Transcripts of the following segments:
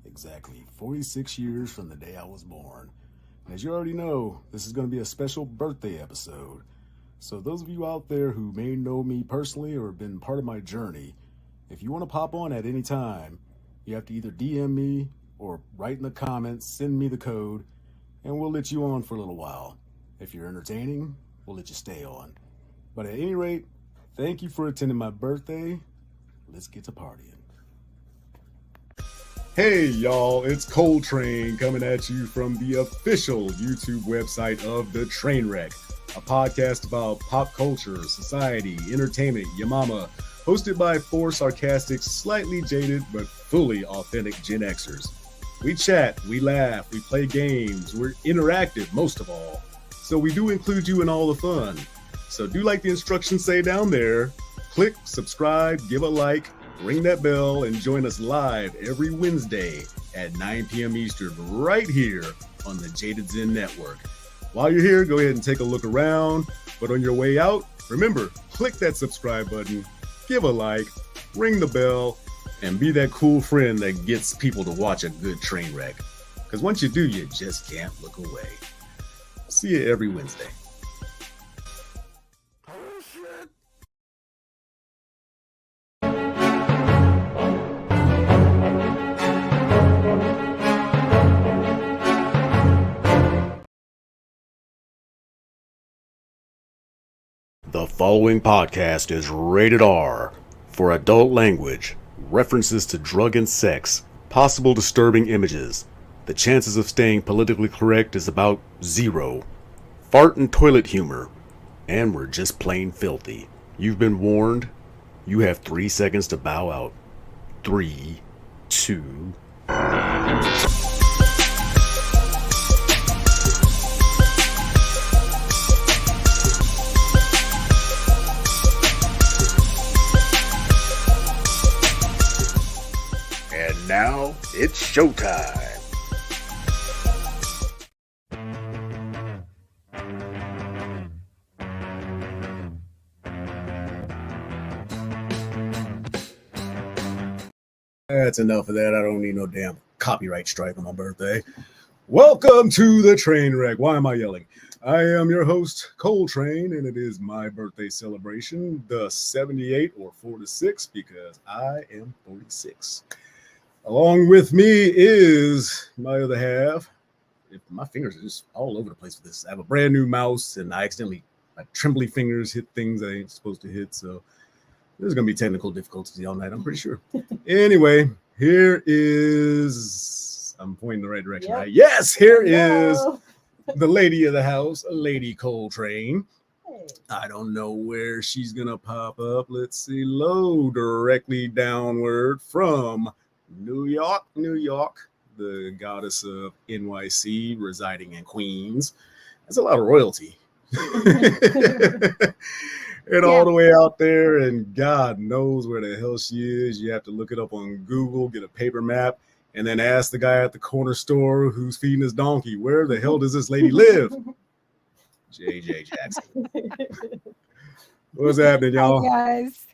exactly 46 years from the day I was born. And as you already know, this is going to be a special birthday episode. So those of you out there who may know me personally or have been part of my journey, if you want to pop on at any time, you have to either DM me or write in the comments, send me the code, and we'll let you on for a little while. If you're entertaining, we'll let you stay on. But at any rate, thank you for attending my birthday. Let's get to partying. Hey y'all, it's Coletrane coming at you from the official YouTube website of The Trainwreck, a podcast about pop culture, society, entertainment, Yamama, hosted by four sarcastic, slightly jaded, but fully authentic Gen Xers. We chat, we laugh, we play games, we're interactive most of all. So we do include you in all the fun. So do like the instructions say down there. Click, subscribe, give a like, ring that bell, and join us live every Wednesday at 9 p.m. Eastern right here on the Jaded Zen Network. While you're here, go ahead and take a look around. But on your way out, remember, click that subscribe button, give a like, ring the bell, and be that cool friend that gets people to watch a good train wreck. Because once you do, you just can't look away. See you every Wednesday. The following podcast is rated R for adult language, references to drug and sex, possible disturbing images. The chances of staying politically correct is about 0. Fart and toilet humor, and we're just plain filthy. You've been warned. You have 3 seconds to bow out. 3, 2. And now it's showtime. That's enough of that. I don't need no damn copyright strike on my birthday. Welcome to the train wreck. Why am I yelling? I am your host, Coletrane, and it is my birthday celebration, the 78 or 46, because I am 46. Along with me is my other half. My fingers are just all over the place with this. I have a brand new mouse, and my trembly fingers hit things I ain't supposed to hit, so there's going to be technical difficulties all night, I'm pretty sure. Anyway, here is... I'm pointing the right direction, right? Yes, here is the lady of the house, Lady Coletrane. Hey. I don't know where she's going to pop up. Let's see. Low directly downward from New York, the goddess of NYC, residing in Queens. That's a lot of royalty. And all the way out there, and God knows where the hell she is. You have to look it up on Google, get a paper map, and then ask the guy at the corner store who's feeding his donkey, where the hell does this lady live? J.J. Jackson. What's happening, y'all? Hi, guys.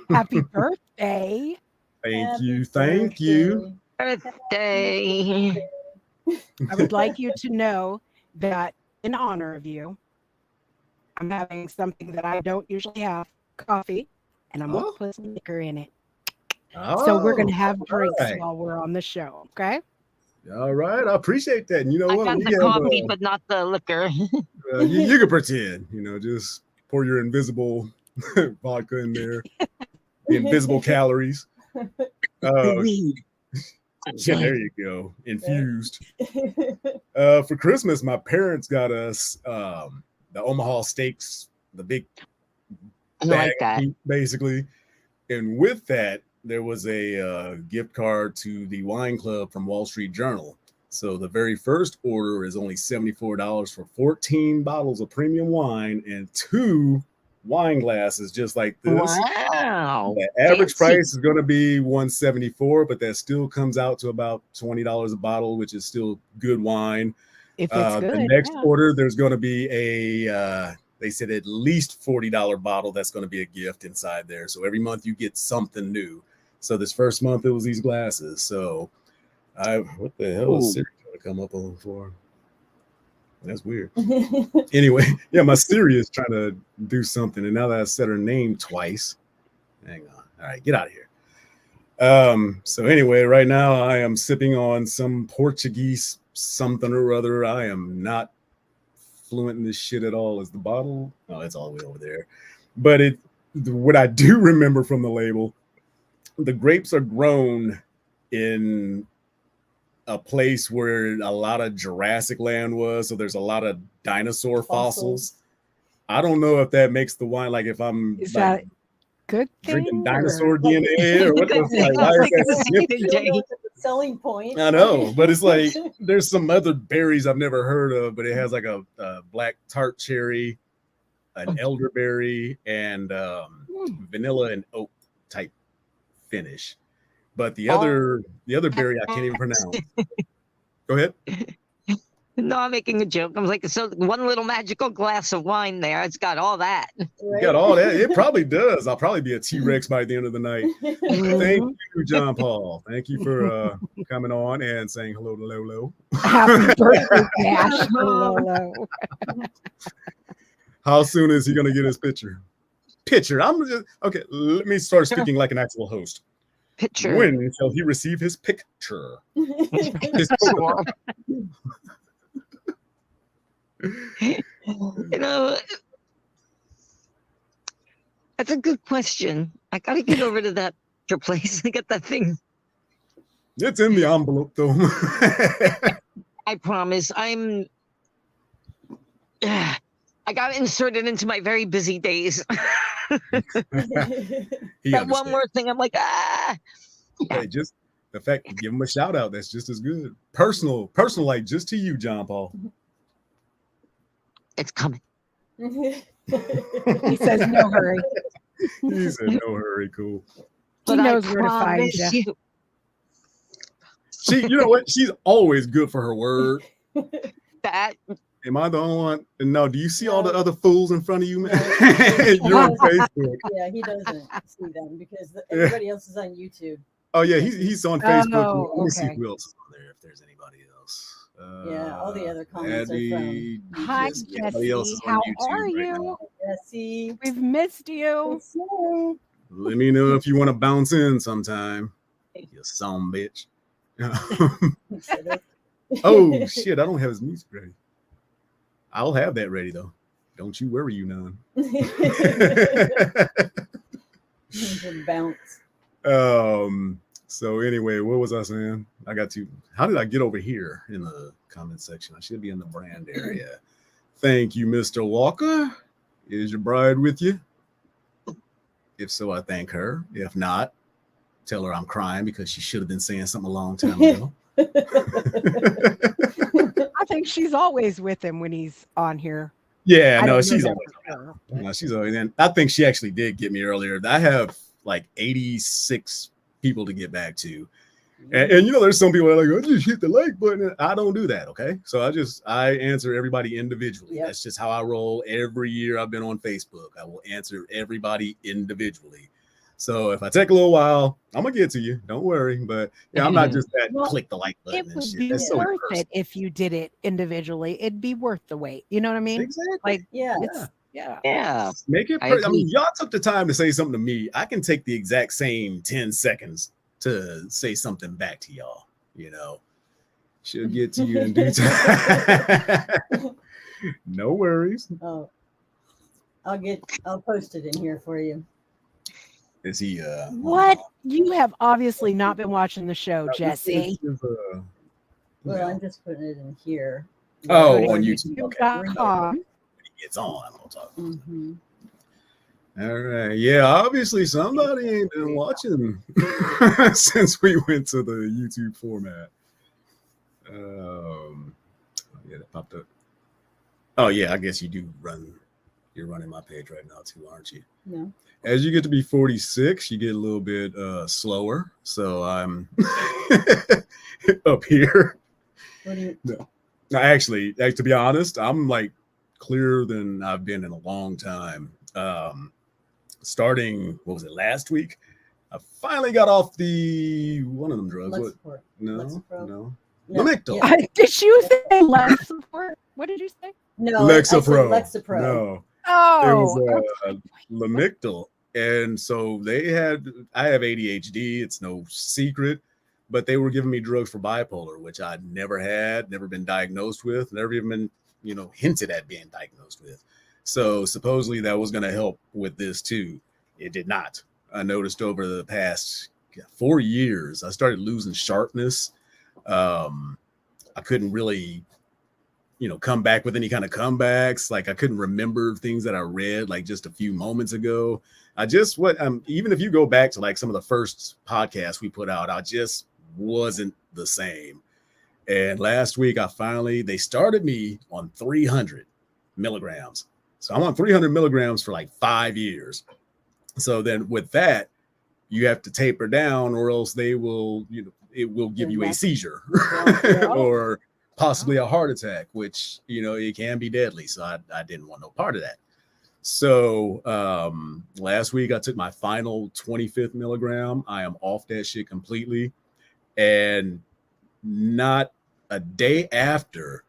Happy birthday. Thank you. Birthday. I would like you to know that in honor of you, I'm having something that I don't usually have, coffee, and I'm going to put some liquor in it. So we're going to have drinks while we're on the show, okay? All right, I appreciate that. And you know what? I got the coffee, but not the liquor. You can pretend, just pour your invisible vodka in there, the invisible calories. Weed. Yeah, there you go. Infused. For Christmas, my parents got us the Omaha steaks, the big bag, basically. And with that, there was a gift card to the wine club from Wall Street Journal. So the very first order is only $74 for 14 bottles of premium wine and 2 wine glasses just like this. Wow. The average price is going to be $174, but that still comes out to about $20 a bottle, which is still good wine. If it's good, the next order, there's going to be they said at least $40 bottle that's going to be a gift inside there. So every month you get something new. So this first month it was these glasses. So what the hell is Siri trying to come up on for? That's weird. Anyway, yeah, my Siri is trying to do something, and now that I said her name twice, hang on. All right, get out of here. So anyway, right now I am sipping on some Portuguese something or other. I am not fluent in this shit at all. Is the bottle? Oh, it's all the way over there. But what I do remember from the label, the grapes are grown in a place where a lot of Jurassic land was, so there's a lot of dinosaur fossils. I don't know if that makes the wine, like if I'm Is that good drinking thing, dinosaur or? DNA or what the like, why is that significant? Selling point. I know, but it's like there's some other berries I've never heard of, but it has like a black tart cherry, an elderberry, and vanilla and oak type finish. But the other berry I can't even pronounce. Go ahead. No, I'm making a joke. I was like, so one little magical glass of wine there. It's got all that. Right? Got all that. It probably does. I'll probably be a T-Rex by the end of the night. Thank you, John Paul. Thank you for coming on and saying hello to Lolo. Happy birthday, Cash, Lolo. How soon is he going to get his picture? I'm just okay. Let me start speaking like an actual host. Picture. When shall he receive his picture? His You know, that's a good question. I gotta get over to that place and get that thing. It's in the envelope, though. I promise. I got inserted into my very busy days. That one more thing, I'm like, Hey, just the fact to give him a shout out, that's just as good. Personal, like just to you, John Paul. It's coming. He says no hurry. He said no hurry, cool. He knows where to find you. You know what? She's always good for her word. That. Am I the only one? No, do you see all the other fools in front of you, man? No, You're on Facebook. Yeah, he doesn't see them because everybody else is on YouTube. Oh, yeah, he's on Facebook. Oh, Let me see okay. who else is on there if there's anybody else. Yeah, all the other comments Abby, are from. Hi, yes, everybody else Jesse. is on How YouTube are right you? now. Jesse. We've missed you. Let me know if you want to bounce in sometime. You son of a bitch. Oh, shit, I don't have his music ready. I'll have that ready, though. Don't you worry, you none. Bounce. So anyway, what was I saying? How did I get over here in the comment section? I should be in the brand area. Thank you, Mr. Walker. Is your bride with you? If so, I thank her. If not, tell her I'm crying because she should have been saying something a long time ago. I think she's always with him when he's on here. Yeah, I no, don't she's know always that for sure, no, she's always in. I think she actually did get me earlier. I have like 86 people to get back to. And you know, there's some people that are like, I just hit the like button. I don't do that, okay? So I answer everybody individually. Yep. That's just how I roll. Every year I've been on Facebook, I will answer everybody individually. So if I take a little while, I'm gonna get to you. Don't worry. But yeah, I'm not just that click the like button. It would be worth it if you did it individually. It'd be worth the wait. You know what I mean? Exactly. Like, yeah. Make it. I mean, y'all took the time to say something to me. I can take the exact same 10 seconds to say something back to y'all. You know, she'll get to you in due time. No worries. Oh, I'll post it in here for you. Is he what? You have obviously not been watching the show, Jesse. Well, I'm just putting it in here. Oh, on YouTube. YouTube.com. It's on. I'm talking. Mm-hmm. All right. Yeah, obviously somebody ain't been watching since we went to the YouTube format. Yeah, that popped up. Oh yeah, I guess you do run. You're running my page right now too, aren't you? No. As you get to be 46, you get a little bit slower. So I'm up here. What do you? No. Actually, to be honest, I'm like clearer than I've been in a long time. Starting, what was it, last week? I finally got off one of them drugs. Lexapro. No, Lexapro. no. No, Lamictal. yeah. Did you say less support? What did you say? No, I said Lexapro. Lexapro. No, Oh, it was okay. Lamictal. And so I have ADHD. It's no secret, but they were giving me drugs for bipolar, which I never had, never been diagnosed with, never even been, hinted at being diagnosed with. So supposedly that was going to help with this too. It did not. I noticed over the past 4 years, I started losing sharpness. I couldn't really, come back with any kind of comebacks. Like I couldn't remember things that I read like just a few moments ago. Even if you go back to like some of the first podcasts we put out, I just wasn't the same. And last week they started me on 300 milligrams. So I'm on 300 milligrams for like 5 years. So then with that, you have to taper down or else it will give you a seizure or possibly a heart attack, which, it can be deadly. So I didn't want no part of that. So last week I took my final 25th milligram. I am off that shit completely. And not a day after,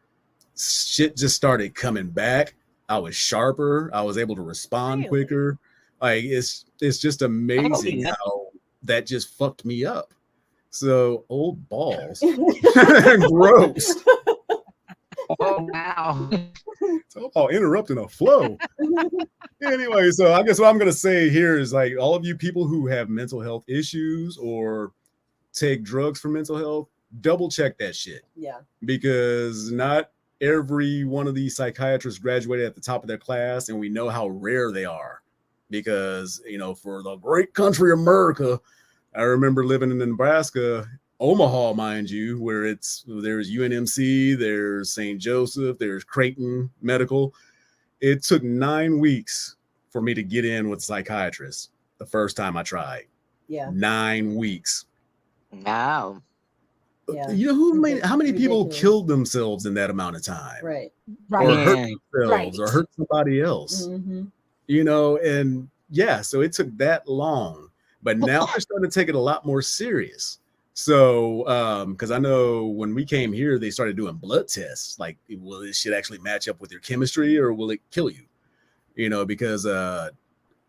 shit just started coming back. I was sharper. I was able to respond quicker. Like it's just amazing how that just fucked me up. So old balls. Gross. Oh wow. It's all interrupting a flow. Anyway, so I guess what I'm gonna say here is like all of you people who have mental health issues or take drugs for mental health, double check that shit. Yeah. Because not every one of these psychiatrists graduated at the top of their class, and we know how rare they are. Because, for the great country of America, I remember living in Nebraska, Omaha, mind you, where there's UNMC, there's St. Joseph, there's Creighton Medical. It took 9 weeks for me to get in with a psychiatrist the first time I tried. Yeah. 9 weeks. Wow. Yeah. How many people killed themselves in that amount of time? Right. Or Yeah. hurt themselves or hurt somebody else. Mm-hmm. And yeah, so it took that long, but now they're starting to take it a lot more serious. So, because I know when we came here, they started doing blood tests. Like, will this shit actually match up with your chemistry, or will it kill you? Because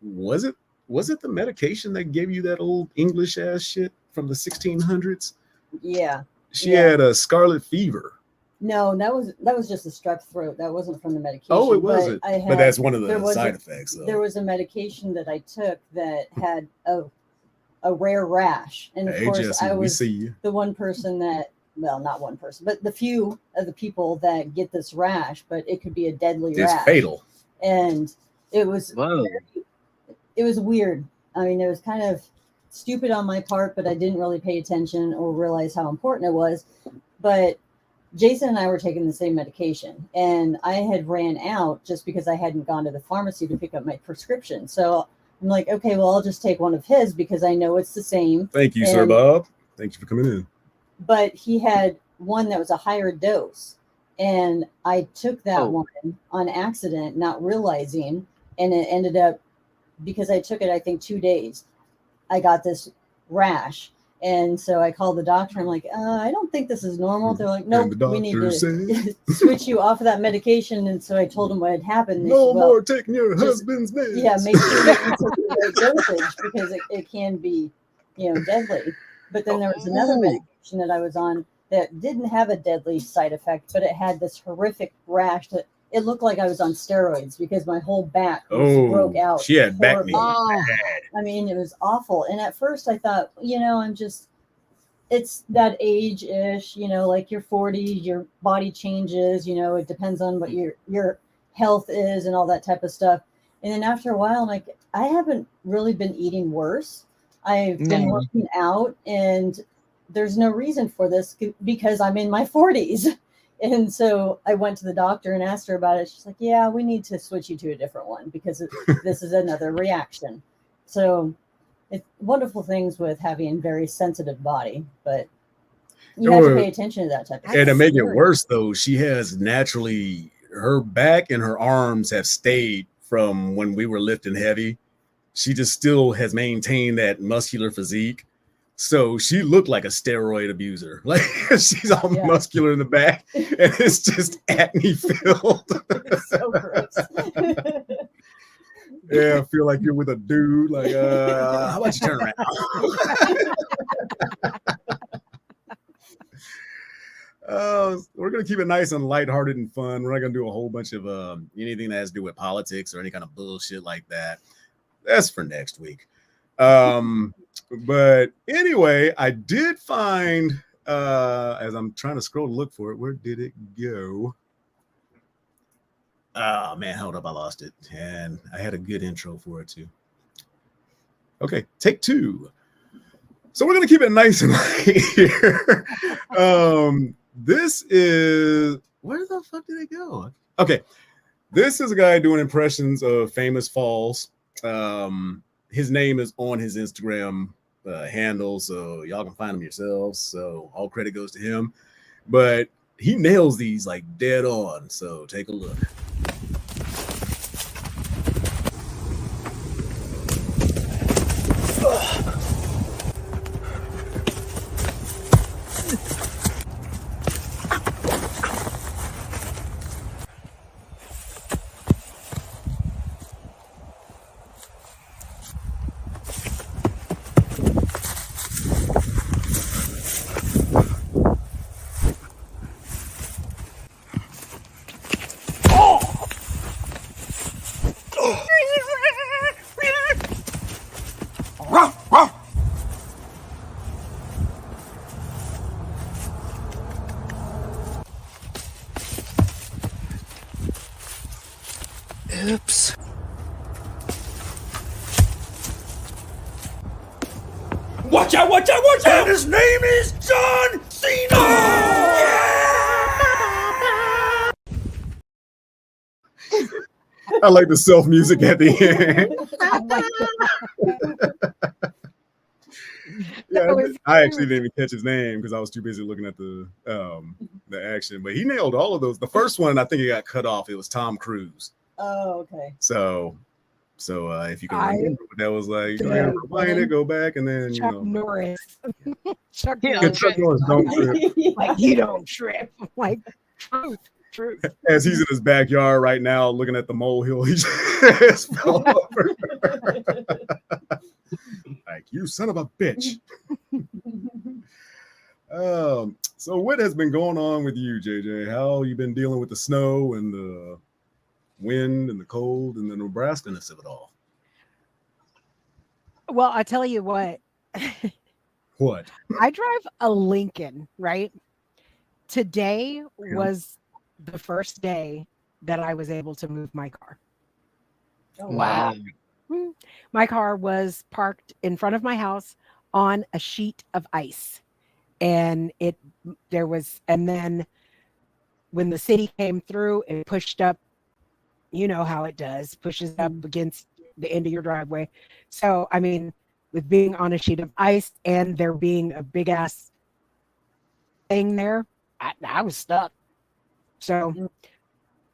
was it the medication that gave you that old English ass shit from the 1600s? Yeah. She had a scarlet fever. No, that was just a strep throat. That wasn't from the medication. Oh, it wasn't. But that's one of the side effects. Though. There was a medication that I took that had a rare rash, and of course, Jesse, I was the one person that, well, not one person, but the few of the people that get this rash. But it could be a deadly rash. It's fatal. And it was weird. I mean, it was kind of stupid on my part, but I didn't really pay attention or realize how important it was. But Jason and I were taking the same medication, and I had ran out just because I hadn't gone to the pharmacy to pick up my prescription. So I'm like, okay, well, I'll just take one of his because I know it's the same. Thank you, Sir Bob. Thank you for coming in. But he had one that was a higher dose, and I took that one on accident, not realizing, and it ended up, because I took it, I think 2 days, I got this rash. And so I called the doctor. I'm like, I don't think this is normal. They're like, nope, we need to switch you off of that medication. And so I told them what had happened. No more taking your husband's meds. Yeah, make sure you take the right dosage because it can be, deadly. But then there was another medication that I was on that didn't have a deadly side effect, but it had this horrific rash that it looked like I was on steroids because my whole back broke out. She had back knee. I mean, it was awful. And at first I thought, it's that age-ish, like you're 40, your body changes, it depends on what your health is and all that type of stuff. And then after a while, I'm like, I haven't really been eating worse. I've been working out, and there's no reason for this because I'm in my 40s. And so I went to the doctor and asked her about it. She's like, yeah, we need to switch you to a different one because this is another reaction. So it's wonderful things with having a very sensitive body, but you have to pay attention to that type of stuff. And to make it worse, though, she has naturally, her back and her arms have stayed from when we were lifting heavy. she just still has maintained that muscular physique. So she looked like a steroid abuser. Like she's all muscular in the back, and it's just acne filled. It's so gross. Yeah, I feel like you're with a dude. Like, how about you turn around? We're gonna keep it nice and lighthearted and fun. We're not gonna do a whole bunch of anything that has to do with politics or any kind of bullshit like that. That's for next week. But anyway, I did find as I'm trying to scroll to look for it, where did it go? Oh man, hold up, I lost it. And I had a good intro for it too. Okay, take two. So we're gonna keep it nice and light here. This is, where the fuck did it go? Okay, this is a guy doing impressions of famous falls. His name is on his Instagram handle, so y'all can find him yourselves. So all credit goes to him. But he nails these like dead on. So take a look. Oops. Watch out, watch out, watch out! And his name is John Cena! I like the self music at the end. Yeah, I actually didn't even catch his name because I was too busy looking at the action. But he nailed all of those. The first one, I think it got cut off. It was Tom Cruise. Oh, okay. So if you can remember what that was like, go ahead and rewind it, go back, and then Chuck Norris. Chuck Yeah, Norris. Chuck Norris, don't trip. Like, you don't trip. Like, truth. As he's in his backyard right now, looking at the molehill, he just fell over. Like, you son of a bitch. So what has been going on with you, JJ? How you been dealing with the snow and the wind and the cold and the Nebraska-ness of it all? Well, I tell you what. What? I drive a Lincoln, right? Today was the first day that I was able to move my car. Oh, Wow. My car was parked in front of my house on a sheet of ice. And then when the city came through, it pushed up, you know how it does, pushes up against the end of your driveway. So, I mean, with being on a sheet of ice and there being a big ass thing there, I was stuck. So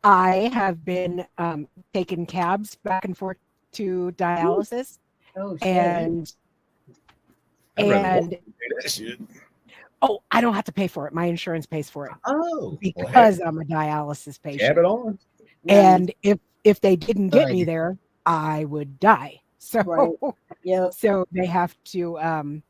I have been taking cabs back and forth to dialysis. Oh, shit. And oh, I don't have to pay for it. My insurance pays for it. Oh, because I'm a dialysis patient. Have it on. And if they didn't get me there, I would die. So so they have to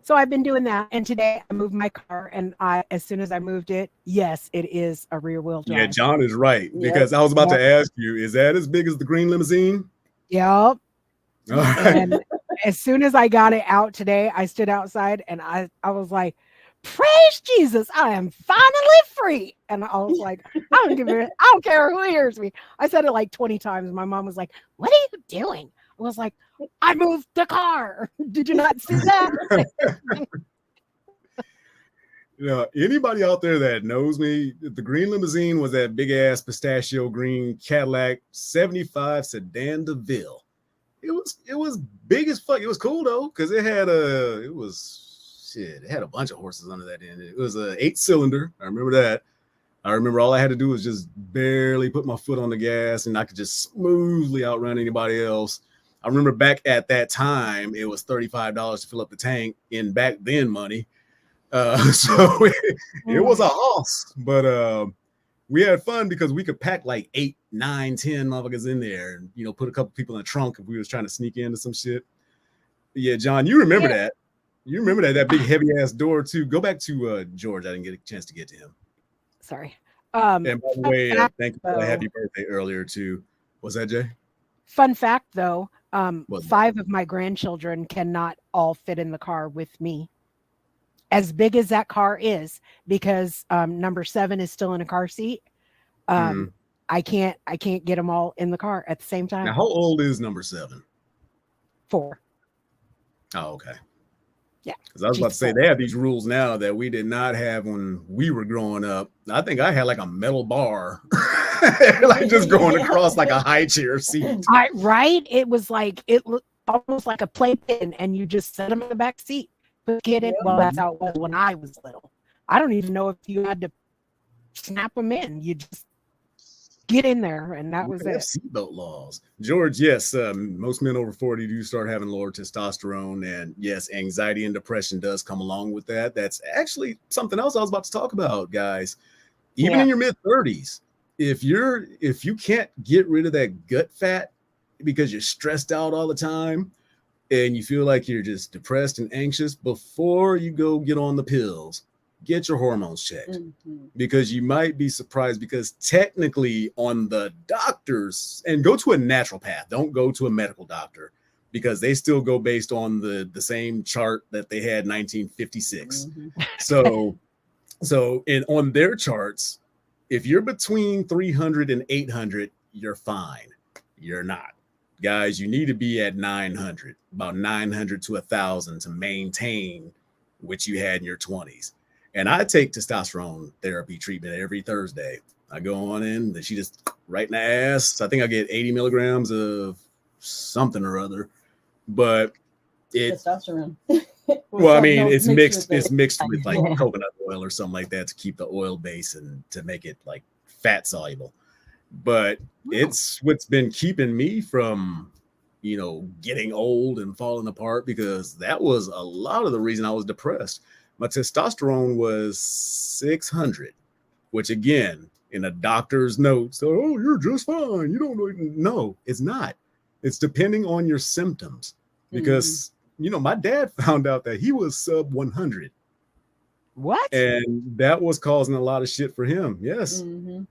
so I've been doing that. And today I moved my car, and as soon as I moved it, yes, it is a rear wheel drive. Yeah, John is right, because I was about to ask you, is that as big as the green limousine? Yep. Right. And as soon as I got it out today, I stood outside and I was like, praise Jesus, I am finally free. And I was like, I don't care who hears me. I said it like 20 times. My mom was like, what are you doing? I was like, I moved the car. Did you not see that? You know, anybody out there that knows me, the green limousine was that big ass pistachio green Cadillac 75 sedan DeVille. It was big as fuck. It was cool though, because it had a bunch of horses under that end. It was a 8-cylinder. I remember that. I remember all I had to do was just barely put my foot on the gas, and I could just smoothly outrun anybody else. I remember back at that time, it was $35 to fill up the tank in back then money. So it was a hoss, but we had fun because we could pack like 8, 9, 10 motherfuckers in there and, you know, put a couple people in the trunk if we was trying to sneak into some shit. But yeah, John, you remember that. You remember that big heavy ass door too. Go back to George. I didn't get a chance to get to him. Sorry. And by the way, thank you for the happy birthday earlier too. Was that Jay? Fun fact though, 5 of my grandchildren cannot all fit in the car with me. As big as that car is, because number 7 is still in a car seat. I can't get them all in the car at the same time. Now, how old is number 7? 4. Oh, okay. Yeah. Because I was about to say, they have these rules now that we did not have when we were growing up. I think I had like a metal bar, like just going across like a high chair seat. Right? It was like, it looked almost like a playpen, and you just set them in the back seat. Put kid in. Well, that's how it was when I was little. I don't even know if you had to snap them in. You just get in there, and that was it. Seatbelt laws. George, yes, most men over 40 do start having lower testosterone, and yes, anxiety and depression does come along with that. That's actually something else I was about to talk about, guys. Even in your mid 30s, if you can't get rid of that gut fat because you're stressed out all the time and you feel like you're just depressed and anxious, before you go get on the pills, get your hormones checked, because you might be surprised, because technically on the doctors, and go to a naturopath, don't go to a medical doctor, because they still go based on the same chart that they had in 1956. So on their charts, if you're between 300 and 800, you're fine. You're not. Guys, you need to be at 900, about 900 to 1,000 to maintain what you had in your 20s. And I take testosterone therapy treatment every Thursday. I go on in, she just right in the ass. I think I get 80 milligrams of something or other, but testosterone. Well, I mean, it's mixed with like coconut oil or something like that to keep the oil base and to make it like fat soluble. But it's what's been keeping me from, you know, getting old and falling apart, because that was a lot of the reason I was depressed. My testosterone was 600, which again, in a doctor's notes, oh, you're just fine. You don't know. No, it's not. It's depending on your symptoms, because, you know, my dad found out that he was sub 100. What? And that was causing a lot of shit for him. Yes.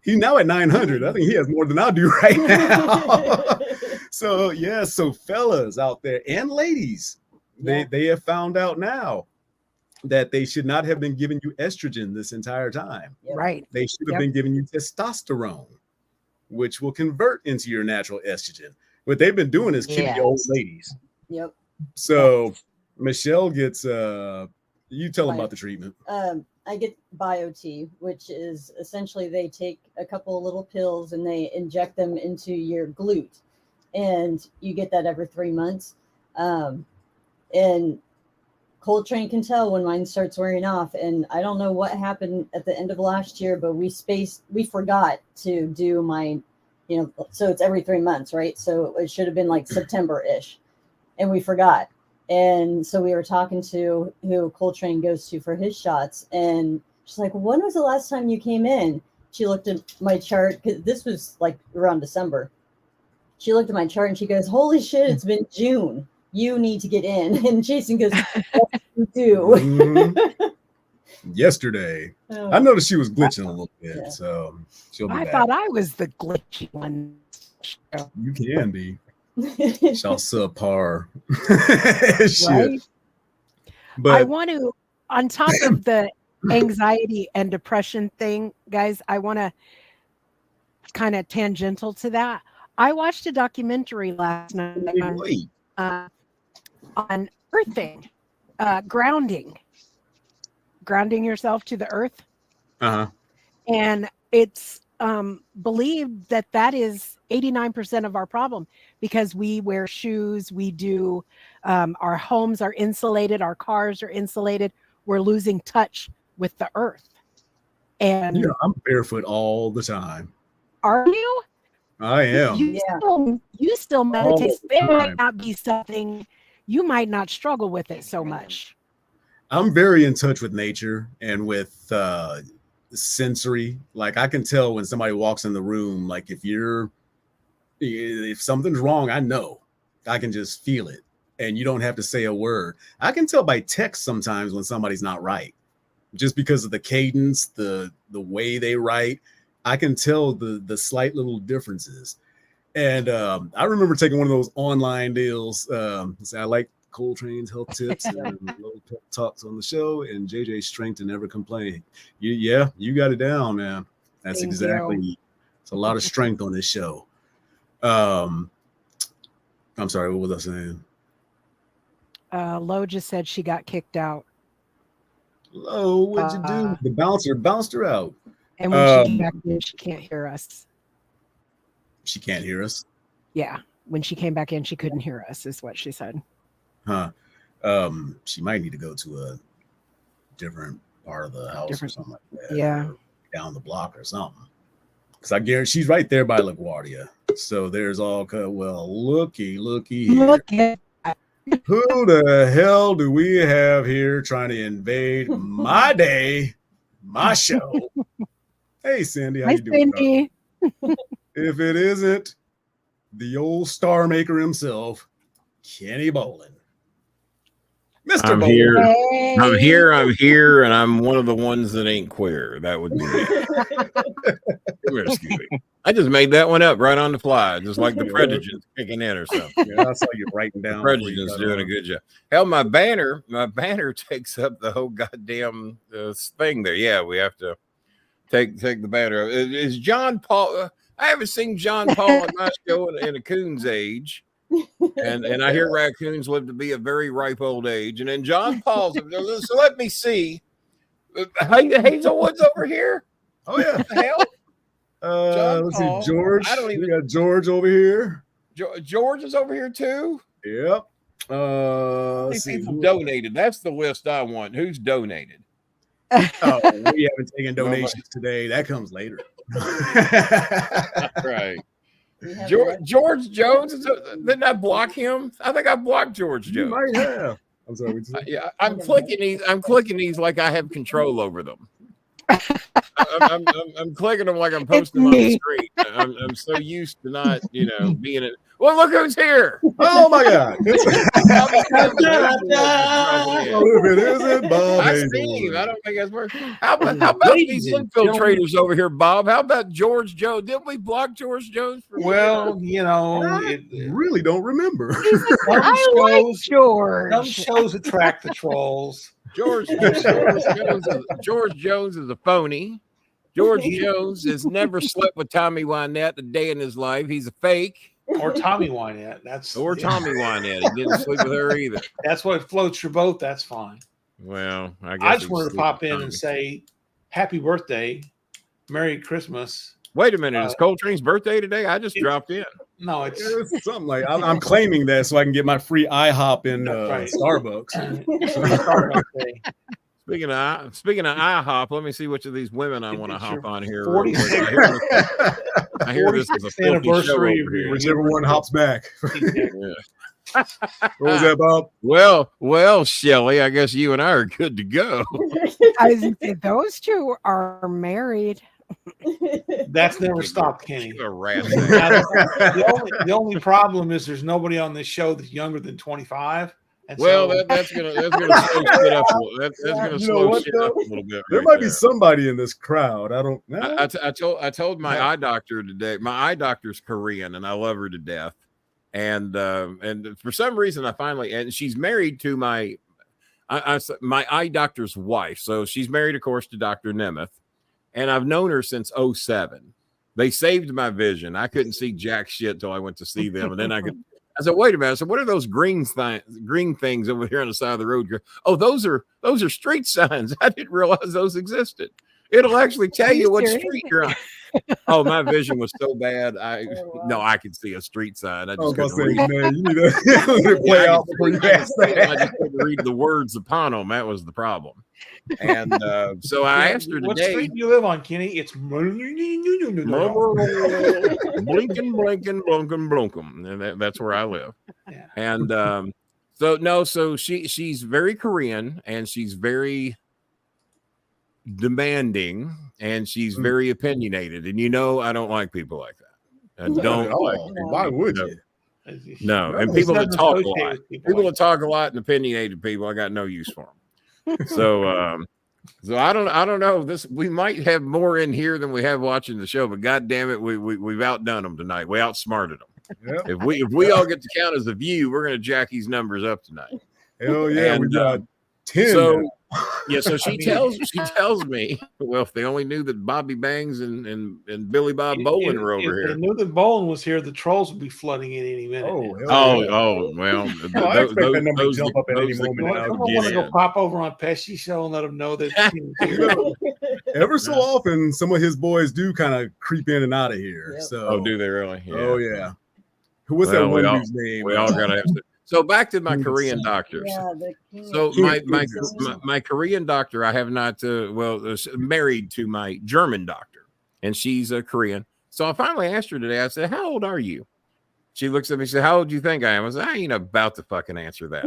He's now at 900. I think he has more than I do right now. So, yeah. So fellas out there and ladies, they have found out now that they should not have been giving you estrogen this entire time. Right. They should have been giving you testosterone, which will convert into your natural estrogen. What they've been doing is keeping the old ladies. So Michelle gets you tell them about the treatment. I get BioT, which is essentially they take a couple of little pills and they inject them into your glute, and you get that every 3 months. And Coletrane can tell when mine starts wearing off, and I don't know what happened at the end of last year, but we forgot to do my, you know, so it's every 3 months, right? So it should have been like September-ish, and we forgot. And so we were talking to who Coletrane goes to for his shots, and she's like, when was the last time you came in? She looked at my chart, because this was like around December. She looked at my chart and she goes, holy shit, it's been June. You need to get in. And Jason goes, what do you do? Yesterday. I noticed she was glitching a little bit, so she'll be back. I thought I was the glitchy one. You can be. Shall subpar. Right? But I want to, on top of the anxiety and depression thing, guys, I want to kind of tangential to that. I watched a documentary last night on earthing, grounding yourself to the earth. And it's believed that is 89% of our problem, because we wear shoes, we do, our homes are insulated, our cars are insulated, we're losing touch with the earth. And I'm barefoot all the time. Are you? I am. You still meditate. All the It might time. not be something you might not struggle with it so much. I'm very in touch with nature and with sensory. Like I can tell when somebody walks in the room, like if something's wrong, I know. I can just feel it. And you don't have to say a word. I can tell by text sometimes when somebody's not right. Just because of the cadence, the way they write, I can tell the slight little differences. And I remember taking one of those online deals. I like Coletrane's health tips and little pep talks on the show, and JJ's strength to never complain. You got it down, man. That's Thank exactly. you. It's a lot of strength on this show. I'm sorry, what was I saying? Lo just said she got kicked out. Lo, what'd you do? The bouncer bounced her out. And when she came back in, she can't hear us. She can't hear us? Yeah. When she came back in, she couldn't hear us, is what she said. Huh. She might need to go to a different part of the house or something like that. Yeah. Down the block or something. Because I guarantee she's right there by LaGuardia. So there's all looky here. Look at Who the hell do we have here trying to invade my day, my show? Hey, Cindy, how Hi, you doing? Cindy. If it isn't the old star maker himself, Kenny Bolin. Mr. I'm Bolin. here. Hey. I'm here, and I'm one of the ones that ain't queer. That would be it. Come here, Scooby. I just made that one up right on the fly, just like the Predators kicking in or something. Yeah, I saw you writing down. The Predators doing a good job. Hell, my banner takes up the whole goddamn thing there. Yeah, we have to take the banner. Is John Paul? I haven't seen John Paul on my show in a coon's age. And I hear raccoons live to be a very ripe old age. And then John Paul's. So let me see. Hazelwood's over here. Oh yeah. What the hell? Let's Paul. see, George. I don't even. We got George over here. George is over here too. Yep. Let's see. People donated. That's the list I want. Who's donated? Oh, we haven't taken donations today. That comes later. Right. George Jones, didn't I block him? I think I blocked George Jones. You might have. I'm sorry. Yeah, I'm clicking these like I have control over them. I'm clicking them like I'm posting them on the screen. I'm so used to not, being it. Well, look who's here. Oh my God. If it isn't Bob I Hazelwood. see. I don't think that's working. How about these infiltrators over here, Bob? How about George Jones? Didn't we block George Jones? Well, I really don't remember. I like George. Some shows attract the trolls. George Jones is a phony. George Jones has never slept with Tommy Wynette a day in his life. He's a fake. Or Tommy Wynette. Tommy Wynette. He didn't sleep with her either. That's what floats your boat. That's fine. Well, I guess I just wanted to pop in and say happy birthday, Merry Christmas. Wait a minute, it's Coletrane's birthday today? I just dropped in. No, it's something like I'm claiming that so I can get my free IHOP in Starbucks. Starbucks Day. Speaking of IHOP, let me see which of these women I want to hop on here. 46th I hear this is a filthy anniversary show over here. Whichever one hops back. Yeah. What was that about? Well, Shelly, I guess you and I are good to go. I was gonna say, those two are married. That's never stopped, Kenny. You're a rat. The only problem is there's nobody on this show that's younger than 25. And Well, so, that's gonna slow shit up. That's gonna slow shit up a little bit. There might be somebody in this crowd. I don't know. I told my eye doctor today. My eye doctor's Korean, and I love her to death. And for some reason, and she's married to my eye doctor's wife. So she's married, of course, to Dr. Nemeth, and I've known her since 2007. They saved my vision. I couldn't see jack shit till I went to see them, and then I said, wait a minute. I said, what are those green things over here on the side of the road? Oh, those are street signs. I didn't realize those existed. It'll actually tell you what street you're on. Oh, my vision was so bad. I could see a street sign. I just couldn't read. Man, you need to play out before you ask that. I just couldn't read the words upon them. That was the problem. And so I asked her What today. street do you live on, Kenny? It's Blinking, blinking, blunkum, blunkum. And that's where I live. Yeah. And so she's very Korean, and she's very demanding, and she's very opinionated. And I don't like people like that. I don't like it. Why would you? No, and It's people that nothing talk a associated lot. with people People like that talk a lot and opinionated people, I got no use for them. So I don't know. We might have more in here than we have watching the show, but god damn it, we've outdone them tonight. We outsmarted them. Yep. If we all get to count as a view, we're gonna jack these numbers up tonight. Hell yeah, And, we got 10. So now. yeah, so she tells me, well, if they only knew that Bobby Bangs and Billy Bob Bolin were over If here. they knew that Bolin was here, the trolls would be flooding in any minute. Oh, well, I expect that number to jump up at any moment now. I want to go pop over on Pesci Show and let them know that he was here. Ever so often, some of his boys do kind of creep in and out of here. Yep. So, do they really? Yeah. Oh yeah. What's Well, that we one all- dude's name? We all gotta have to. So back to my King Korean Sung. doctors. Yeah, So King my Korean doctor, I have not married to my German doctor, and she's a Korean. So I finally asked her today. I said, "How old are you?" She looks at me and said, "How old do you think I am?" I said, "I ain't about to fucking answer that."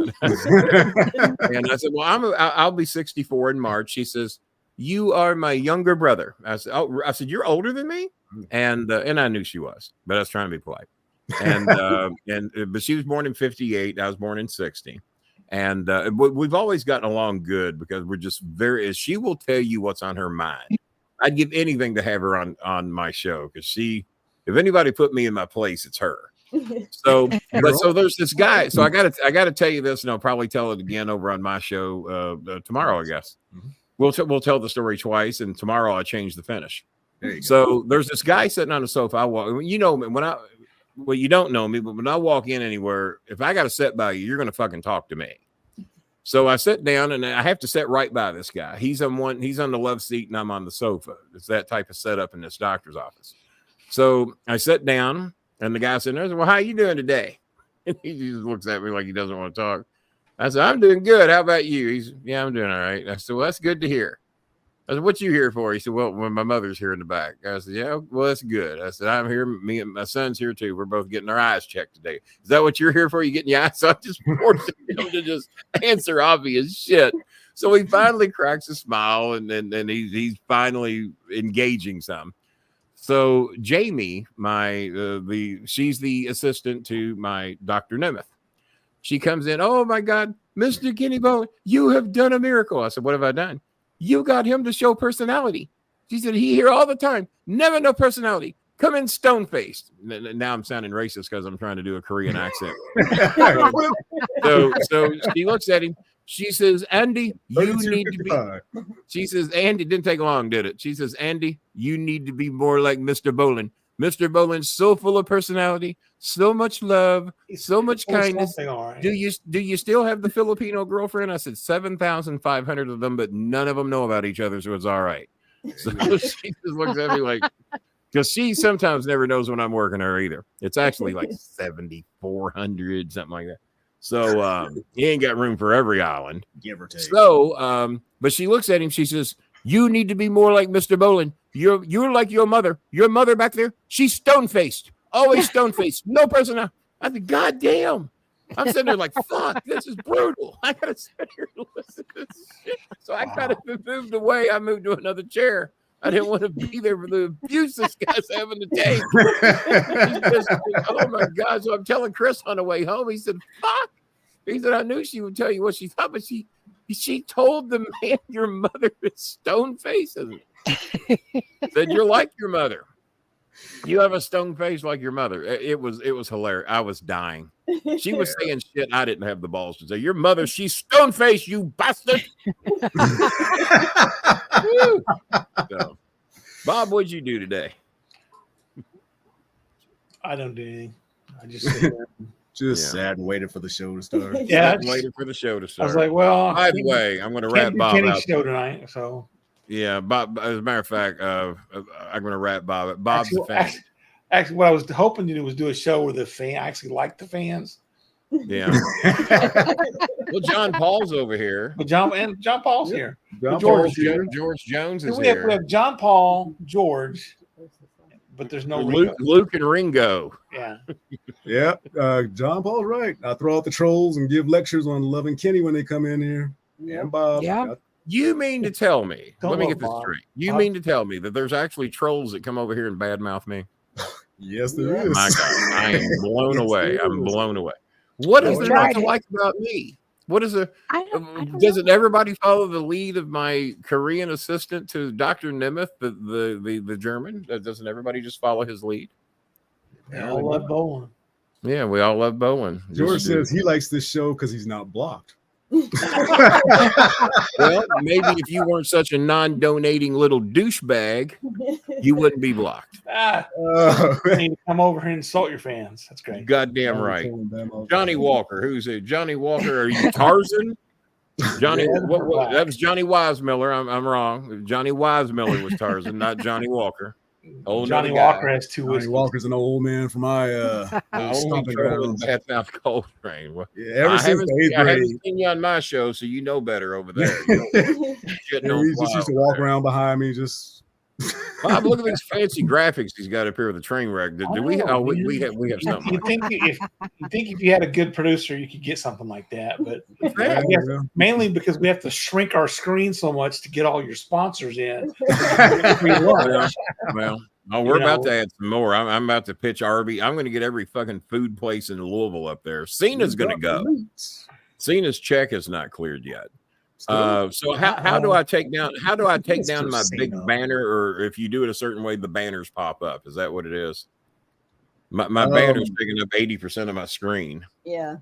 And I said, "Well, I'll be 64 in March." She says, "You are my younger brother." I said, "Oh," I said, "You're older than me," and I knew she was, but I was trying to be polite. And but she was born in 58. I was born in 60. And we've always gotten along good because we're just she will tell you what's on her mind. I'd give anything to have her on my show, because if anybody put me in my place, it's her. So there's this guy. So I gotta tell you this, and I'll probably tell it again over on my show tomorrow, I guess. We'll tell the story twice, and tomorrow I change the finish. So there's this guy sitting on the sofa. I walk, well, you don't know me, but when I walk in anywhere, if I got to sit by you, you're going to fucking talk to me. So I sit down, and I have to sit right by this guy. He's on the love seat, and I'm on the sofa. It's that type of setup in this doctor's office. So I sit down, and the guy said, "Well, how you doing today?" And he just looks at me like he doesn't want to talk. I said, "I'm doing good. How about you?" He's, "Yeah, I'm doing all right." I said, "Well, that's good to hear." I said, "What you here for?" He said, "Well, when my mother's here in the back." I said, "Yeah, well, that's good." I said, "I'm here. Me and my son's here too. We're both getting our eyes checked today." "Is that what you're here for? You getting your eyes?" So I just forced him to just answer obvious shit. So he finally cracks a smile, and then he's finally engaging some. So Jamie, she's the assistant to my Dr. Nemeth. She comes in. "Oh my God, Mr. Kenny Bowling, you have done a miracle." I said, "What have I done?" "You got him to show personality." She said, "He here all the time, never no personality. Come in stone-faced." Now I'm sounding racist because I'm trying to do a Korean accent. So she looks at him. She says, "Andy, you need to be." She says, "Andy," didn't take long, did it? She says, "Andy, you need to be more like Mr. Bolin. Mr. Bolin's so full of personality, so much love, so much kindness. Right. Do you still have the Filipino girlfriend?" I said, 7,500 of them, but none of them know about each other, so it's all right. So she just looks at me like, because she sometimes never knows when I'm working her either. It's actually like 7,400, something like that. So he ain't got room for every island, give or take. So but she looks at him. She says, "You need to be more like Mr. Bolin. You're like your mother. Your mother back there, she's stone-faced. Always stone-faced. No personality." I said, "God damn." I'm sitting there like, fuck, this is brutal. I gotta sit here and listen to this shit. So I kind of moved away. I moved to another chair. I didn't want to be there for the abuse this guy's having to take. Oh my God. So I'm telling Chris on the way home. He said, "Fuck." He said, "I knew she would tell you what she thought, but she told the man your mother is stone-faced." Said, "You're like your mother. You have a stone face like your mother." It was hilarious. I was dying. She was saying shit I didn't have the balls to say. "Your mother, she's stone faced, you bastard." So, Bob, what'd you do today? I don't do anything. I just sit there. Just sat and waited for the show to start. Yeah, Waiting for the show to I start. was like, well, by the way, I'm going to can't wrap do Bob Kenny's out. show tonight, so Yeah, Bob. As a matter of fact, I'm going to wrap Bob. Bob's a fan. Actually, what I was hoping to do was do a show where I actually like the fans. Yeah. Well, John Paul's over here. But John Paul's here. John George Paul's here. George Jones is We have here. John Paul, George, but there's no Ringo. Luke and Ringo. Yeah. Yeah, John Paul's right. I throw out the trolls and give lectures on Love and Kenny when they come in here. And Bob. Yeah. You mean to tell me? Don't Let me love get this Bob. straight. You Bob- mean to tell me that there's actually trolls that come over here and badmouth me? Yes, there Yeah. is. My God, I am blown Yes, away. there I'm is. blown away. What is We've there not tried to it. like about me? What is a? I don't Doesn't know. everybody follow the lead of my Korean assistant to Dr. Nemeth, the German? Doesn't everybody just follow his lead? They all love bowling. Yeah, we all love Bowen. George says he likes this show because he's not blocked. Well, maybe if you weren't such a non-donating little douchebag, you wouldn't be blocked. You need to come over here and insult your fans. That's great. Goddamn right. Johnny Walker. Who's it? Johnny Walker. Are you Tarzan? Johnny. Yeah, What, that was Johnny Weissmiller. I'm wrong. Johnny Weissmiller was Tarzan, not Johnny Walker. Old Johnny another guy. Walker has two Johnny whiskeys. Walker's an old man from my Only stomping trouble grounds. with Bad Mouth Coletrane. Well, Yeah, ever I since haven't, the eighth I haven't grade. seen you on my show, so you know better over there. You know, shitting on He just fly used to over walk there. around behind me, just Bob, look at these fancy graphics he's got up here with the train wreck. Do we? Oh, Oh, we man. have something. You think if you had a good producer, you could get something like that, but Yeah, yeah, mainly because we have to shrink our screen so much to get all your sponsors in. Well, we're You about know. to add some more. I'm about to pitch Arby. I'm going to get every fucking food place in Louisville up there. Cena's going to go. Cena's check is not cleared yet. So how do I take down my big banner, or if you do it a certain way, the banners pop up? Is that what it is? My banner's taking up 80% of my screen. Yeah.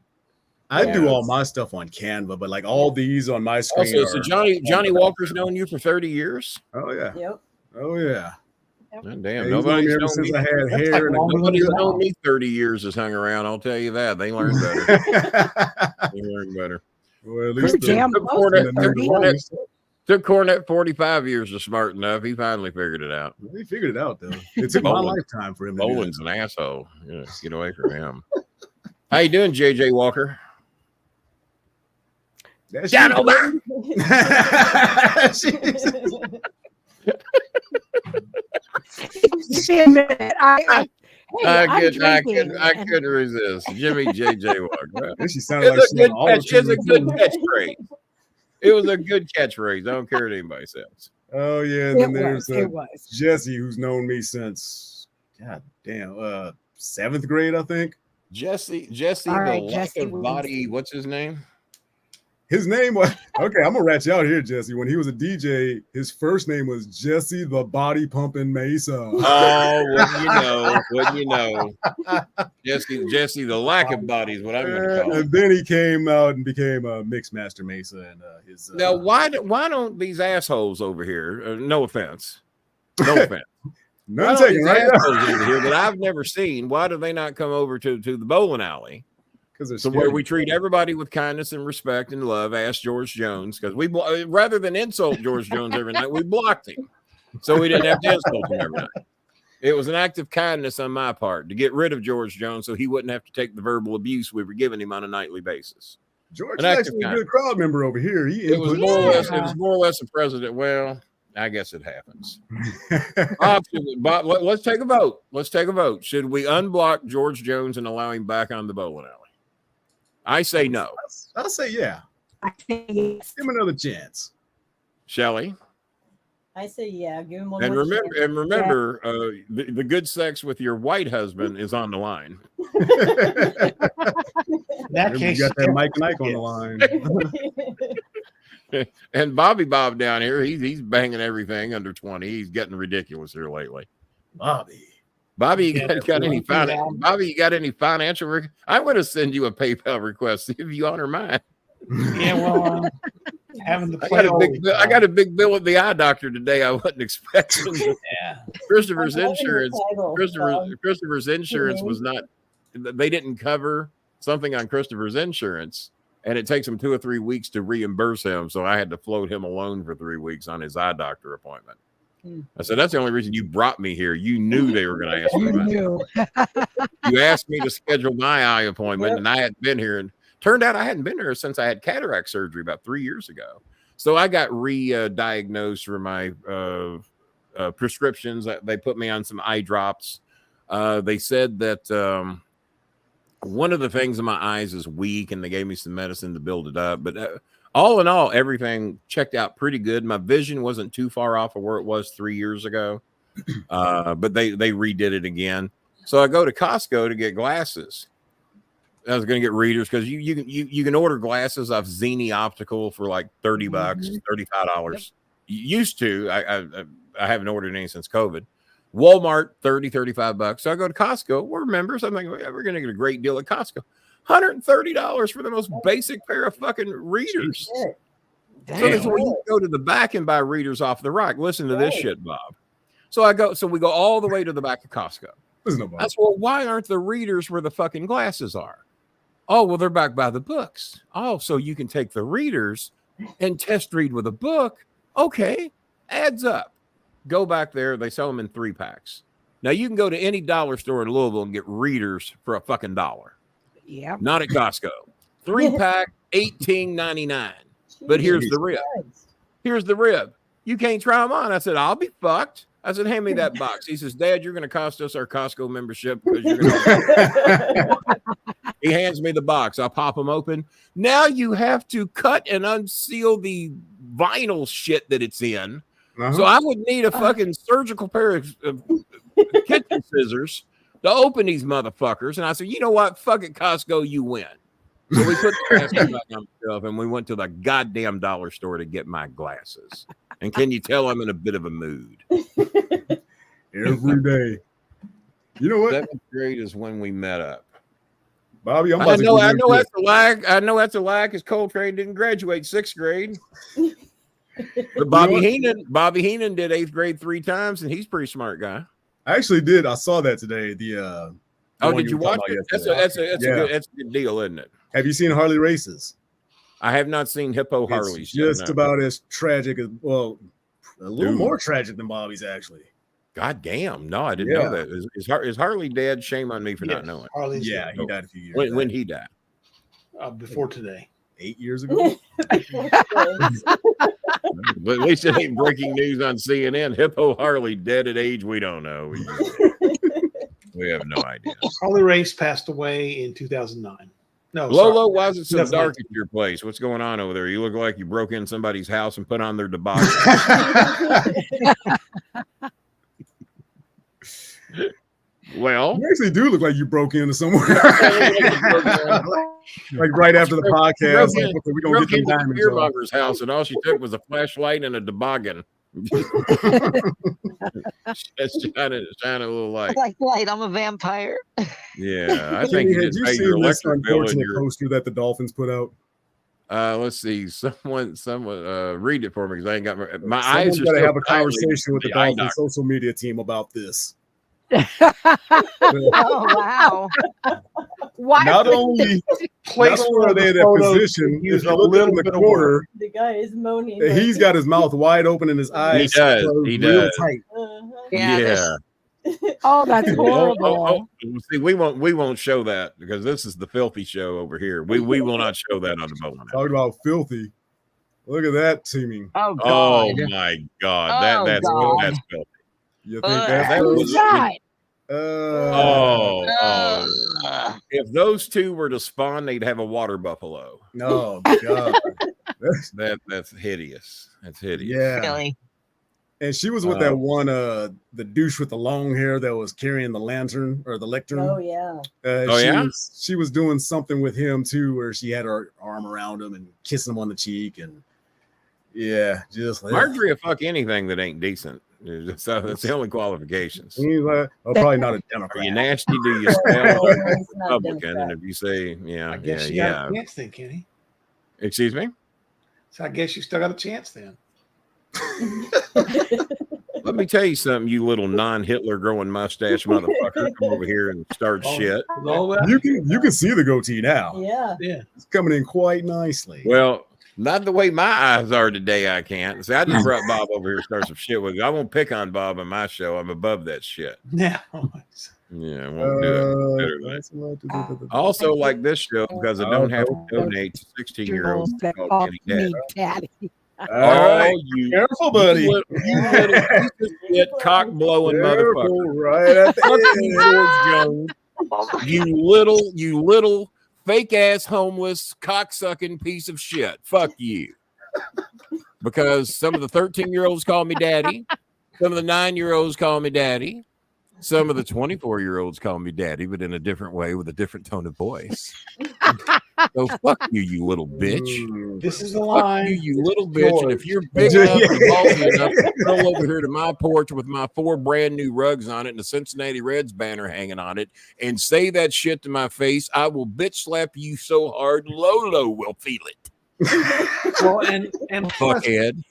I do Yeah. all my stuff on Canva, but like all these on my screen. Also, so are- Johnny Walker's known you for 30 years. Oh yeah. Yep. Oh yeah. Oh, Yeah, damn, he's known me nobody's ever known since me. I had That's hair. like and longer than Nobody's you known know. me 30 years has hung around. I'll tell you that. They learn better. They learn better. Well, at Pretty least damn Took close Cornet, to the- took 30. Cornet- took Cornet 45 years to smart enough. He finally figured it out. He figured it out though. It took my Bowling. lifetime for him to do Boland's an asshole. Yeah, get away from him. How you doing, JJ Walker? that. John She- See a minute. I'm I drinking, and- couldn't resist. Jimmy JJ Walker. Then she sounded like It's a she good on all catch. It's a good the catchphrase. It was a good catchphrase. I don't care what anybody says. Oh yeah, and then there's it was. Jesse, who's known me since God damn, 7th grade, I think. Jesse, All the right, lack Jesse of wins. body. What's his name? His name was okay. I'm gonna rat you out here, Jesse. When he was a DJ, his first name was Jesse the Body Pumping Mesa. Oh, wouldn't you know? Jesse, the lack of body is what I'm going to call him. And then he came out and became a Mixed Master Mesa, and his. Now, why don't these assholes over here? No offense, no offense. None Why don't taken, these right? assholes over here that I've never seen? Why do they not come over to the bowling alley? Because So where we treat everybody with kindness and respect and love. Ask George Jones, because rather than insult George Jones every night, we blocked him, so we didn't have to insult him every night. It was an act of kindness on my part to get rid of George Jones, so he wouldn't have to take the verbal abuse we were giving him on a nightly basis. George an is act actually of a good crowd member over here. He It was inputs- more or less. It was more or less a president. Well, I guess it happens. Bob, let's take a vote. Let's take a vote. Should we unblock George Jones and allow him back on the bowling alley? I say no. I'll say yeah. I think yes. Give him another chance. Shelley, I say yeah. Give him one and more remember, the good sex with your white husband is on the line. In that We case, got that Mike and Ike on the line. And Bobby Bob down here, he's banging everything under 20. He's getting ridiculous here lately. Bobby. Bobby, you Yeah, got any that's Bobby, you got any financial? I'm going to send you a PayPal request. See if you honor mine. yeah, well, having to I play got a big bill at the eye doctor today. I wasn't expecting. Yeah. Christopher's I'm having insurance. a title, so- Christopher's insurance was not. They didn't cover something on Christopher's insurance, and it takes him 2 or 3 weeks to reimburse him. So I had to float him alone for 3 weeks on his eye doctor appointment. I said, that's the only reason you brought me here. You knew they were going to ask me You about it. knew. You asked me to schedule my eye appointment, and I hadn't been here. And turned out I hadn't been here since I had cataract surgery about 3 years ago. So I got re-diagnosed for my prescriptions. They put me on some eye drops. They said that one of the things in my eyes is weak, and they gave me some medicine to build it up. But all in all, everything checked out pretty good. My vision wasn't too far off of where it was 3 years ago, but they redid it again. So I go to Costco to get glasses. I was going to get readers because you can order glasses off Zini Optical for like $30, $35. Used to, I haven't ordered any since COVID. Walmart, $35. So I go to Costco. We're members. I'm like, we're going to get a great deal at Costco. $130 for the most basic pair of fucking readers. So that's where you go to the back and buy readers off the rack. Listen to this shit, Bob. So we go all the way to the back of Costco. That's well, why aren't the readers where the fucking glasses are? Oh, well, they're back by the books. Oh, so you can take the readers and test read with a book. Okay, adds up. Go back there. They sell them in 3-packs. Now you can go to any dollar store in Louisville and get readers for a fucking $1. Yeah. Not at Costco. 3-pack, $18.99. But here's the rib. Here's the rib. You can't try them on. I said, I'll be fucked. I said, hand me that box. He says, Dad, you're going to cost us our Costco membership because you're going to. He hands me the box. I pop them open. Now you have to cut and unseal the vinyl shit that it's in. So I would need a fucking surgical pair of kitchen scissors to open these motherfuckers. And I said, you know what? Fuck it, Costco, you win. So we put the glasses back on the shelf and we went to the goddamn dollar store to get my glasses. And can you tell I'm in a bit of a mood? Every day. You know what? 7th grade is when we met up. Bobby, I know that's a lie. I know that's a lie because Coletrane didn't graduate 6th grade. But Bobby Heenan did 8th grade 3 times, and he's a pretty smart guy. I actually did. I saw that today. Did you watch it? That's a good deal, isn't it? Have you seen Harley races? I have not seen Hippo Harleys. Just about as tragic as a little more tragic than Bobby's actually. God damn! No, I didn't know that. Is Harley dead? Shame on me for not knowing. Harley's he died a few years. When he died? Before today. 8 years ago. But at least it ain't breaking news on CNN. Hippo Harley dead at age we don't know. We have no idea. Harley Race passed away in 2009. No, Lolo, why is it so dark at your place? What's going on over there? You look like you broke in somebody's house and put on their debauchery. Well, you actually do look like you broke into somewhere. Like right after the podcast, we're gonna get some diamonds. Beer monger's house, and all she took was a flashlight and a toboggan. That's shining a little light. Light. I'm a vampire. Yeah, I think had you seen this unfortunate poster that the Dolphins put out? Let's see. Someone, read it for me because I ain't got my eyes. Got to have a conversation with the Dolphins social media team about this. Oh wow! Why not only are they in that position, if you look in the corner, the guy is moaning. He's got his mouth wide open and his eyes real tight. Yeah. Oh, that's horrible. See, we won't show that because this is the filthy show over here. We will not show that on the bowling. Talking about filthy. Look at that teaming. Oh God! Oh my God! That's filthy. You think that was that? If those two were to spawn, they'd have a water buffalo. No, God. That's hideous. That's hideous. Yeah. Really? And she was with that one, the douche with the long hair that was carrying the lantern or the lectern. Oh yeah. She was doing something with him too, where she had her arm around him and kissing him on the cheek, and just like Marjorie will fuck anything that ain't decent. So that's the only qualifications. He's like, probably not a Democrat. Are you nasty? Do you spell Republican? And if you say, I guess you got a chance then, Kenny. Excuse me? So I guess you still got a chance then. Let me tell you something, you little non-Hitler growing mustache motherfucker. Come over here and start shit. You can see the goatee now. Yeah. Yeah. It's coming in quite nicely. Well, Not the way my eyes are today. I can't. See, I just brought Bob over here to start some shit with you. I won't pick on Bob on my show. I'm above that shit. Yeah. Yeah, I won't do it. Also, like this show, because I don't have to donate to 16-year-olds that called call Kenny me Daddy. daddy. All right, you careful, buddy. You little piece of shit, cock blowing motherfucker. Right at the George Jones. You little fake ass homeless cock sucking piece of shit. Fuck you. Because some of the 13-year-olds call me daddy, some of the 9-year-olds call me daddy, some of the 24-year-olds call me daddy, but in a different way with a different tone of voice. So fuck you, you little bitch. This is the Fuck line. you little bitch. And if you're big enough and ballsy enough to come over here to my porch with my 4 brand new rugs on it and the Cincinnati Reds banner hanging on it and say that shit to my face, I will bitch slap you so hard Lolo will feel it. Well, and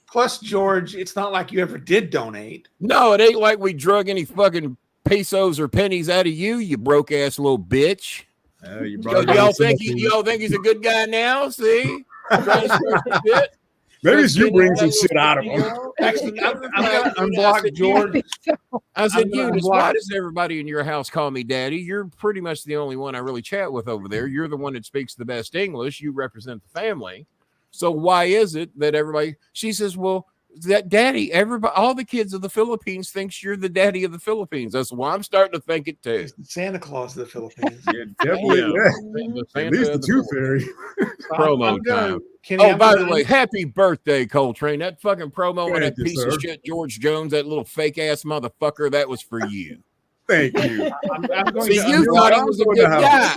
plus, George, it's not like you ever did donate. No, it ain't like we drug any fucking pesos or pennies out of you, you broke ass little bitch. Y'all think he's a good guy now? See, maybe you bring some shit out of him. Actually, I'm gonna unblock George. I said, Eunice, why does everybody in your house call me daddy? You're pretty much the only one I really chat with over there. You're the one that speaks the best English. You represent the family. So why is it that everybody? She says, well, that daddy, everybody, all the kids of the Philippines thinks you're the daddy of the Philippines. That's why I'm starting to think it too. Santa Claus of the Philippines. Yeah, definitely. Yeah. At least the Tooth Fairy. Promo time. By the way, happy birthday, Coletrane. That fucking promo and that piece of shit, George Jones, that little fake ass motherfucker, that was for you. Thank you. See, you thought he was a good guy.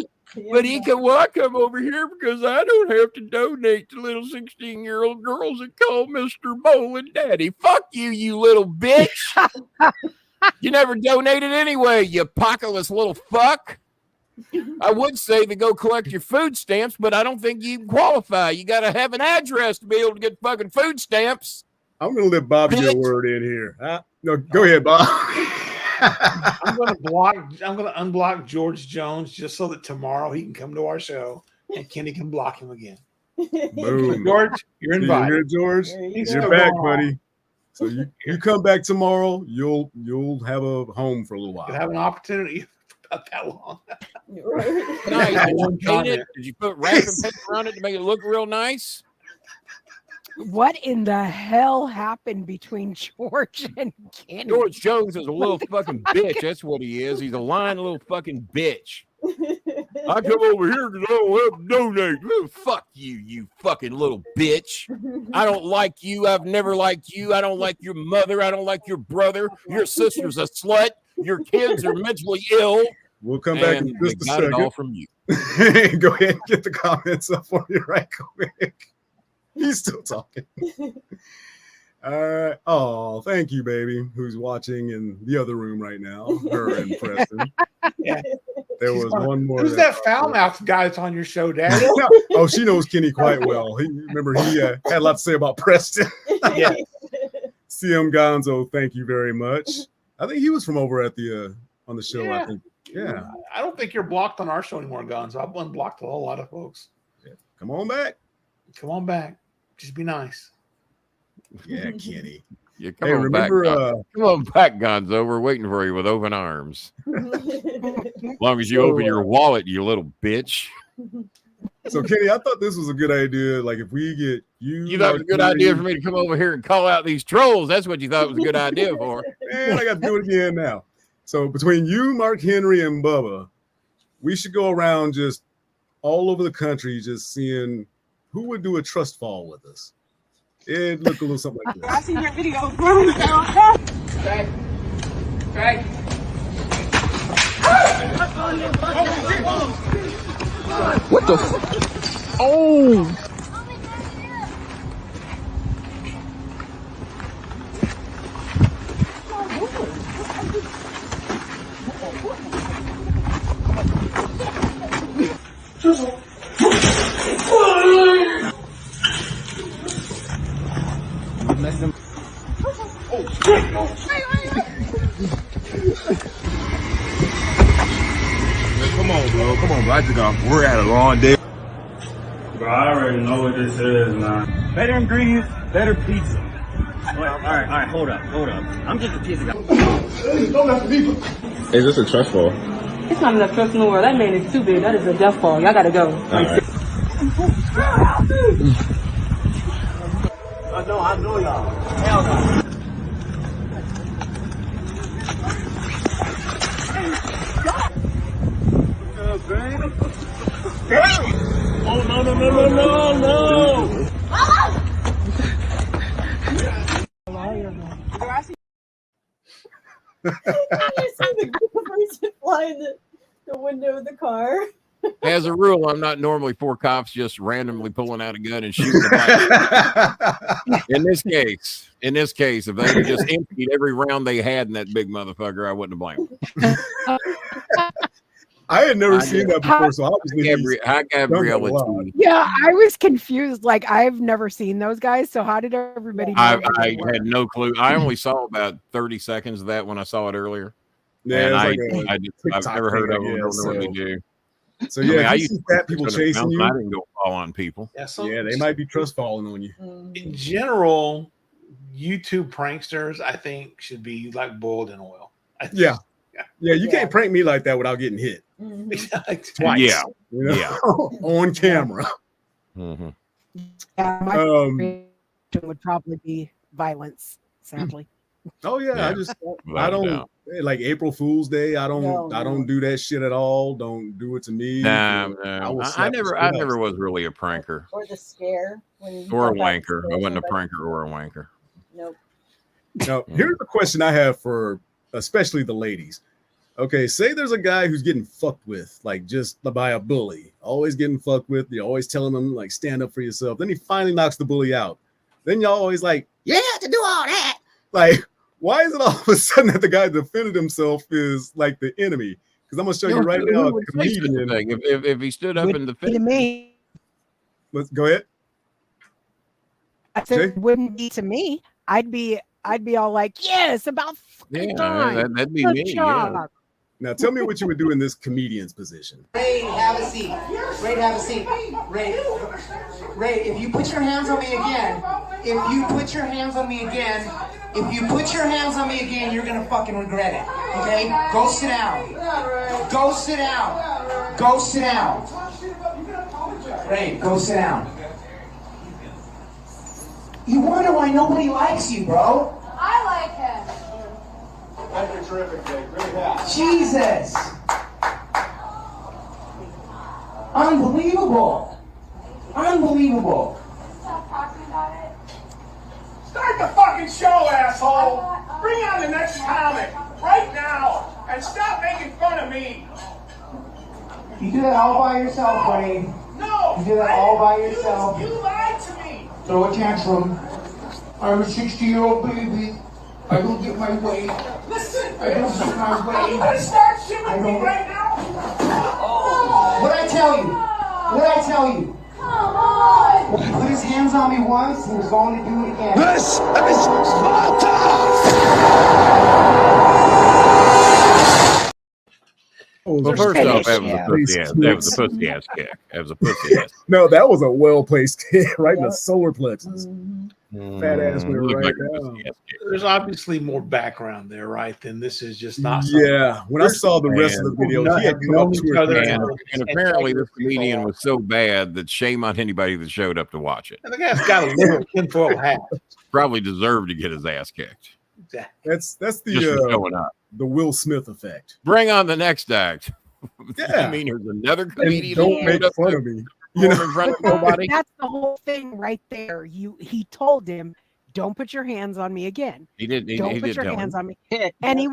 But he can come over here because I don't have to donate to little 16-year-old girls that call Mr. Bolin daddy. Fuck you, you little bitch. You never donated anyway, you pocketless little fuck. I would say to go collect your food stamps, but I don't think you qualify. You got to have an address to be able to get fucking food stamps. I'm going to let Bob get a word in here. No, go ahead, Bob. I'm going to unblock George Jones just so that tomorrow he can come to our show and Kenny can block him again. Boom. George, you're invited. You're George. You're back, buddy. So you come back tomorrow. You'll have a home for a little while. You'll have an opportunity about that long. Nice. Did you paint it? Did you put wrapping paper on it to make it look real nice? What in the hell happened between George and Kenny? George Jones is a little fucking bitch. That's what he is. He's a lying little fucking bitch. I come over here because I don't have to donate. Oh, fuck you, you fucking little bitch. I don't like you. I've never liked you. I don't like your mother. I don't like your brother. Your sister's a slut. Your kids are mentally ill. We'll come back in just a second. It all from you. Go ahead and get the comments up for you right quick. He's still talking. All right. Oh, thank you, baby, who's watching in the other room right now. Her and Preston. Yeah. There was one more. Who's that foul mouth guy that's on your show, Dad? Oh, she knows Kenny quite well. Remember, he had a lot to say about Preston. Yeah. CM Gonzo, thank you very much. I think he was from over at the on the show. Yeah. I think. Yeah. I don't think you're blocked on our show anymore, Gonzo. I've unblocked a whole lot of folks. Yeah. Come on back. Come on back. Just be nice. Yeah, Kenny. Yeah, come on back, Gonzo. We're waiting for you with open arms. As long as you open your wallet, you little bitch. So, Kenny, I thought this was a good idea. Like, if we get you. You thought it was a good idea for me to come over here and call out these trolls. That's what you thought was a good idea for. Man, I got to do it again now. So, between you, Mark Henry, and Bubba, we should go around just all over the country just seeing who would do a trust fall with us. It looked a little something like this. I see your video. Right. What the f? Oh! Come on, bro. I just got. We're at a long day. Bro, I already know what this is, man. Better ingredients, better pizza. All right, hold up. I'm just a pizza guy. Is this a trust fall? It's not enough trust in the world. That man is too big. That is a death fall. Y'all gotta go. Alright. I know y'all. Hell no. Oh, no. I see the person fly in the window of the car. As a rule, I'm not normally for cops just randomly pulling out a gun and shooting the In this case, if they had just emptied every round they had in that big motherfucker, I wouldn't have blamed them. I had never seen that before, so obviously Hi, Gabriella. Yeah, I was confused. Like, I've never seen those guys. So how did everybody know I that they were? had no clue. I only saw about 30 seconds of that when I saw it earlier. Yeah, and I've I've never heard of them. Don't know what they do. So yeah, I mean, you see fat people chasing you. I didn't go fall on people. Yeah, they might be trust falling on you. In general, YouTube pranksters, I think, should be like boiled in oil. Yeah, you can't prank me like that without getting hit twice. Yeah, you know? On camera. Mm-hmm. Yeah, my reaction would probably be violence, sadly. Oh yeah. I don't like April Fool's Day. I don't do that shit at all. Don't do it to me. No. I never was really a pranker. Or the scare. Or a wanker. I wasn't a pranker or a wanker. Nope. Now, here's the question I have for especially the ladies. Okay, say there's a guy who's getting fucked with, like just by a bully, always getting fucked with. You're always telling him like stand up for yourself. Then he finally knocks the bully out. Then y'all always like, you have to do all that. Like, why is it all of a sudden that the guy that defended himself is like the enemy? Because I'm gonna show you right now a comedian. If he stood up and defended me, let's go ahead. I said it wouldn't be to me. I'd be all like, yes, about fucking time. That'd be Good me. job. Yeah. Now tell me what you would do in this comedian's position. Ray, have a seat. Ray, have a seat. Ray, if you put your hands on me again, you're gonna fucking regret it. Okay? Go sit down. Ray, go sit down. You wonder why nobody likes you, bro. I like him. That's been terrific, Jake. Really has. Jesus. Unbelievable. Stop talking about it. Start the fucking show, asshole! Bring on the next comic right now, and stop making fun of me. You do that all by yourself, Ray. No. You do that all by yourself. You lied to me. Throw a tantrum. I'm a 60-year-old baby. I don't get my way. Listen, I don't get my I'm way. gonna start shit with me right now. What'd I tell you? Come on. He put his hands on me once, and he's going to do it again. This is Sparta! Well, first off, that was a pussy ass kick. That was a pussy ass. No, that was a well-placed hit right in the solar plexus. Fat ass went right down. There's obviously more background there, right? Than this is just not. Yeah, when I saw the rest of the video, he had come up to her. And apparently, this comedian was so bad that shame on anybody that showed up to watch it. And the guy's got a little tinfoil hat. Probably deserved to get his ass kicked. That's Just for showing up. The Will Smith effect. Bring on the next act. Yeah. I mean, there's another comedian. And don't make fun of me. You know? In front of nobody. That's the whole thing right there. He told him, "Don't put your hands on me again." He did. Don't he put did your tell hands him. on me. And he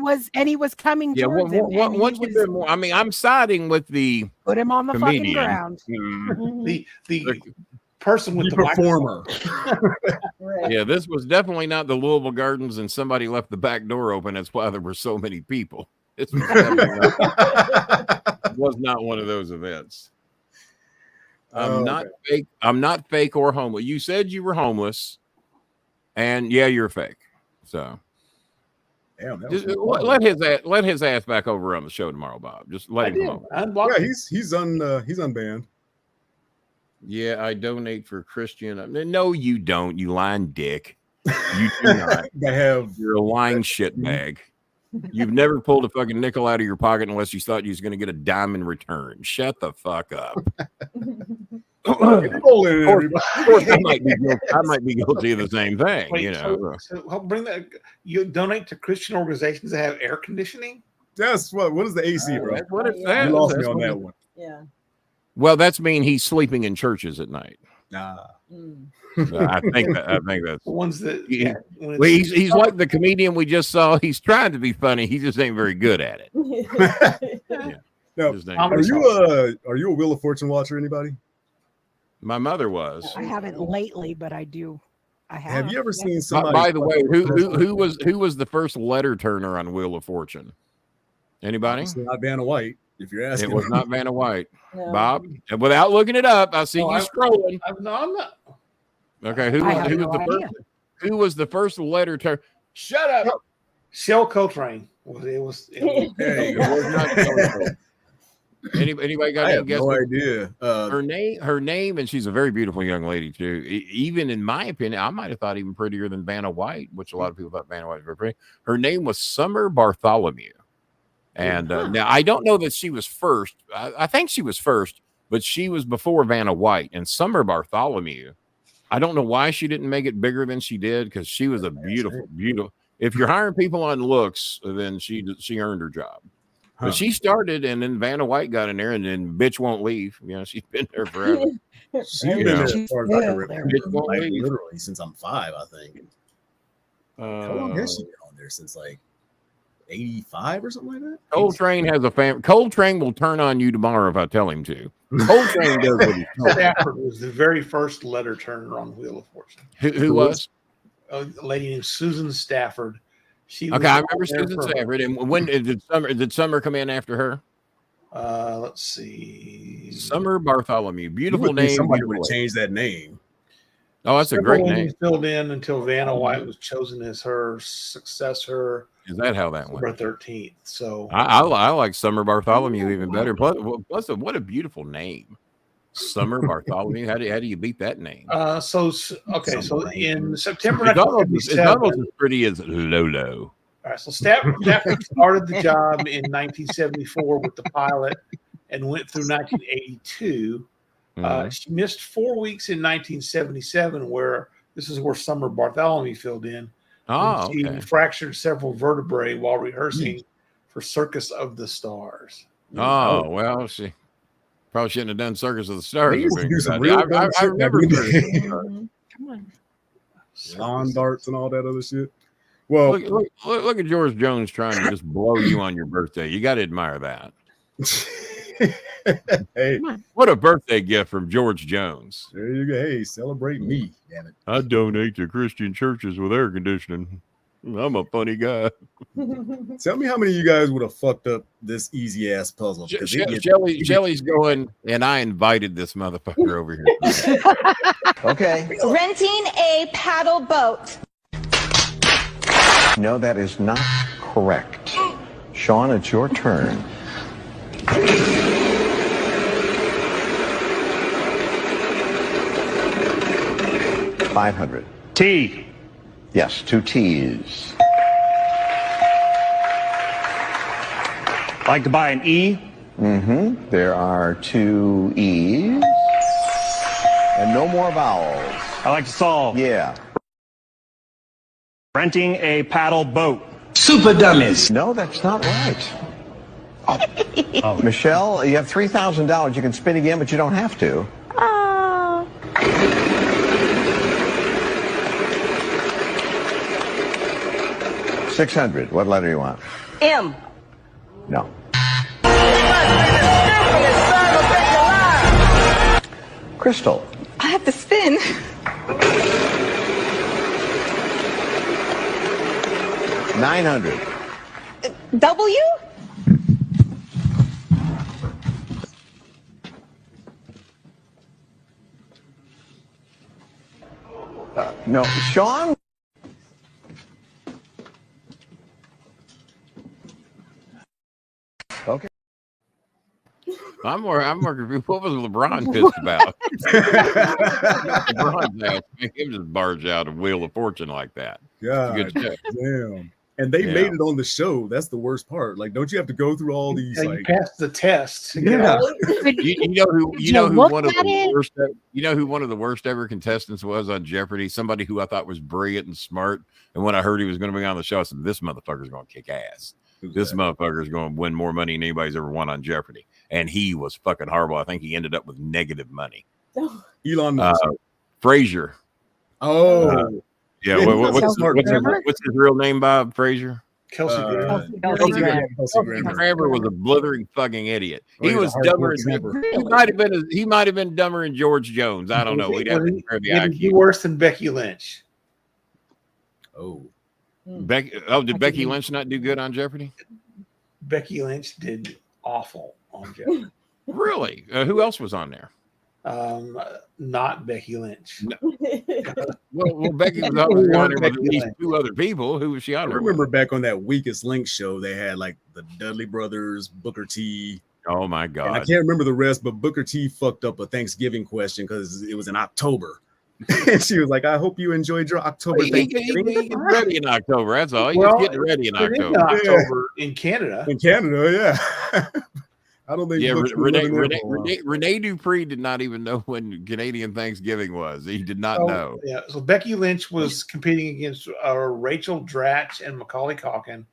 was coming Yeah. towards him. and Once he you was, been more, I mean, I'm siding with the put him on the comedian. fucking ground. The person with the performer. Yeah, this was definitely not the Louisville Gardens, and somebody left the back door open. That's why there were so many people. This was definitely was not one of those events. I'm not fake. I'm not fake or homeless. You said you were homeless, and yeah, you're fake. So, damn, just, let his ass back over on the show tomorrow, Bob. Just let him come over. Yeah, he's unbanned. Yeah, I donate for Christian. No, you don't. You lying dick. You do not. You're a lying shitbag. You've never pulled a fucking nickel out of your pocket unless you thought you was going to get a dime in return. Shut the fuck up. Of course, I might be guilty of the same thing. Wait, you know. so help bring that. You donate to Christian organizations that have air conditioning. That's what is the AC, bro? What is that? You lost me That's on what that it- one. Yeah. Well, that's mean he's sleeping in churches at night. Nah. I think that's The ones that. well, he's like the comedian we just saw. He's trying to be funny. He just ain't very good at it. Now, His name- are you a Wheel of Fortune watcher? Anybody? My mother was. I haven't lately, but I do. I have. Have you ever seen By, somebody? by the way, who was the first letter turner on Wheel of Fortune? Anybody? It's not Vanna White. If you're asking, It was not Vanna White. No. Bob, and without looking it up, I see No, you scrolling. I'm not. Okay, who I have was no the idea. first? Who was the first letter turner? Shut up. Shell Coletrane. It was Hey, It was not Coletrane. Anybody got I any have guess? no idea. Her name, and she's a very beautiful young lady too. Even in my opinion, I might have thought even prettier than Vanna White, which a lot of people thought Vanna White was very pretty. Her name was Summer Bartholomew, and now I don't know that she was first. I think she was first, but she was before Vanna White. And Summer Bartholomew, I don't know why she didn't make it bigger than she did, because she was a beautiful. If you're hiring people on looks, then she earned her job. But she started, and then Vanna White got in there, and then bitch won't leave. You know, she's been there forever. She's been there as far as I can remember. Bitch won't Like, leave. literally since I'm 5, I think. How long has she been on there? Since like 85 or something like that? Coletrane has a family. Coletrane will turn on you tomorrow if I tell him to. Coletrane does what he's told. Stafford was the very first letter turner on Wheel of Fortune. Who was? A lady named Susan Stafford. She Okay, I remember Susan Stafford. And when did Summer come in after her? Let's see. Summer Bartholomew. Beautiful You would think name. somebody beautiful would have lady. changed that name. Oh, that's a great name. Filled in until Vanna White was chosen as her successor. Is that how that went? October 13th. So I like Summer Bartholomew even better. Plus, what a beautiful name, Summer Bartholomew. How do you beat that name? So in September It's almost 1977, as pretty as Lolo. all right, so Stafford started the job in 1974 with the pilot and went through 1982. She missed 4 weeks in 1977, where this is where Summer Bartholomew filled in. Oh, She okay. fractured several vertebrae while rehearsing for Circus of the Stars. Oh, well, she probably shouldn't have done Circus of the Stars. They used to do some I real dumb shit remember back Circus of the then. Stars. Come on. Lawn darts and all that other shit. Well, Look at George Jones trying to just blow you on your birthday. You got to admire that. hey, What a birthday gift from George Jones. there you go. Hey, celebrate me. Damn it. I donate to Christian churches with air conditioning. I'm a funny guy. Tell me how many of you guys would have fucked up this easy ass puzzle. because it gets- Shelly's going, and I invited this motherfucker over here. Okay. Renting a paddle boat. No, that is not correct. Sean, it's your turn. $500. T. Yes, 2 T's. Like to buy an E. Mm-hmm. There are 2 E's. And no more vowels. I like to solve. Yeah. Renting a paddle boat. Super dummies. No, that's not right. Oh. Michelle, you have $3,000. You can spin again, but you don't have to. Oh. $600. What letter do you want? M. No. Crystal. I have to spin. $900. W? No. Sean? Okay. I'm more. What was LeBron pissed about? LeBron's ass make him just barge out a Wheel of Fortune like that. God damn. And they made it on the show. That's the worst part. Like, don't you have to go through all these? You like, passed the test. Yeah. You know who one of the worst. You know who one of the worst ever contestants was on Jeopardy? Somebody who I thought was brilliant and smart. And when I heard he was going to be on the show, I said, "This motherfucker's going to kick ass. This motherfucker is going to win more money than anybody's ever won on Jeopardy." And he was fucking horrible. I think he ended up with negative money. Elon Musk. Frazier. Oh. Yeah, what's his real name, Bob? Frazier? Kelsey Grammer. Kelsey Grammer was a blithering fucking idiot. He was dumber. He might have been dumber than George Jones. I don't know. We'd have to compare the IQ. He'd be worse than Becky Lynch. Oh. Did Becky Lynch not do good on Jeopardy? Becky Lynch did awful on Jeopardy. Really? Who else was on there? Not Becky Lynch. No. well, Becky was on there with at least two other people. Who was she on there? I remember back on that Weakest Link show, they had like the Dudley Brothers, Booker T. Oh my God. And I can't remember the rest, but Booker T fucked up a Thanksgiving question because it was in October. And she was like, "I hope you enjoyed your October Thanksgiving." He gets ready in October. That's all. He's getting ready in October. In Canada. In Canada, yeah. I don't think. Yeah, Renee Dupree did not even know when Canadian Thanksgiving was. He did not know. Yeah, so Becky Lynch was competing against Rachel Dratch and Macaulay Culkin.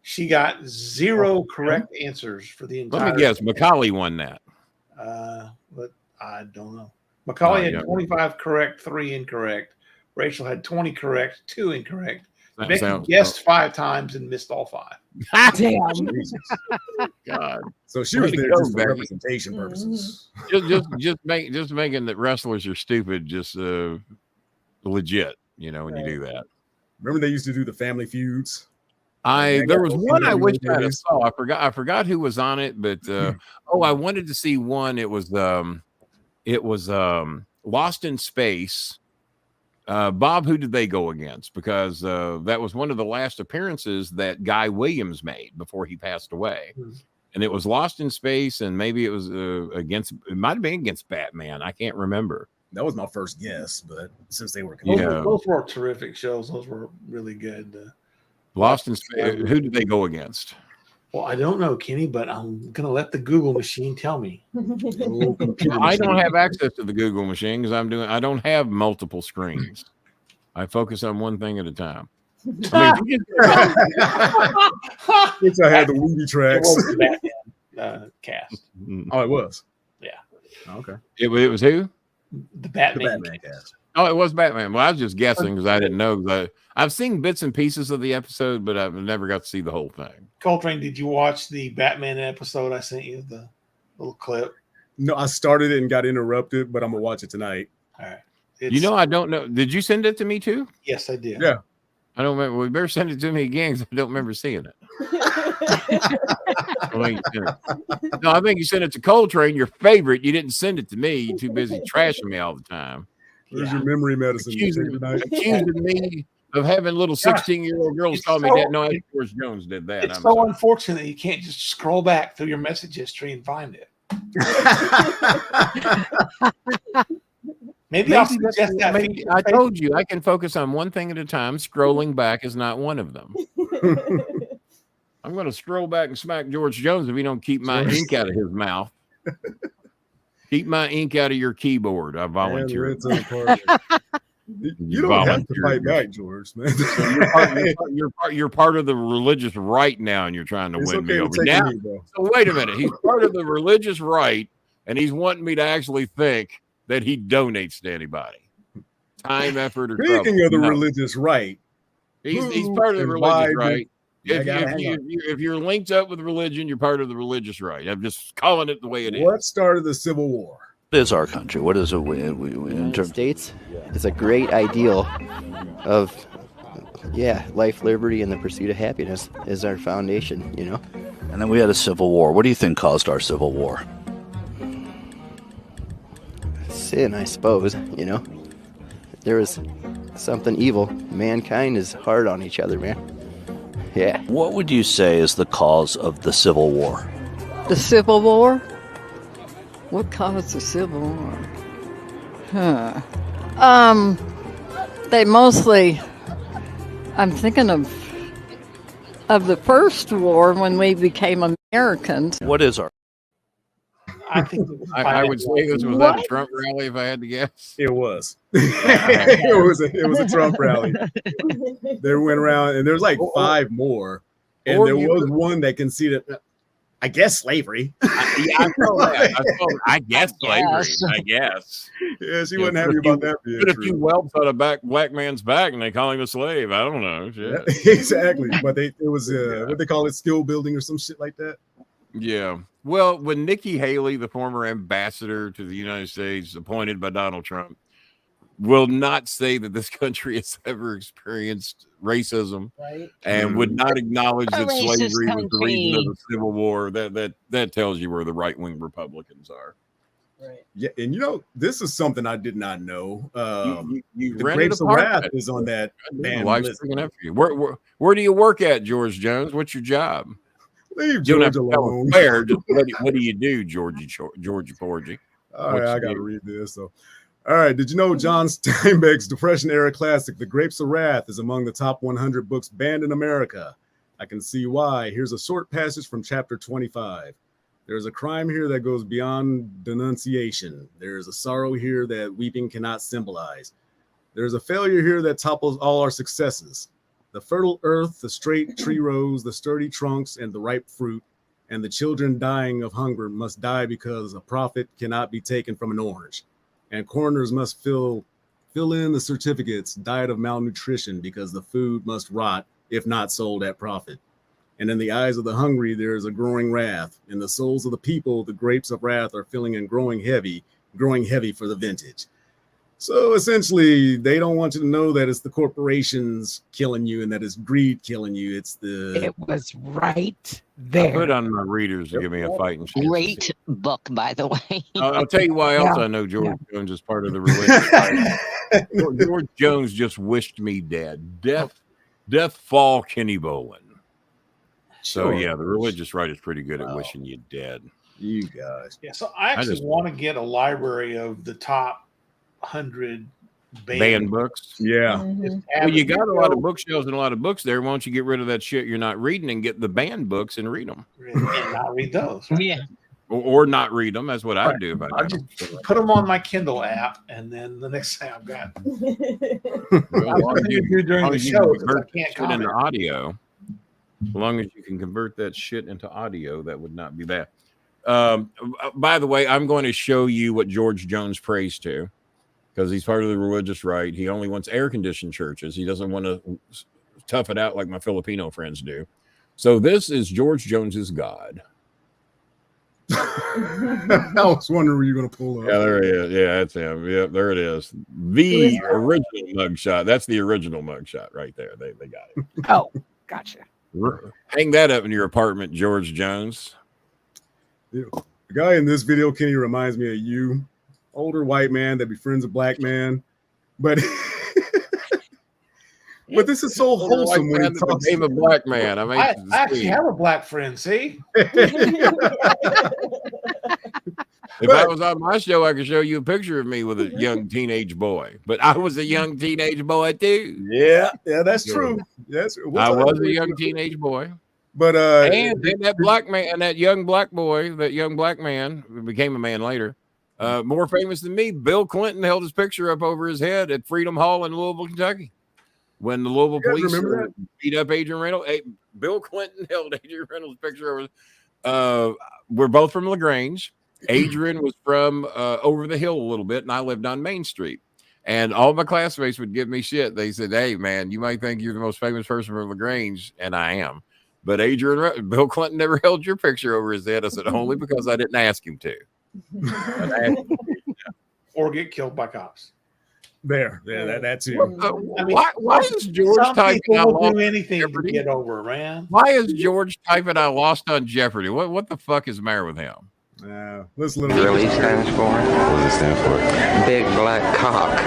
She got 0 correct answers for the entire. Let me guess, Macaulay won that. But I don't know. Macaulay had 25 correct, 3 incorrect. Rachel had 20 correct, 2 incorrect. Becky guessed 5 times and missed all 5. Damn. God. So she was there just for representation purposes. Just making that wrestlers are stupid, just legit, you know, when you do that. Remember they used to do the Family Feuds? There was one I wish I saw. I forgot who was on it, but I wanted to see one. It was Lost in Space. Bob, who did they go against? Because that was one of the last appearances that Guy Williams made before he passed away. And it was Lost in Space, and maybe it was it might have been against Batman. I can't remember. That was my first guess, but since they were those were terrific shows. Those were really good. Lost in Space. Who did they go against? Well, I don't know, Kenny, but I'm gonna let the Google machine tell me. I don't have access to the Google machine because I don't have multiple screens. I focus on one thing at a time. I had the Weedy tracks. Cast. Oh, it was. Yeah. Okay. It was who? The Batman cast. Oh, it was Batman. Well, I was just guessing because I didn't know. I've seen bits and pieces of the episode, but I've never got to see the whole thing. Coletrane, did you watch the Batman episode I sent you, the little clip? No, I started it and got interrupted, but I'm going to watch it tonight. All right. I don't know. Did you send it to me too? Yes, I did. Yeah. I don't remember. We better send it to me again because I don't remember seeing it. No, I think you sent it to Coletrane, your favorite. You didn't send it to me. You're too busy trashing me all the time. Where's your memory medicine? Accusing me of having little 16-year-old girls call me that. No, George Jones did that. It's so unfortunate you can't just scroll back through your message history and find it. Maybe I'll suggest that. I told you I can focus on one thing at a time. Scrolling back is not one of them. I'm going to scroll back and smack George Jones if you don't keep my ink out of his mouth. Keep my ink out of your keyboard. I volunteer. You don't have to fight back, George, man. You're part of the religious right now, and you're trying to win me over. Now, so wait a minute. He's part of the religious right, and he's wanting me to actually think that he donates to anybody. Time, effort, or Speaking of the religious right, he's part of the religious right. If you're linked up with religion, you're part of the religious right. I'm just calling it the way it is. What started the Civil War? What is our country? What is it in terms of States? It's a great ideal of, life, liberty, and the pursuit of happiness is our foundation, you know. And then we had a civil war. What do you think caused our civil war? Sin, I suppose, you know. There was something evil. Mankind is hard on each other, man. Yeah. What would you say is the cause of the Civil War? The Civil War? What caused the Civil War? They mostly, I'm thinking of the first war when we became Americans. What is our? I think I would say this was at a Trump rally if I had to guess. It was. it was a Trump rally. They went around, and there's like 5 more, and there was one that conceded, I guess, slavery. I guess slavery. I guess. Yeah, she wasn't happy about that being But true. if you whelps on a black man's back and they call him a slave, I don't know. Shit. Exactly. But it was what they call it, skill building or some shit like that. Yeah. Well, when Nikki Haley, the former ambassador to the United States, appointed by Donald Trump, will not say that this country has ever experienced racism, and would not acknowledge that slavery was the reason of the Civil War, that tells you where the right-wing Republicans are. Right. Yeah, and this is something I did not know. You the rented Grapes a of park Wrath at- is on that band Life's list. big enough for you. Where do you work at, George Jones? What's your job? Leave You don't have George to tell us alone. where. Just what do you do, Georgie Porgy? All right, I got to read this. So, all right. Did you know John Steinbeck's Depression era classic, The Grapes of Wrath, is among the top 100 books banned in America? I can see why. Here's a short passage from chapter 25. There's a crime here that goes beyond denunciation. There is a sorrow here that weeping cannot symbolize. There's a failure here that topples all our successes. The fertile earth, the straight tree rows, the sturdy trunks, and the ripe fruit, and the children dying of hunger must die because a profit cannot be taken from an orange. And coroners must fill in the certificates, diet of malnutrition, because the food must rot if not sold at profit. And in the eyes of the hungry, there is a growing wrath. In the souls of the people, the grapes of wrath are filling and growing heavy for the vintage. So essentially, they don't want you to know that it's the corporations killing you and that it's greed killing you. It was right I there. put on my readers to give me a fighting chance. Great book, by the way. I'll tell you why else I know George Jones is part of the religion. George Jones just wished me dead. Death fall Kenny Bolin. So yeah, the religious right is pretty good at wishing you dead. You guys. Yeah, so I actually want to get a library of the top 100 banned books. Yeah. Well, you got a lot of bookshelves and a lot of books there. Why don't you get rid of that shit you're not reading and get the banned books and read them? And not read those. Right? Yeah. Or not read them. That's what I do. If I'll just put them on my Kindle app, and then the next thing I've got. During the show, I can't comment. Into audio. As long as you can convert that shit into audio, that would not be bad. By the way, I'm going to show you what George Jones prays to, because he's part of the religious right. He only wants air-conditioned churches. He doesn't want to tough it out like my Filipino friends do. So this is George Jones's God. I was wondering where you're going to pull up. Yeah, there he is. Yeah, that's him. Yep, there it is. The original mugshot. That's the original mugshot right there. They got it. Oh, gotcha. Hang that up in your apartment, George Jones. The guy in this video, Kenny, reminds me of you. Older white man that befriends a black man. But but this is so wholesome when he talks. Became a black man. I actually have a black friend, see? If I was on my show, I could show you a picture of me with a young teenage boy. But I was a young teenage boy too. Yeah, that's true. Yes, I was a young teenage boy. But and that black man, that young black boy, that young black man who became a man later, more famous than me, Bill Clinton held his picture up over his head at Freedom Hall in Louisville, Kentucky. When the Louisville police beat up Adrian Reynolds, Bill Clinton held Adrian Reynolds' picture over. We're both from LaGrange. Adrian was from over the hill a little bit, and I lived on Main Street. And all my classmates would give me shit. They said, "Hey, man, you might think you're the most famous person from LaGrange," and I am. But Bill Clinton never held your picture over his head. I said, only because I didn't ask him to. Or get killed by cops. That's you. I mean, why is George typing I lost do anything to get over, man? Why is George typing I lost on Jeopardy? What the fuck is the matter with him? Let's really stands for? What does it stand for? Big black cock.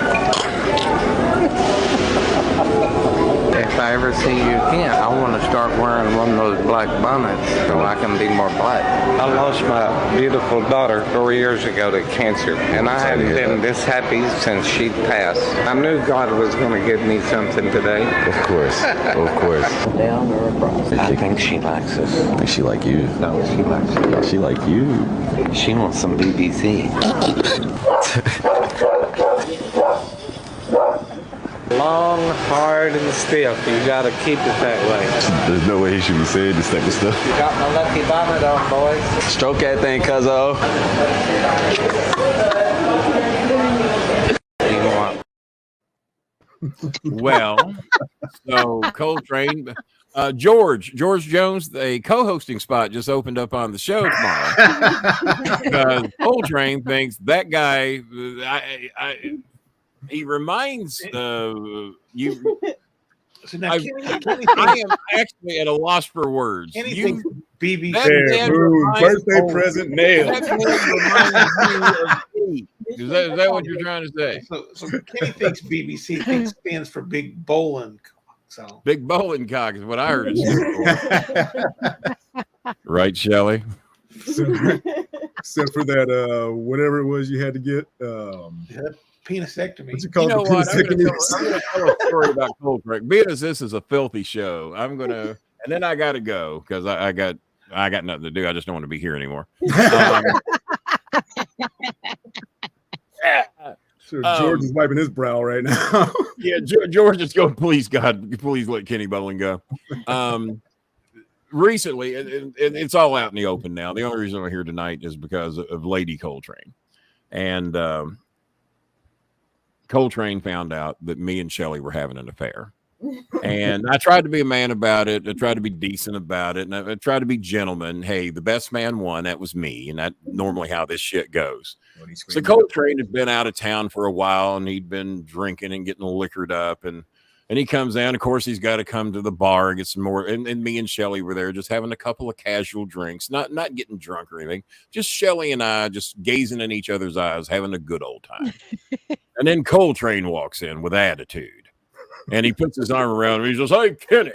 if I ever see you again, I want to start wearing one of those black bonnets so I can be more black. I lost my beautiful daughter 4 years ago to cancer, and I haven't been this happy since she passed. I knew God was going to give me something today. Of course. Of course. Down or across. I think she likes us. Does she like you? No, she likes us. She like you. She wants some BBC. Long, hard, and stiff. You gotta keep it that way. There's no way he should be saying this type of stuff. You got my lucky bonnet on, boys. Stroke that thing, cuzzo. Well, so Coletrane, George Jones, a co-hosting spot just opened up on the show tomorrow. Because Coletrane thinks that guy, he reminds you. So now, I am actually at a loss for words. Anything BB There, boom, birthday present nailed. That man reminds you of me. Is that what you're trying to say? So Kenny thinks BBC stands for Big Bowling. So Big bowling cock is what I heard it stood for. Right, Shelley? Except for that, whatever it was you had to get. Penisectomy. What you call You know it? what? I'm going to tell a story about Coletrane. Being as this is a filthy show, I'm going to, and then I got to go because I got nothing to do. I just don't want to be here anymore. Sure, George is wiping his brow right now. Yeah, George is going, please, God, please let Kenny Bowling go. Recently, and it's all out in the open now. The only reason I'm here tonight is because of Lady Coletrane. And Coletrane found out that me and Shelley were having an affair. And I tried to be a man about it. I tried to be decent about it. And I tried to be gentleman. Hey, the best man won. That was me. And that's normally how this shit goes. So Coletrane had been out of town for a while, and he'd been drinking and getting liquored up. And he comes down. Of course, he's got to come to the bar and get some more. And me and Shelley were there just having a couple of casual drinks, not getting drunk or anything. Just Shelley and I just gazing in each other's eyes, having a good old time. And then Coletrane walks in with attitude. And he puts his arm around me. He says, "Hey, Kenny,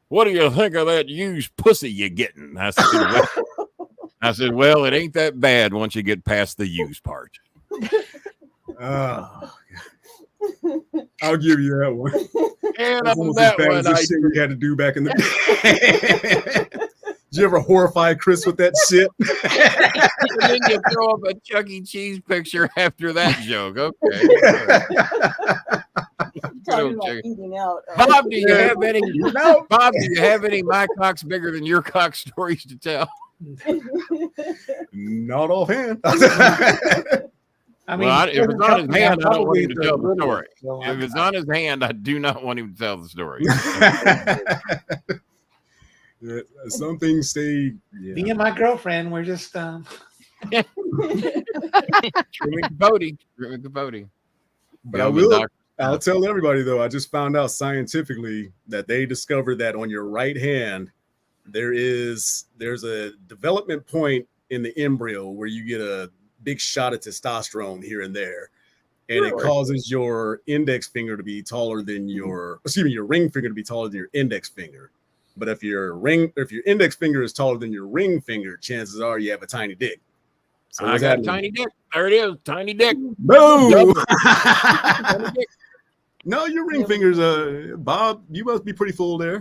what do you think of that used pussy you're getting?" I said, well, it ain't that bad once you get past the used part. I'll give you that one. And that's almost as bad as the shit we had to do back in the day. Did you ever horrify Chris with that shit? And then you throw up a Chuck E. Cheese picture after that joke. Okay. Bob, do you have any? No, Bob, do you have any "my cock's bigger than your cock" stories to tell? Not offhand. I mean, well, if it's on his hand, I don't want him to tell the story. If it's on his hand, I do not want him to tell the story. Yeah, some things say. Yeah. Me and my girlfriend, we're just Truman Capote. But I'll tell everybody though, I just found out scientifically that they discovered that on your right hand, there's a development point in the embryo where you get a big shot of testosterone here and there. And it causes your index finger to be taller than your ring finger to be taller than your index finger. But if your index finger is taller than your ring finger, chances are you have a tiny dick. So I got a tiny dick. There it is, tiny dick. Boom. No, your ring fingers, Bob, you must be pretty full there.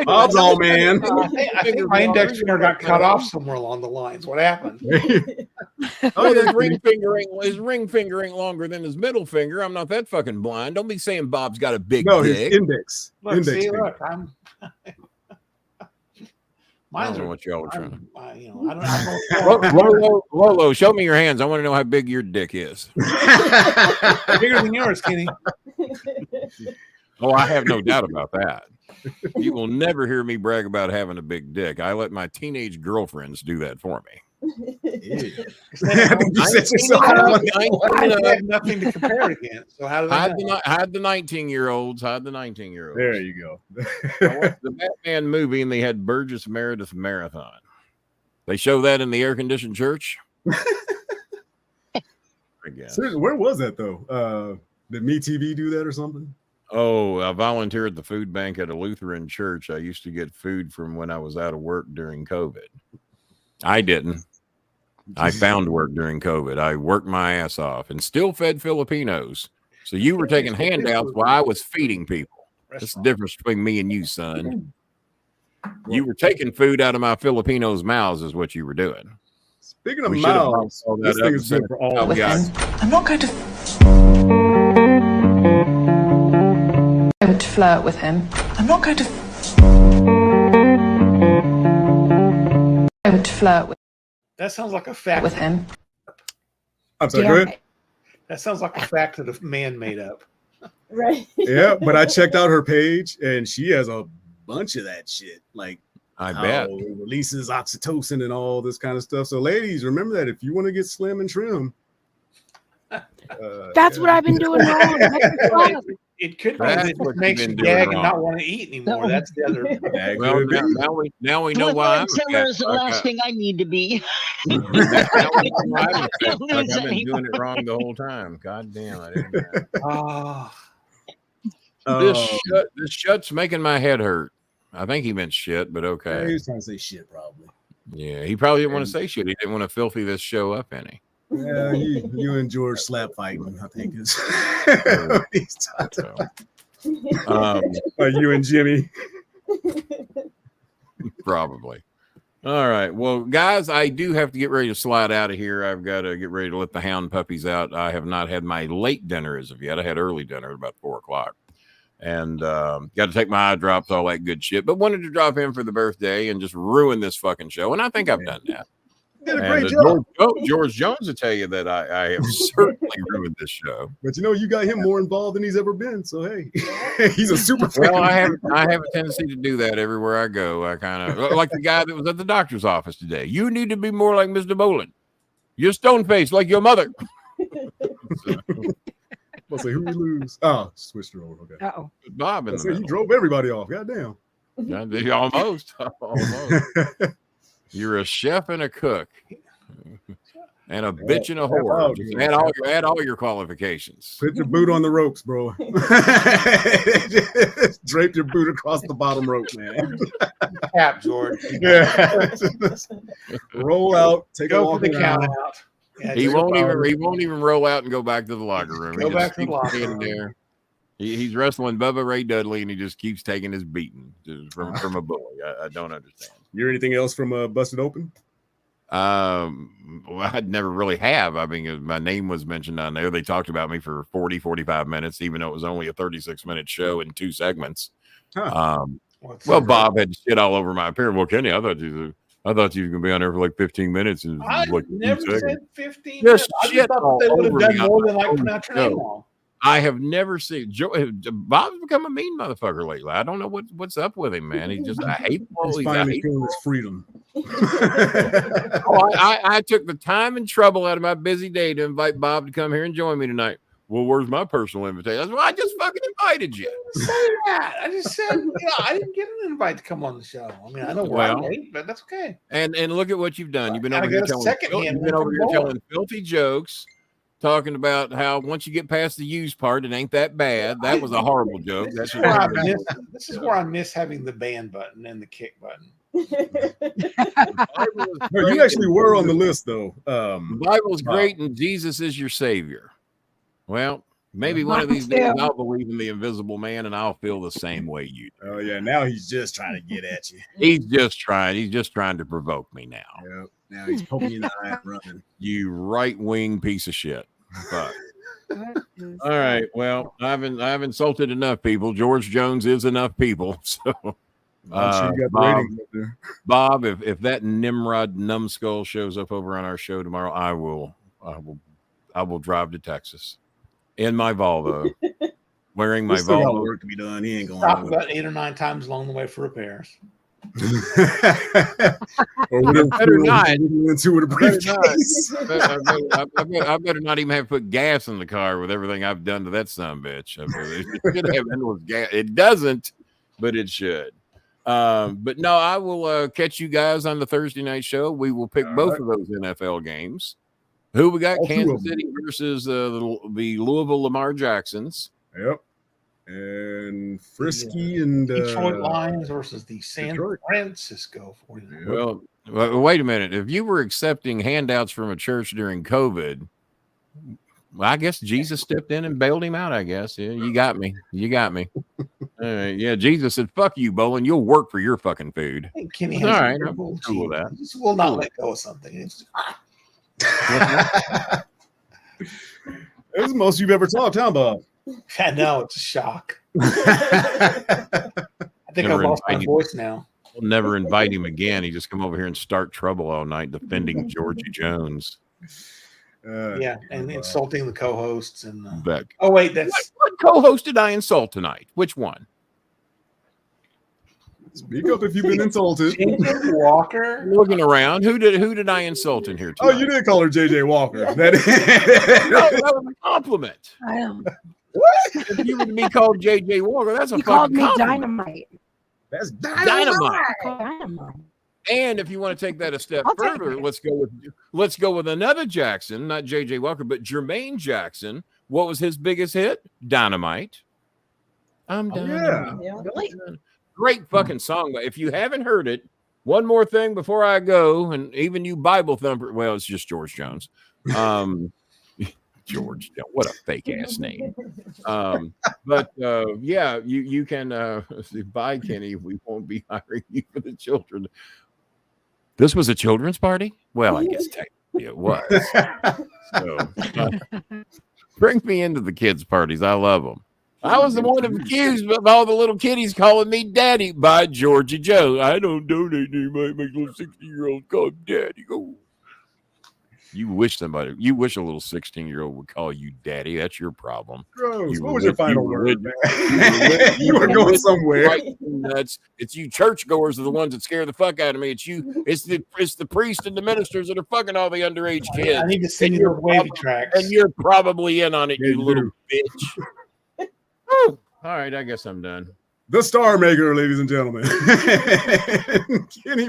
Bob's all man. I think my index finger got cut off somewhere along the lines. What happened? His ring finger ain't longer than his middle finger. I'm not that fucking blind. Don't be saying Bob's got a big dick. His index. Look, I don't know what y'all are trying to. I don't know. Lolo, show me your hands. I want to know how big your dick is. Bigger than yours, Kenny. Oh, I have no doubt about that. You will never hear me brag about having a big dick. I let my teenage girlfriends do that for me. I have nothing to compare against. So how do they hide the 19-year-olds? Hide the 19-year-olds. There you go. I watched the Batman movie, and they had Burgess Meredith Marathon. They show that in the air-conditioned church. I guess. Seriously, where was that though? Did MeTV do that or something? Oh, I volunteer at the food bank at a Lutheran church. I used to get food from when I was out of work during COVID. I didn't. I found work during COVID. I worked my ass off and still fed Filipinos. So you were taking handouts while I was feeding people. That's the difference between me and you, son. You were taking food out of my Filipinos' mouths is what you were doing. Speaking of mouths, this thing is good for all. I'm not going to flirt with him. I'm not going to flirt with. That sounds like a fact with him. I'm sorry, go ahead. That sounds like a fact that a man made up. Right. Yeah, but I checked out her page and she has a bunch of that shit. Like, I bet it releases oxytocin and all this kind of stuff. So, ladies, remember that if you want to get slim and trim, that's what I've been doing wrong. It could be that it makes you gag and not want to eat anymore. That's the other. Well, now we know why. Is the last thing I need to be. I've been doing it wrong the whole time. God damn, I didn't. This shut's making my head hurt. I think he meant shit, but okay. Yeah, he was trying to say shit, probably. Yeah, he probably didn't want to say shit. He didn't want to filthy this show up any. Yeah, you and George slap fighting, I think is you and Jimmy. Probably. All right. Well, guys, I do have to get ready to slide out of here. I've got to get ready to let the hound puppies out. I have not had my late dinner as of yet. I had early dinner at about 4:00. And got to take my eye drops, all that good shit. But wanted to drop in for the birthday and just ruin this fucking show. And I think I've done that. Did a great job. George Jones will tell you that I have certainly ruined this show. But you know, you got him more involved than he's ever been. So hey, he's a super fan. Well, I have a tendency to do that everywhere I go. I kind of like the guy that was at the doctor's office today. You need to be more like Mr. Boland. You're stone faced like your mother. Let's say who we lose. Oh, switched her over. Okay. Uh-oh. Bob in the middle. He drove everybody off. Goddamn. Almost. You're a chef and a cook, and a bitch and a whore. Just add all your qualifications. Put your boot on the ropes, bro. Drape your boot across the bottom rope, man. Tap, George. Yeah. Roll out. Take go for the count out. Yeah, he won't even roll out and go back to the locker room. Go back to the locker room. There. He's wrestling Bubba Ray Dudley, and he just keeps taking his beating from a bully. I don't understand. You hear anything else from Busted Open? Well, I'd never really have. I mean, my name was mentioned on there. They talked about me for 45 minutes, even though it was only a 36-minute show in 2 segments. Huh. Well, Bob had shit all over my appearance. Well, Kenny, I thought you were going to be on there for like 15 minutes. And I like never said 15 minutes. I just thought they would have done more than like pronounce your name wrong. I have never seen Bob's become a mean motherfucker lately. I don't know what's up with him, man. He just I hate he's finally feeling his freedom. I took the time and trouble out of my busy day to invite Bob to come here and join me tonight. Well, where's my personal invitation? I said, well, I just fucking invited you. Say that. I just said, I didn't get an invite to come on the show. I mean, I know where I'm late, but that's okay. And look at what you've done. You've been over here telling filthy jokes. Talking about how once you get past the use part, it ain't that bad. That was a horrible joke. This is where I miss having the ban button and the kick button. No, you actually were on the list, though. The Bible's great, and Jesus is your savior. Well, maybe one of these days I'll believe in the invisible man, and I'll feel the same way you do. Oh yeah, now he's just trying to get at you. He's just trying to provoke me now. Yep. Now he's poking you in the eye and running. You right-wing piece of shit. But all right, well, I've insulted enough people. George Jones is enough people. So I'm sure you got the ratings up there. Bob, if that Nimrod numbskull shows up over on our show tomorrow, I will drive to Texas in my Volvo, wearing my Volvo. Work to be done. He ain't going. Stop about 8 or 9 times along the way for repairs. Or better not. I better not even have to put gas in the car with everything I've done to that son of a bitch. I mean, it should have endless gas. It doesn't, but it should. But no, I will catch you guys on the Thursday night show. We will pick both of those NFL games. Who we got? Kansas City versus the Louisville Lamar Jacksons. Yep. And Frisky and Detroit Lions versus the San Detroit. Francisco 49ers. Well, wait a minute. If you were accepting handouts from a church during COVID, well, I guess Jesus stepped in and bailed him out, I guess. Yeah, you got me. Yeah, Jesus said, fuck you, Bolin. You'll work for your fucking food. Hey, Kenny All has right, a I'm cool cool with that. He will not let go of something. It's This is the most you've ever talked, huh, Bob? I know, it's a shock. I think I lost my voice now. We'll never invite him again. He just come over here and start trouble all night defending Georgie Jones. Yeah, and insulting the co-hosts and Beck. oh wait, that's what co-host did I insult tonight? Which one? Speak up if you've been insulted. JJ Walker. Looking around, who did I insult in here tonight? Oh, you did call her JJ Walker. No, that was a compliment. What? If you were to be called JJ Walker, that's a You fucking called me compliment. Dynamite. That's Dynamite. Dynamite. And if you want to take that a step further, let's go with another Jackson, not JJ Walker, but Jermaine Jackson. What was his biggest hit? Dynamite. I'm Dynamite. Yeah. Really? Great fucking song. But if you haven't heard it, one more thing before I go, and even you Bible thumper, well, it's just George Jones. George, what a fake ass name. But yeah, you can bye, Kenny. We won't be hiring you for the children. This was a children's party? Well, I guess technically it was. So, bring me into the kids' parties. I love them. I was the one accused of all the little kiddies calling me daddy by Georgie Joe. I don't donate to my little 60-year-old call him daddy. Oh. You wish a little 16-year-old would call you daddy. That's your problem. Gross. What was your final word, man? You were going somewhere. It's you churchgoers are the ones that scare the fuck out of me. It's you. It's the priests and the ministers that are fucking all the underage kids. I need to sing your wavy tracks. And you're probably in on it, you little bitch. All right, I guess I'm done. The Star Maker, ladies and gentlemen. Kenny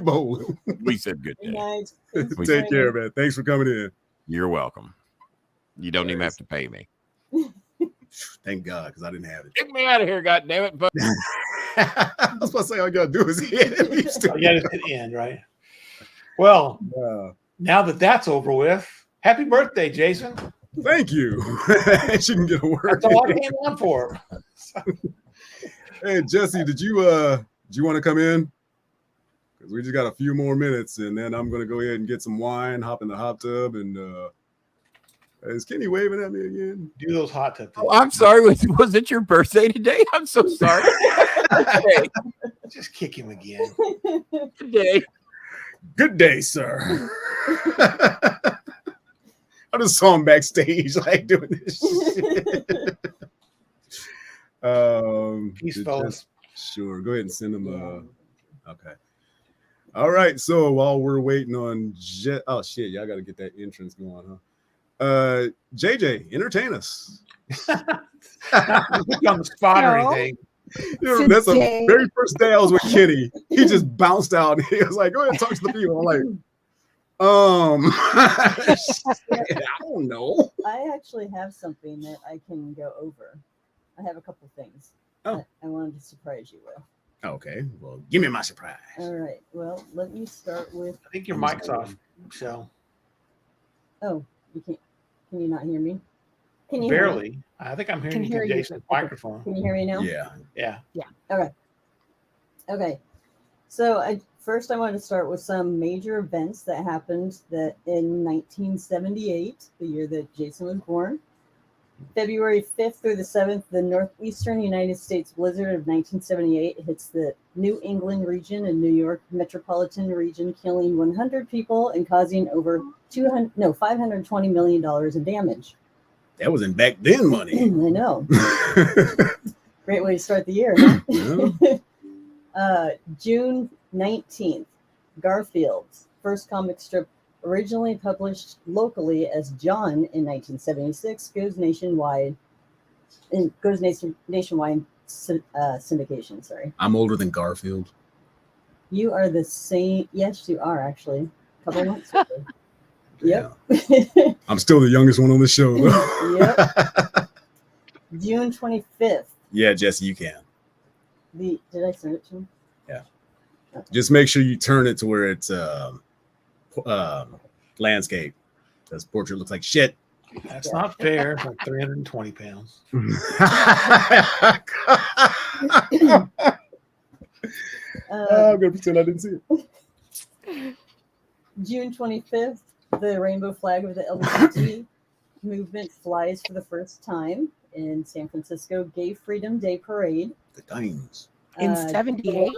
Bolin. We said good day. Take care, man. Thanks for coming in. You're welcome. You don't even have to pay me. Thank God, because I didn't have it. Get me out of here, goddammit. I was about to say, all you got to do is hit it. Yeah, it's the end, right? Well, now that that's over with, happy birthday, Jason. Thank you. She can get a word. That's all I came on for. Hey, Jesse, did you want to come in? Because we just got a few more minutes, and then I'm going to go ahead and get some wine, hop in the hot tub, and is Kenny waving at me again? Do those hot tub things. Oh, I'm sorry. Was it your birthday today? I'm so sorry. Just kick him again. Good day. Good day, sir. I just saw him backstage, like doing this shit. Peace, fellas. Sure. Go ahead and send him. Okay. All right. So while we're waiting on oh shit, y'all got to get that entrance going, huh? JJ, entertain us. On the spot or anything. You know, that's the very first day I was with Kenny. He just bounced out. And he was like, "Go ahead and talk to the people." I'm like, I don't know. I actually have something that I can go over. I have a couple things. Oh. I wanted to surprise you with. Okay. Well, give me my surprise. All right. Well, let me start with. I think your mic's off, Michelle. Oh, you can't. Can you not hear me? Can you barely? Hear me? I think I'm hearing you through Jason's microphone. Can you hear me now? Yeah. Okay. So I wanted to start with some major events that happened that in 1978, the year that Jason was born. February 5th through the 7th, the northeastern United States blizzard of 1978 hits the New England region and New York metropolitan region, killing 100 people and causing over $520 million in damage. That was in back then money. I know. Great way to start the year, huh? Yeah. June 19th, Garfield's first comic strip, originally published locally as John in 1976, goes nationwide syndication. Sorry. I'm older than Garfield. You are the same. Yes, you are actually. A couple months ago. Yep. I'm still the youngest one on the show, though. Yep. June 25th, Yeah, Jesse, you can. Did I send it to him? Yeah. Okay. Just make sure you turn it to where it's landscape, because portrait looks like shit. That's not fair. It's like 320 pounds. I'm gonna pretend I didn't see it. June 25th, the rainbow flag of the LGBT movement flies for the first time in San Francisco Gay Freedom Day Parade. The Danes. In 78?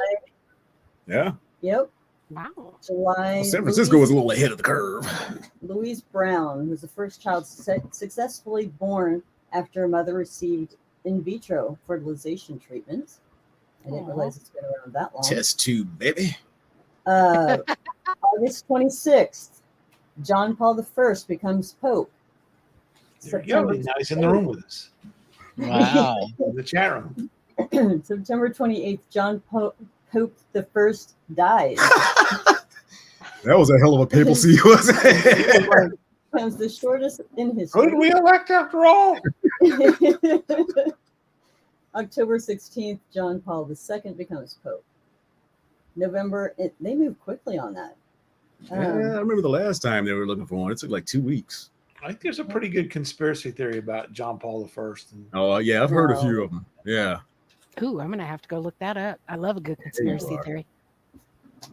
Yeah. Yep. Wow. July. Well, San Francisco was a little ahead of the curve. Louise Brown was the first child successfully born after her mother received in vitro fertilization treatment. I didn't realize it's been around that long. Test tube, baby. August 26th, John Paul I becomes Pope. There you go. Now he's in the room with us. Wow. In the chat room. September 28th, John Pope the First dies. That was a hell of a papacy, wasn't it? Becomes the shortest in history. Who did we elect after all? October 16th, John Paul II becomes Pope. November, they moved quickly on that. Yeah, I remember the last time they were looking for one. It took like 2 weeks. I think there's a pretty good conspiracy theory about John Paul I. And oh, yeah, I've heard a few of them. Yeah. Ooh, I'm going to have to go look that up. I love a good conspiracy theory.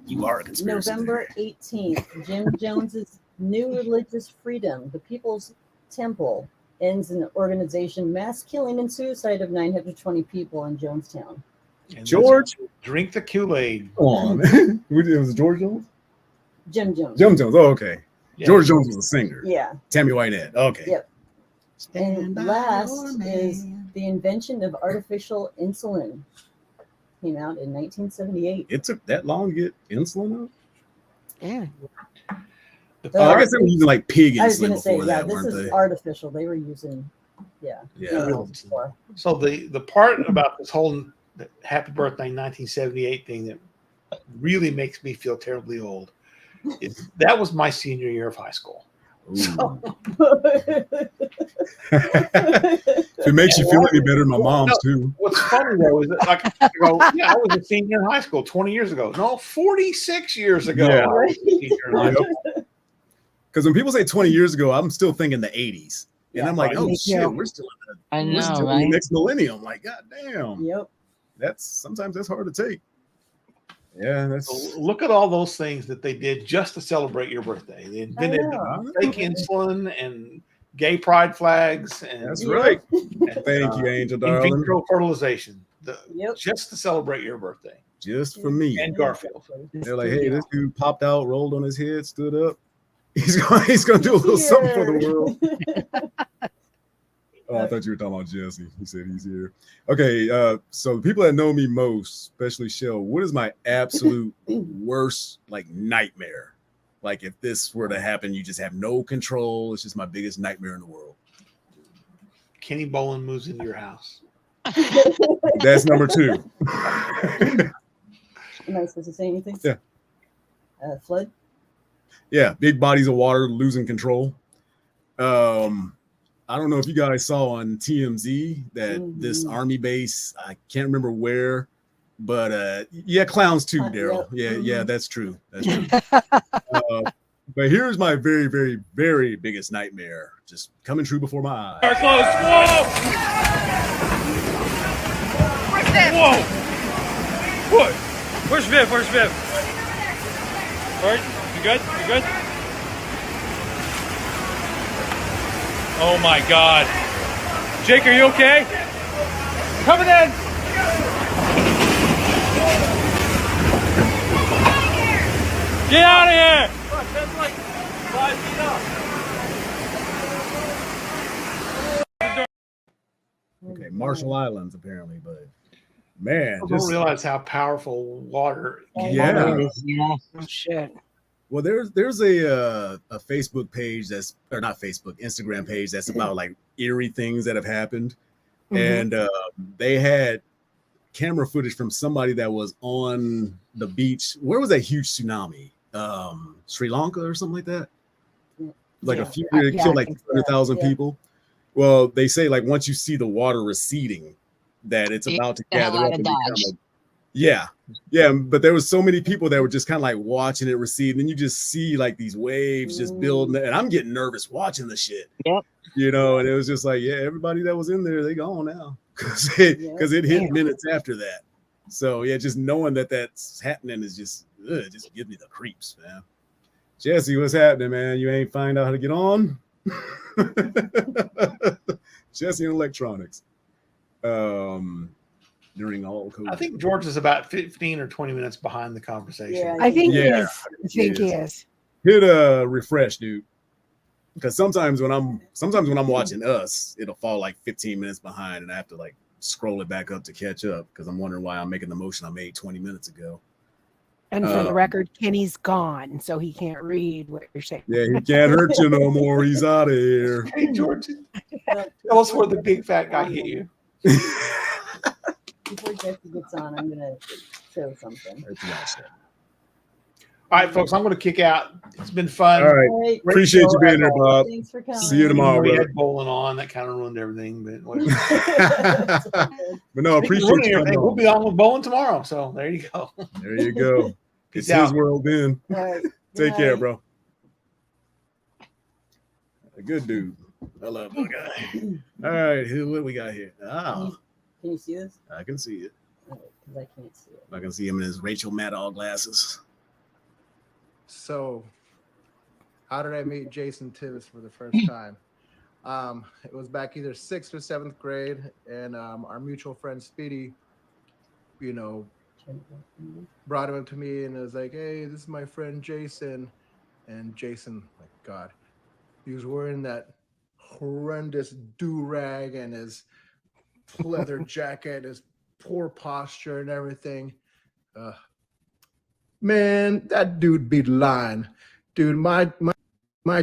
You are a conspiracy November 18th, Jim Jones's new religious freedom, the People's Temple, ends an organization mass killing and suicide of 920 people in Jonestown. And George, drink the Kool-Aid. Come on, man. It was George Jones? Jim Jones. Jim Jones. Oh, okay. Yeah. George Jones was a singer. Yeah. Tammy Wynette. Okay. Yep. And last is the invention of artificial insulin. Came out in 1978. It took that long to get insulin out? Yeah. I guess they were using like pig I was insulin going to say, before yeah, that, this weren't is they? artificial. They were using, yeah. before. So the part about this whole happy birthday 1978 thing that really makes me feel terribly old is that was my senior year of high school. So, If it makes you feel any better, my mom's too. what's funny though is that like I was a senior in high school 20 years ago. No, 46 years ago. Yeah. I was a senior in high school. Because when people say 20 years ago, I'm still thinking the 80s. And I'm like, oh shit, we're still in the next millennium. Like, god damn. Yep. Sometimes that's hard to take. Yeah, that's So look at all those things that they did just to celebrate your birthday. They invented fake insulin and gay pride flags, and that's right. Thank you, Angel in darling. vitro fertilization, just to celebrate your birthday. Just for me. And Garfield. They're like, hey, this dude popped out, rolled on his head, stood up. He's gonna do a little something for the world. Oh, I thought you were talking about Jesse. He said he's here. Okay, so the people that know me most, especially Shell, what is my absolute worst like nightmare? Like if this were to happen, you just have no control. It's just my biggest nightmare in the world. Kenny Bolin moves into your house. That's number 2. Am I supposed to say anything? Yeah. Flood? Yeah, big bodies of water losing control. I don't know if you guys saw on TMZ that this army base, I can't remember where, but yeah, clowns too, Daryl. Yeah, that's true. That's true. But here's my very, very, very biggest nightmare, just coming true before my eyes. Are close. Whoa! Whoa! What? Where's Viv? Where's Viv? All right, you good? You good? Oh my God. Jake, are you okay? Coming in. Get out of here. That's like 5 feet up. Okay, Marshall Islands apparently, but man, People don't realize how powerful water is. Oh shit. Well, there's a Facebook page that's, or not Facebook, Instagram page that's about like eerie things that have happened, and they had camera footage from somebody that was on the beach. Where was that huge tsunami? Sri Lanka or something like that. Like a few, it killed like 200,000 people. Well, they say like once you see the water receding, that it's You about to get the hell gather out up of and Dodge. become a yeah. Yeah, but there was so many people that were just kind of like watching it recede. And then you just see like these waves just building, and I'm getting nervous watching the shit. Yep. You know, and it was just like, yeah, everybody that was in there, they gone now because it hit minutes after that. So yeah, just knowing that that's happening is just gives me the creeps, man. Jesse, what's happening, man? You ain't find out how to get on? Jesse and electronics. During all COVID. I think George is about 15 or 20 minutes behind the conversation. Yeah, I think he is. I think he is. Hit a refresh, dude. Because sometimes when I'm watching us, it'll fall like 15 minutes behind, and I have to like scroll it back up to catch up because I'm wondering why I'm making the motion I made 20 minutes ago. And for the record, Kenny's gone, so he can't read what you're saying. Yeah, he can't hurt you no more. He's out of here. Hey, George, tell us where the big fat guy hit you. Before Jesse gets on, I'm gonna show something. All right, folks, I'm going to kick out. It's been fun. All right. Appreciate you being here, Bob. Thanks for coming. See you tomorrow, We brother. had bowling on. That kind of ruined everything. But whatever. But no, appreciate you coming on. We'll be on with bowling tomorrow. So there you go. There you go. Peace It's out. his world then. All right. Take care, bro. A good dude. I love that guy. All right, what do we got here? Oh, Can you see this? I can see it. Because I can't see it. I can see him in his Rachel Maddow glasses. So, how did I meet Jason Tibbs for the first time? It was back either 6th or 7th grade, and our mutual friend Speedy, you know, brought him up to me and was like, "Hey, this is my friend Jason." And Jason, my God, he was wearing that horrendous do-rag and his leather jacket, his poor posture and everything. Man, that dude be lying. Dude, my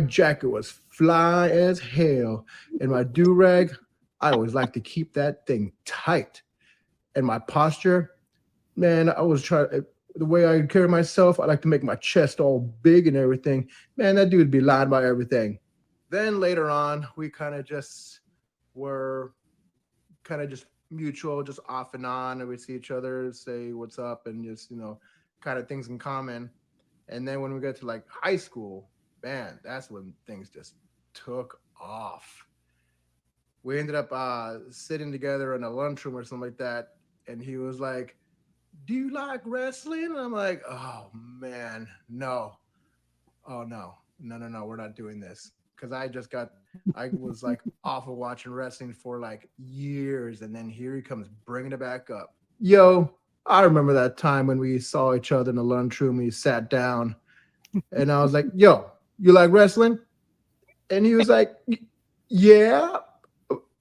jacket was fly as hell. And my do-rag, I always like to keep that thing tight. And my posture, man, I was trying, the way I carry myself, I like to make my chest all big and everything. Man, that dude be lying about everything. Then later on, we kind of just were kind of just mutual, just off and on. And we'd see each other, say what's up, and just, you know, kind of things in common. And then when we got to like high school, man, that's when things just took off. We ended up sitting together in a lunchroom or something like that. And he was like, "Do you like wrestling?" And I'm like, "Oh man, no. Oh no, we're not doing this." Because I was like off of watching wrestling for like years. And then here he comes bringing it back up. Yo, I remember that time when we saw each other in the lunchroom. We sat down and I was like, "Yo, you like wrestling?" And he was like, "Yeah,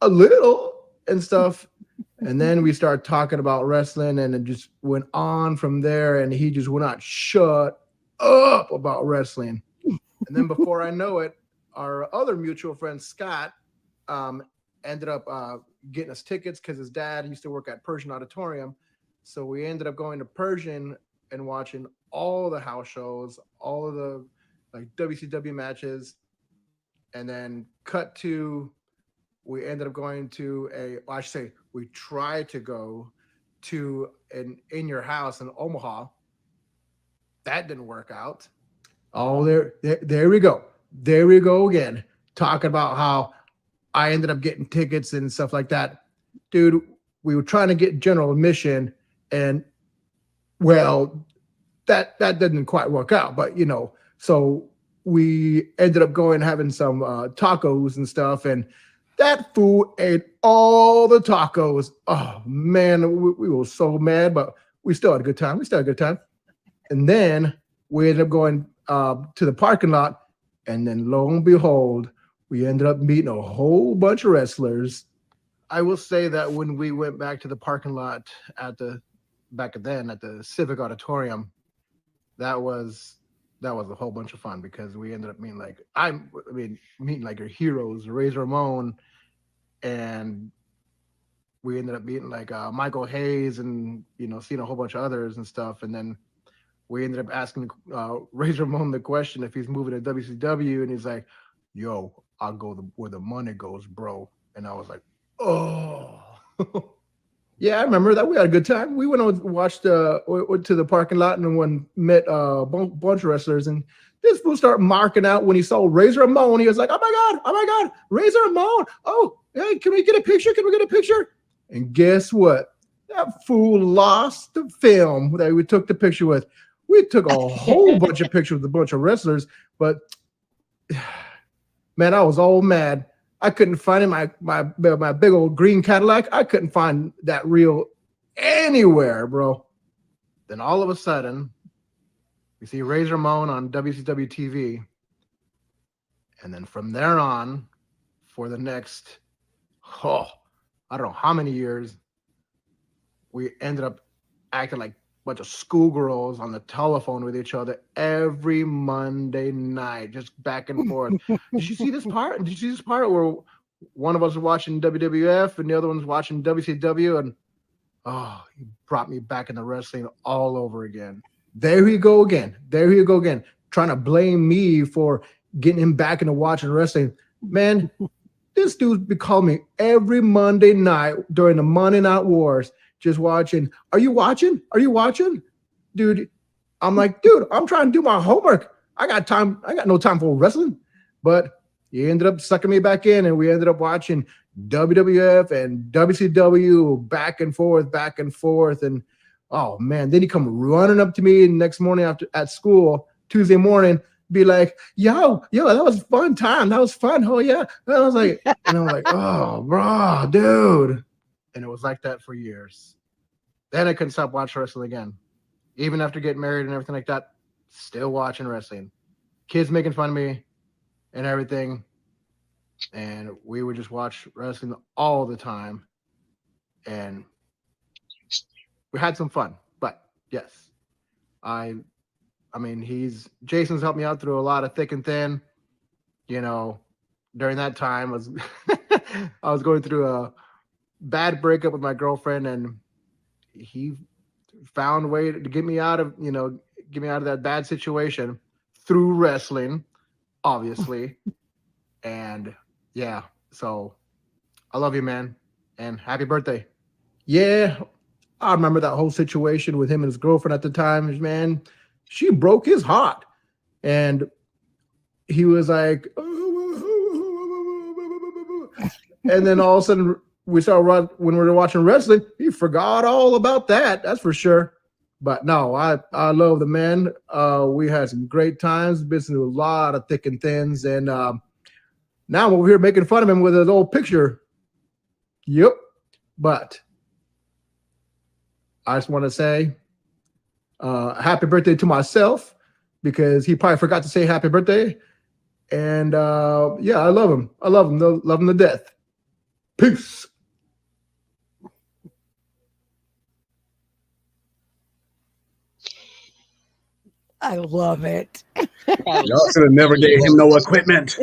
a little," and stuff. And then we started talking about wrestling, and it just went on from there. And he just would not shut up about wrestling. And then before I know it, our other mutual friend, Scott, ended up getting us tickets because his dad used to work at Persian Auditorium. So we ended up going to Persian and watching all the house shows, all of the like WCW matches. And then we ended up going to we tried to go to an In Your House in Omaha. That didn't work out. Oh, there we go. There we go again, talking about how I ended up getting tickets and stuff like that. Dude, we were trying to get general admission, and well, that didn't quite work out. But you know, so we ended up going having some tacos and stuff, and that fool ate all the tacos. Oh man, we were so mad, but we still had a good time. And then we ended up going to the parking lot. And then lo and behold, we ended up meeting a whole bunch of wrestlers. I will say that when we went back to the parking lot back then at the Civic Auditorium, that was a whole bunch of fun because we ended up meeting meeting like your heroes, Razor Ramon, and we ended up meeting like Michael Hayes and, you know, seeing a whole bunch of others and stuff. And then we ended up asking Razor Ramon the question if he's moving to WCW, and he's like, "Yo, I'll go where the money goes, bro." And I was like, "Oh." Yeah, I remember that. We had a good time. We went and watched, went to the parking lot and met a bunch of wrestlers. And this fool started marking out when he saw Razor Ramon. He was like, oh my God, Razor Ramon. Oh, hey, can we get a picture? Can we get a picture? And guess what? That fool lost the film that we took the picture with. We took a whole bunch of pictures with a bunch of wrestlers, but man, I was all mad. I couldn't find it. My big old green Cadillac. I couldn't find that reel anywhere, bro. Then all of a sudden, we see Razor Ramon on WCW TV. And then from there on, for the next, I don't know how many years, we ended up acting like a bunch of schoolgirls on the telephone with each other every Monday night, just back and forth. Did you see this part? Did you see this part where one of us was watching WWF and the other one's watching WCW? And he brought me back into wrestling all over again. There you go again. Trying to blame me for getting him back into watching wrestling. Man, this dude be calling me every Monday night during the Monday Night Wars, just watching. Are you watching? Dude, I'm like, dude, I'm trying to do my homework. I got no time for wrestling. But he ended up sucking me back in, and we ended up watching WWF and WCW back and forth. And oh man, then he come running up to me the next morning at school, Tuesday morning, be like, yo, that was a fun time. That was fun. Oh yeah. And I was like, oh bro, dude. And it was like that for years. Then I couldn't stop watching wrestling again. Even after getting married and everything like that, still watching wrestling. Kids making fun of me and everything. And we would just watch wrestling all the time. And we had some fun. But yes, I mean, Jason's helped me out through a lot of thick and thin. You know, during that time I was going through a bad breakup with my girlfriend, and he found a way to get me out of that bad situation through wrestling, obviously. And yeah, so I love you, man, and happy birthday. Yeah, I remember that whole situation with him and his girlfriend at the time. Man, she broke his heart, and he was like, and then all of a sudden when we were watching wrestling, he forgot all about that. That's for sure. But no, I love the man. We had some great times, been through a lot of thick and thins, and now we're here making fun of him with his old picture. Yep. But I just want to say happy birthday to myself, because he probably forgot to say happy birthday. And yeah, I love him. Love him to death. Peace. I love it. Y'all should have never gave him no equipment.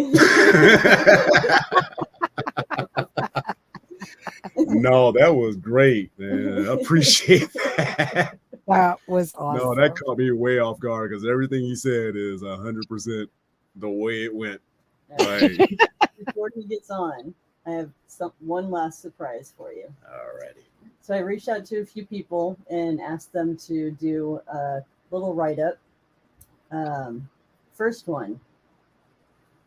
No, that was great, man. I appreciate that. That was awesome. No, that caught me way off guard, because everything he said is 100% the way it went. Like, before he gets on, I have one last surprise for you. Alrighty. So I reached out to a few people and asked them to do a little write-up. First one,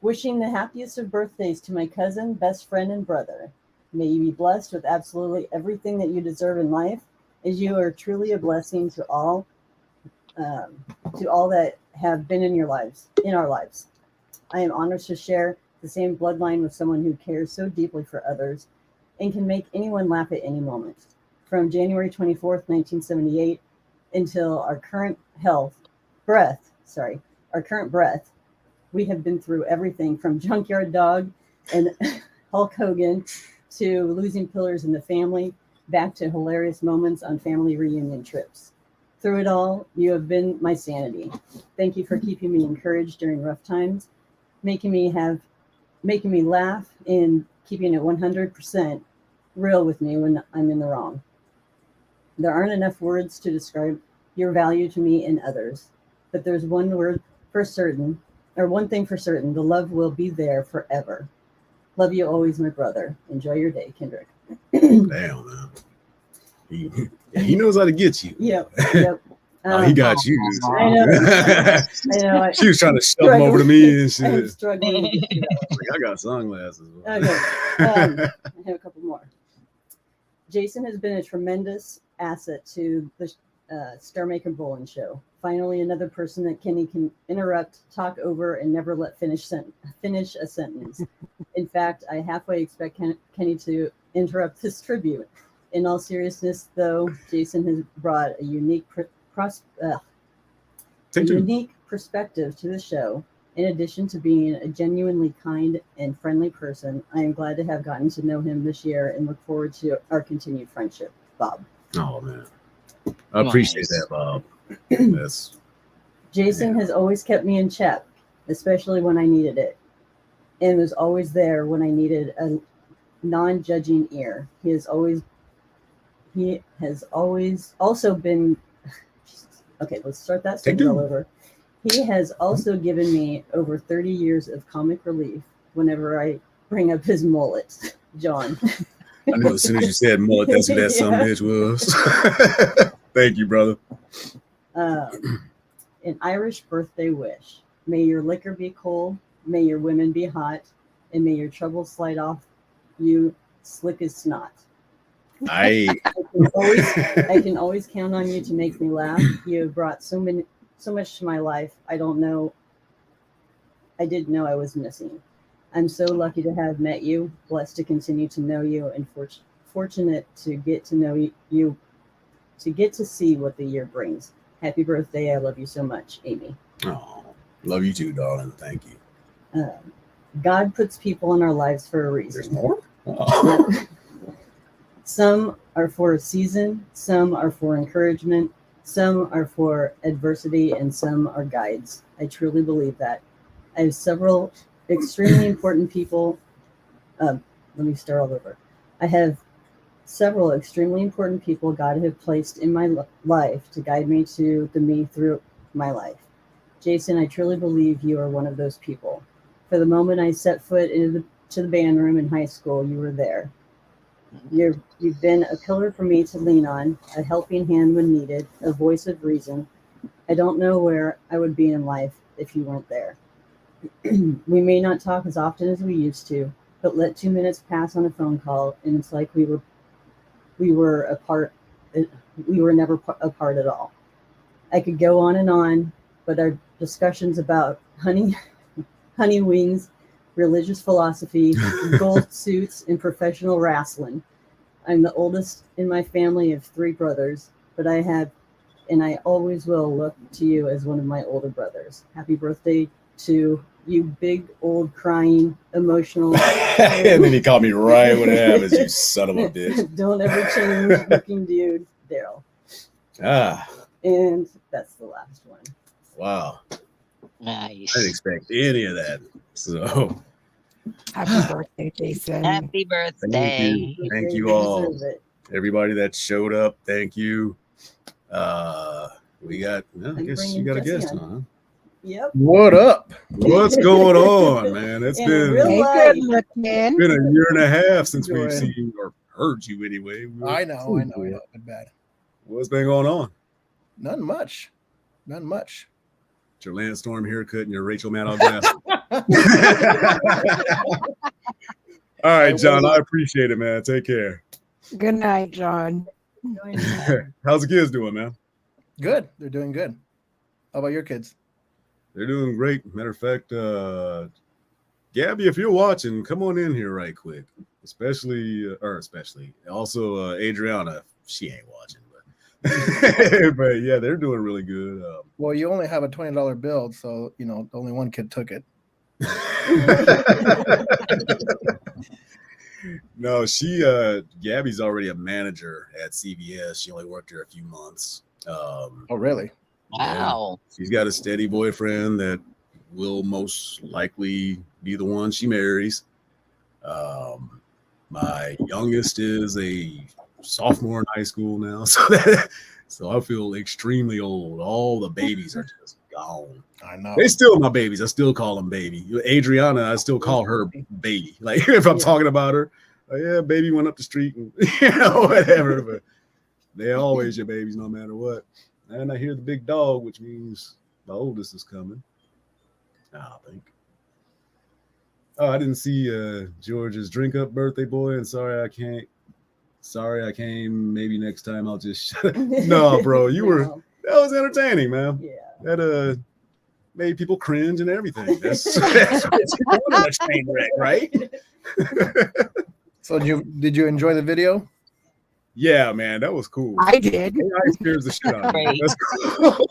wishing the happiest of birthdays to my cousin, best friend, and brother. May you be blessed with absolutely everything that you deserve in life, as you are truly a blessing to all that have been in our lives. I am honored to share the same bloodline with someone who cares so deeply for others and can make anyone laugh at any moment. From January 24th, 1978 until our current breath, we have been through everything from Junkyard Dog and Hulk Hogan to losing pillars in the family, back to hilarious moments on family reunion trips. Through it all, you have been my sanity. Thank you for keeping me encouraged during rough times, making me laugh, and keeping it 100% real with me when I'm in the wrong. There aren't enough words to describe your value to me and others, but there's one thing for certain, the love will be there forever. Love you always, my brother. Enjoy your day, Kendrick. Damn, man. He knows how to get you. Yep. He got you. I know. She was trying to shove him over to me and shit. I'm struggling. To get through that one. I got sunglasses. Okay. I have a couple more. Jason has been a tremendous asset to the Star Maker Bowling Show. Finally, another person that Kenny can interrupt, talk over, and never let finish a sentence. In fact, I halfway expect Kenny to interrupt this tribute. In all seriousness, though, Jason has brought a unique perspective to the show. In addition to being a genuinely kind and friendly person, I am glad to have gotten to know him this year and look forward to our continued friendship. Bob. Oh, man. I appreciate that, Bob. Jason has always kept me in check, especially when I needed it, and was always there when I needed a non-judging ear. He has always also been okay, let's start that sentence all over. He has also given me over 30 years of comic relief whenever I bring up his mullet. John. I knew as soon as you said mullet, that's who that son of a bitch was. Thank you, brother. An Irish birthday wish. May your liquor be cold, may your women be hot, and may your troubles slide off you slick as snot. I can always count on you to make me laugh. You have brought so much to my life. I didn't know I was missing. I'm so lucky to have met you, blessed to continue to know you, and fortunate to get to know you, to get to see what the year brings. Happy birthday. I love you so much, Amy. Oh, love you too, darling. Thank you. God puts people in our lives for a reason. There's more? Oh. Some are for a season, some are for encouragement, some are for adversity, and some are guides. I truly believe that. I have several extremely important people. Let me start all over. I have several extremely important people God has placed in my life to guide me to the me through my life. Jason, I truly believe you are one of those people. For the moment I set foot into the band room in high school, you were there. You've been a pillar for me to lean on, a helping hand when needed, a voice of reason. I don't know where I would be in life if you weren't there. We may not talk as often as we used to, but let 2 minutes pass on a phone call, and it's like we were apart. We were never apart at all. I could go on and on, but our discussions about honey wings, religious philosophy, gold suits, and professional wrestling. I'm the oldest in my family of 3 brothers, but I have, and I always will look to you as one of my older brothers. Happy birthday to you, big, old, crying, emotional. And then he called me right when it happens, you son of a bitch. Don't ever change looking dude, Daryl. And that's the last one. Wow. Nice. I didn't expect any of that. So happy birthday, Jason. Happy birthday. Thank you all. Everybody that showed up, thank you. We got, I guess you got a guest on, huh? Yep. What up? What's going on, man? It's been good looking. It's been a year and a half since we've seen or heard you anyway. I know. Been bad. What's been going on? Nothing much. Your Lance Storm haircut and your Rachel Maddow glasses. All right, John. I appreciate it, man. Take care. Good night, John. How's the kids doing, man? Good. They're doing good. How about your kids? They're doing great. Matter of fact, Gabby, if you're watching, come on in here right quick. Especially also Adriana. She ain't watching, but yeah, they're doing really good. Well, you only have a $20 bill, so only one kid took it. No, Gabby's already a manager at CVS. She only worked here a few months. Oh, really? Wow. She's got a steady boyfriend that will most likely be the one she marries. My youngest is a sophomore in high school now, so I feel extremely old. All the babies are just gone. I know. They still my babies. I still call them baby. Adriana, I still call her baby. Like if I'm talking about her, yeah, baby went up the street and whatever. But They're always your babies, no matter what. And I hear the big dog, which means the oldest is coming. I think. Oh, I didn't see George's drink up, birthday boy, and sorry I can't. Sorry I came. Maybe next time I'll just shut up. No, bro, that was entertaining, man. Yeah. That made people cringe and everything. That's a train wreck, right? So did you enjoy the video? Yeah, man, that was cool. I did. AI scares the shit out of me. That's cool.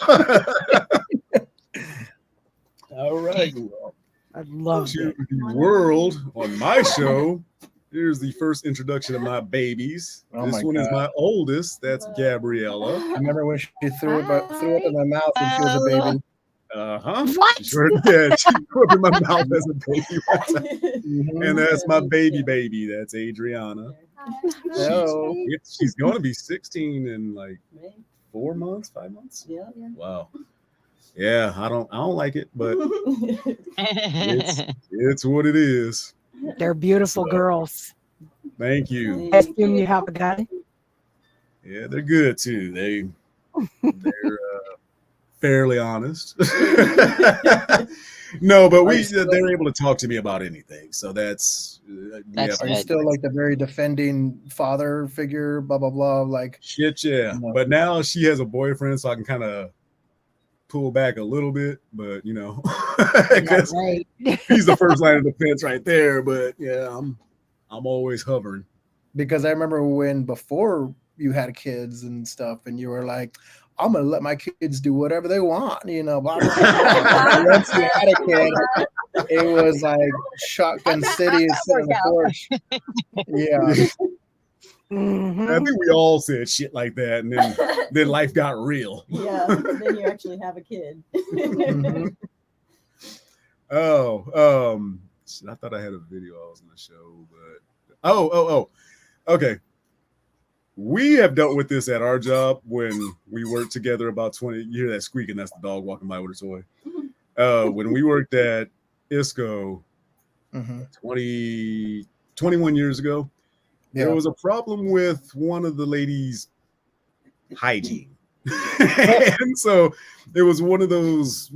All right. Well, I love to the world on my show. Here's the first introduction of my babies. Oh this my one God. is my oldest. That's Gabriella. I remember when she threw it in my mouth when she was a baby. What? She sure did. She threw up in my mouth as a baby one time. And that's my baby. That's Adriana. Hello. She's going to be 16 in like 5 months. Yeah. Wow. Yeah, I don't like it, but it's what it is. They're beautiful girls. Thank you. I assume you have a guy. Yeah, they're good too. They're fairly honest. No, but they're able to talk to me about anything. So that's Are you still like the very defending father figure? Blah blah blah. Like shit, yeah. But now she has a boyfriend, so I can kind of pull back a little bit. But because he's the first line of defense right there. But yeah, I'm always hovering. Because I remember before you had kids and stuff, and you were like, I'm gonna let my kids do whatever they want, blah, blah, blah. Once you had a kid, it was like Shotgun City sitting on the porch. Yeah. I think we all said shit like that, and then life got real. Yeah, then you actually have a kid. I thought I had a video I was going to show, but okay. We have dealt with this at our job when we worked together about 20. You hear that squeaking? That's the dog walking by with a toy. When we worked at ISCO 21 years ago, there was a problem with one of the ladies' hygiene. And so it was one of those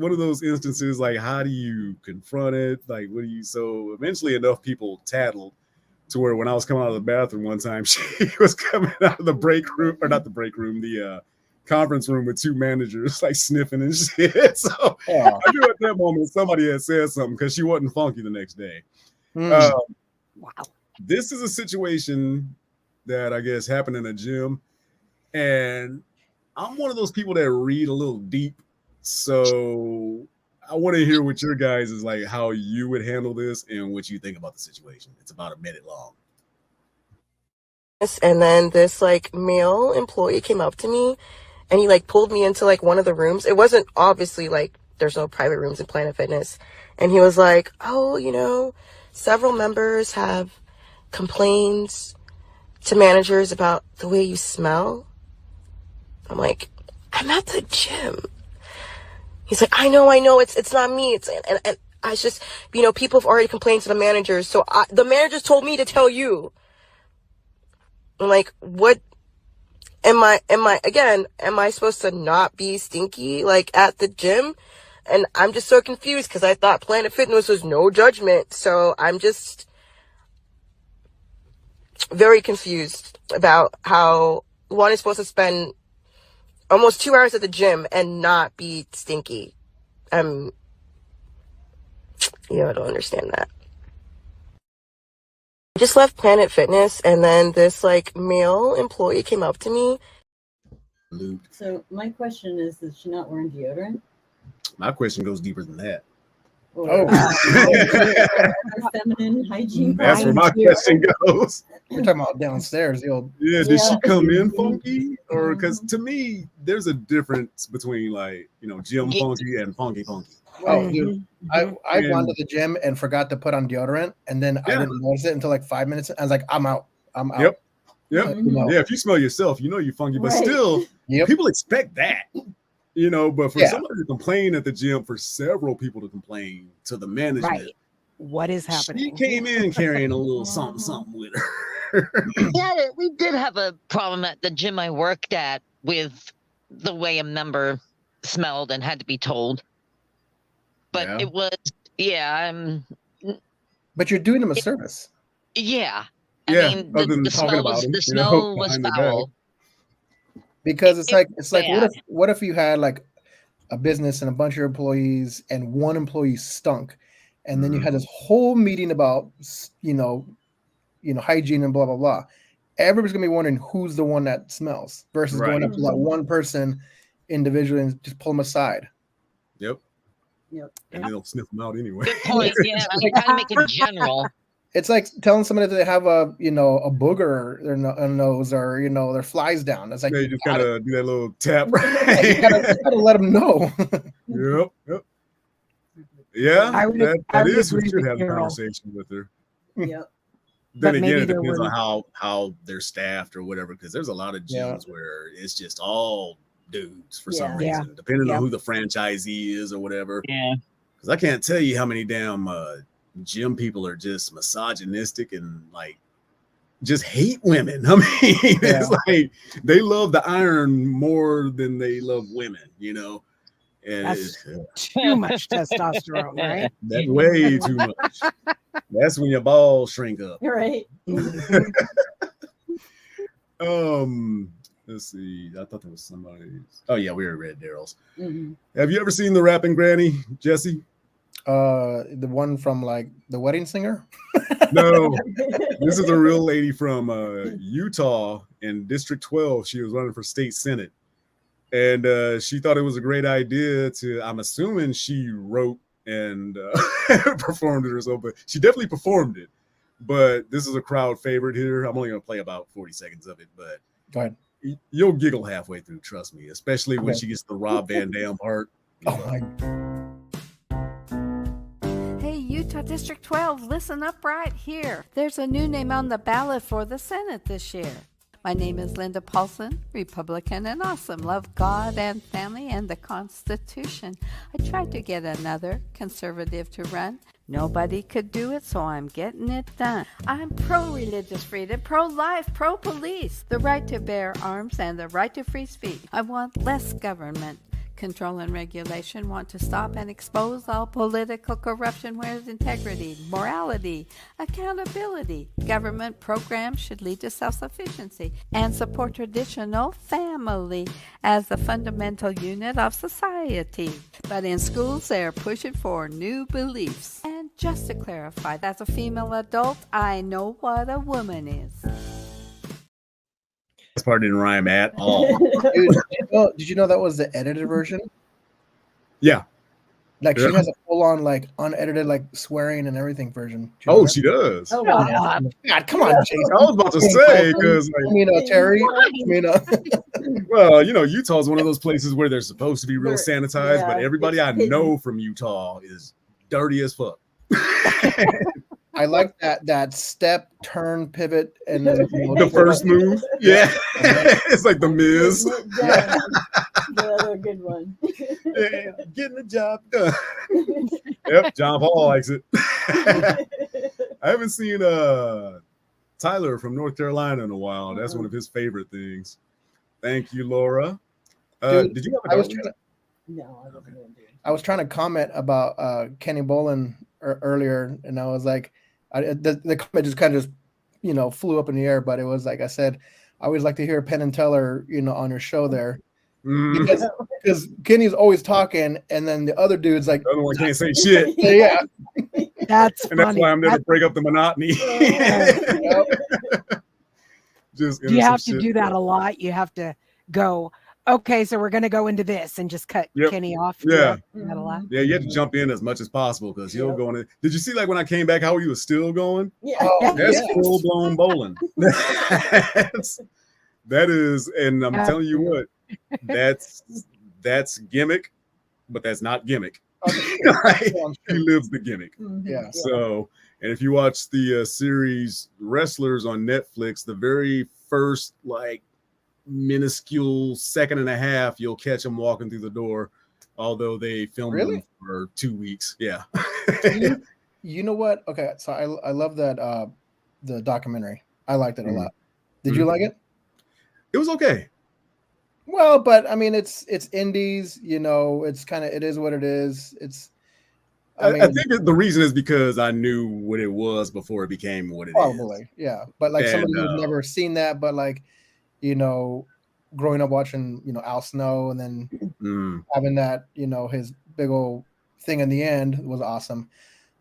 instances, like, how do you confront it? Like, so eventually enough people tattled to where when I was coming out of the bathroom one time, she was coming out of the the conference room with two managers, like sniffing and shit. So I knew at that moment somebody had said something because she wasn't funky the next day. Wow. This is a situation that I guess happened in a gym, and I'm one of those people that read a little deep. So I want to hear what your guys is like, how you would handle this and what you think about the situation. It's about a minute long. And then this like male employee came up to me and he like pulled me into like one of the rooms. It wasn't obviously like there's no private rooms in Planet Fitness. And he was like, oh, several members have complaints to managers about the way you smell. I'm like, I'm at the gym. He's like, I know, it's not me. And I just, people have already complained to the managers. So the managers told me to tell you. I'm like, what am I supposed to not be stinky like at the gym? And I'm just so confused because I thought Planet Fitness was no judgment. So I'm just very confused about how one is supposed to spend almost 2 hours at the gym and not be stinky. I don't understand that. I just left Planet Fitness and then this like male employee came up to me. So my question is she not wearing deodorant? My question goes deeper than that. Feminine hygiene. That's where my question goes. You're talking about downstairs, the old. Yeah, did she come in funky? Or because to me, there's a difference between like, gym funky and funky. Oh, dude. I've gone to the gym and forgot to put on deodorant, and then I didn't notice it until like 5 minutes. I was like, I'm out. Yep. Yeah, if you smell yourself, you're funky, but still, people expect that. But for somebody to complain at the gym, for several people to complain to the management, What is She happening? came in carrying a little something with her. Yeah, we did have a problem at the gym I worked at with the way a member smelled and had to be told. But it was, But you're doing them a service. yeah. I Yeah, mean, other than the talking smell about was them, the you know, smell was behind their back. foul. Because it's like bad. what if you had like a business and a bunch of employees and one employee stunk, and then you had this whole meeting about hygiene and blah blah blah. Everybody's gonna be wondering who's the one that smells versus going up to that one person individually and just pull them aside. Yep. Yep. And they'll sniff them out anyway. Good point. Yeah, I'm trying to make it general. It's like telling somebody that they have a a booger in their nose or their flies down. It's like you just gotta do that little tap. you gotta let them know. Yep. Yeah, I would that is agree we should with have a Carol. conversation with her. Yep. Then But again, maybe it there depends were- on how they're staffed or whatever. Because there's a lot of gyms where it's just all dudes for some reason, depending on who the franchisee is or whatever. Yeah. Because I can't tell you how many damn gym people are just misogynistic and like just hate women. I mean, it's like they love the iron more than they love women, And That's too much testosterone, right? That's way too much. That's when your balls shrink up. Right. Let's see. I thought there was somebody. Oh yeah, we were Red Daryl's. Mm-hmm. Have you ever seen the Rapping Granny, Jesse? The one from like The Wedding Singer? No, this is a real lady from Utah in District 12. She was running for state senate, and she thought it was a great idea to. I'm assuming she wrote and performed it herself, but she definitely performed it. But this is a crowd favorite here. I'm only going to play about 40 seconds of it, but go ahead. You'll giggle halfway through. Trust me, especially when she gets the Rob Van Dam part. Hey, Utah District 12, listen up right here. There's a new name on the ballot for the Senate this year. My name is Linda Paulson, Republican and awesome. Love God and family and the Constitution. I tried to get another conservative to run. Nobody could do it, so I'm getting it done. I'm pro-religious freedom, pro-life, pro-police, the right to bear arms and the right to free speech. I want less government control and regulation, want to stop and expose all political corruption, whereas integrity, morality, accountability. Government programs should lead to self-sufficiency and support traditional family as the fundamental unit of society. But in schools, they're pushing for new beliefs. And just to clarify, as a female adult, I know what a woman is. This part didn't rhyme at all. Dude, did you know that was the edited version? Yeah. Like she has a full-on like unedited like swearing and everything version. Oh, she does. Oh God, come on, Jason. I was about to say because Terry. Well, Utah is one of those places where they're supposed to be real sanitized, but everybody I know from Utah is dirty as fuck. I like that step, turn, pivot, and then the first move. Yeah, it's like the Miz. Another good one. Yeah, getting the job done. Yep, John Paul likes it. I haven't seen Tyler from North Carolina in a while. That's one of his favorite things. Thank you, Laura. Dude, did you have a No, I wasn't going to do it. I was trying to comment about Kenny Bolin earlier, and I was like, the comment just kind of flew up in the air. But it was like I said, I always like to hear Penn and Teller, on your show there, because Kenny's always talking, and then the other dude's like, the other one can't say shit. Yeah, that's why I'm there to break up the monotony. Just you have to do that a lot. You have to go. Okay, so we're gonna go into this and just cut Kenny off. Yeah, that a lot. Yeah, you have to jump in as much as possible because he'll go in. Did you see like when I came back how he was still going? Yeah, that's full blown bowling. That is, and I'm telling you what, that's gimmick, but that's not gimmick. Right? He lives the gimmick. Yeah. So, and if you watch the series Wrestlers on Netflix, the very first like minuscule second and a half, you'll catch him walking through the door, although they filmed him for 2 weeks. Yeah. You know what? Okay, so I love that the documentary. I liked it a lot. Did you Mhm. like it? It was okay. Well, but I mean, it's indies. You know, it's kind of it is what it is. It's I mean, think the reason is because I knew what it was before it became what it is. probably, yeah. But like somebody And who's never seen that, but like, you know, growing up watching, you know, Al Snow and then having that, you know, his big old thing in the end was awesome.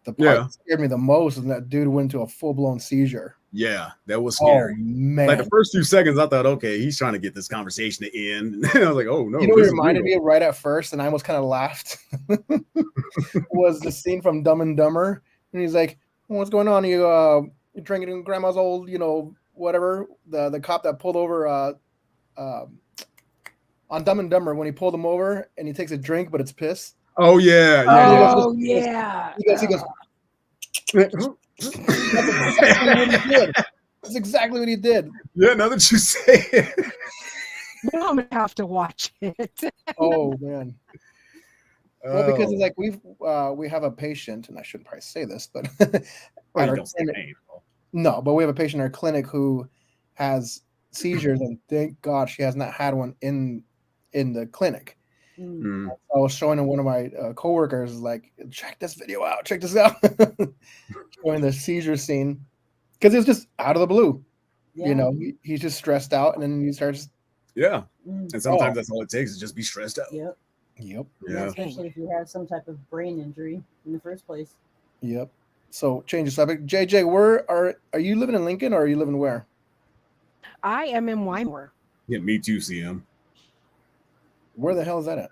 The part that scared me the most is that dude went into a full blown seizure. yeah, that was Oh scary. man! Like the first few seconds, I thought, okay, he's trying to get this conversation to end. And I was like, oh no, You know what this it is reminded real. me of right at first, and I almost kind of laughed. Was the scene from Dumb and Dumber, and he's like, "What's going on? You drinking in grandma's old, you know, whatever." The cop that pulled over on Dumb and Dumber when he pulled him over and he takes a drink, but it's piss. Oh yeah, Oh yeah. He goes. That's exactly what he did. Yeah, now that you say it. Now I'm gonna have to watch it. Oh man. Well, because it's like we have a patient, and I shouldn't probably say this, but at our clinic, no, but we have a patient in our clinic who has seizures, and thank God she has not had one in the clinic. I was showing one of my coworkers, like, check this video out, check this out, showing the seizure scene because it's just out of the blue. You know, he's just stressed out, and then he starts. Yeah, and sometimes that's all it takes is just be stressed out. Yep. Yep. Yeah. Especially if you have some type of brain injury in the first place. Yep. So change the subject. JJ, where are you living in Lincoln or are you living where? I am in Wymore. Yeah, me too, CM. Where the hell is that at?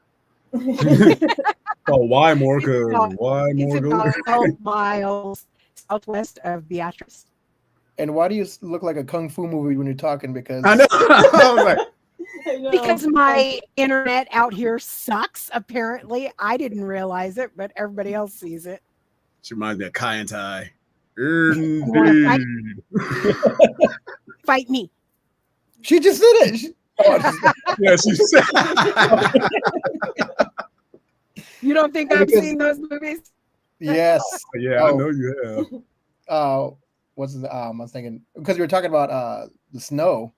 Oh, Wymore, because It's Wymore about goes 12 miles southwest of Beatrice. And why do you look like a kung fu movie when you're talking? Because I know. I was like, Because my internet out here sucks, apparently. I didn't realize it, but everybody else sees it. she reminds me of Kai and Tai. Wanna Fight me. She just did it. Yeah, she said. You don't think I've seen those movies? Yes. Yeah, I know you have. I was thinking because we were talking about the snow.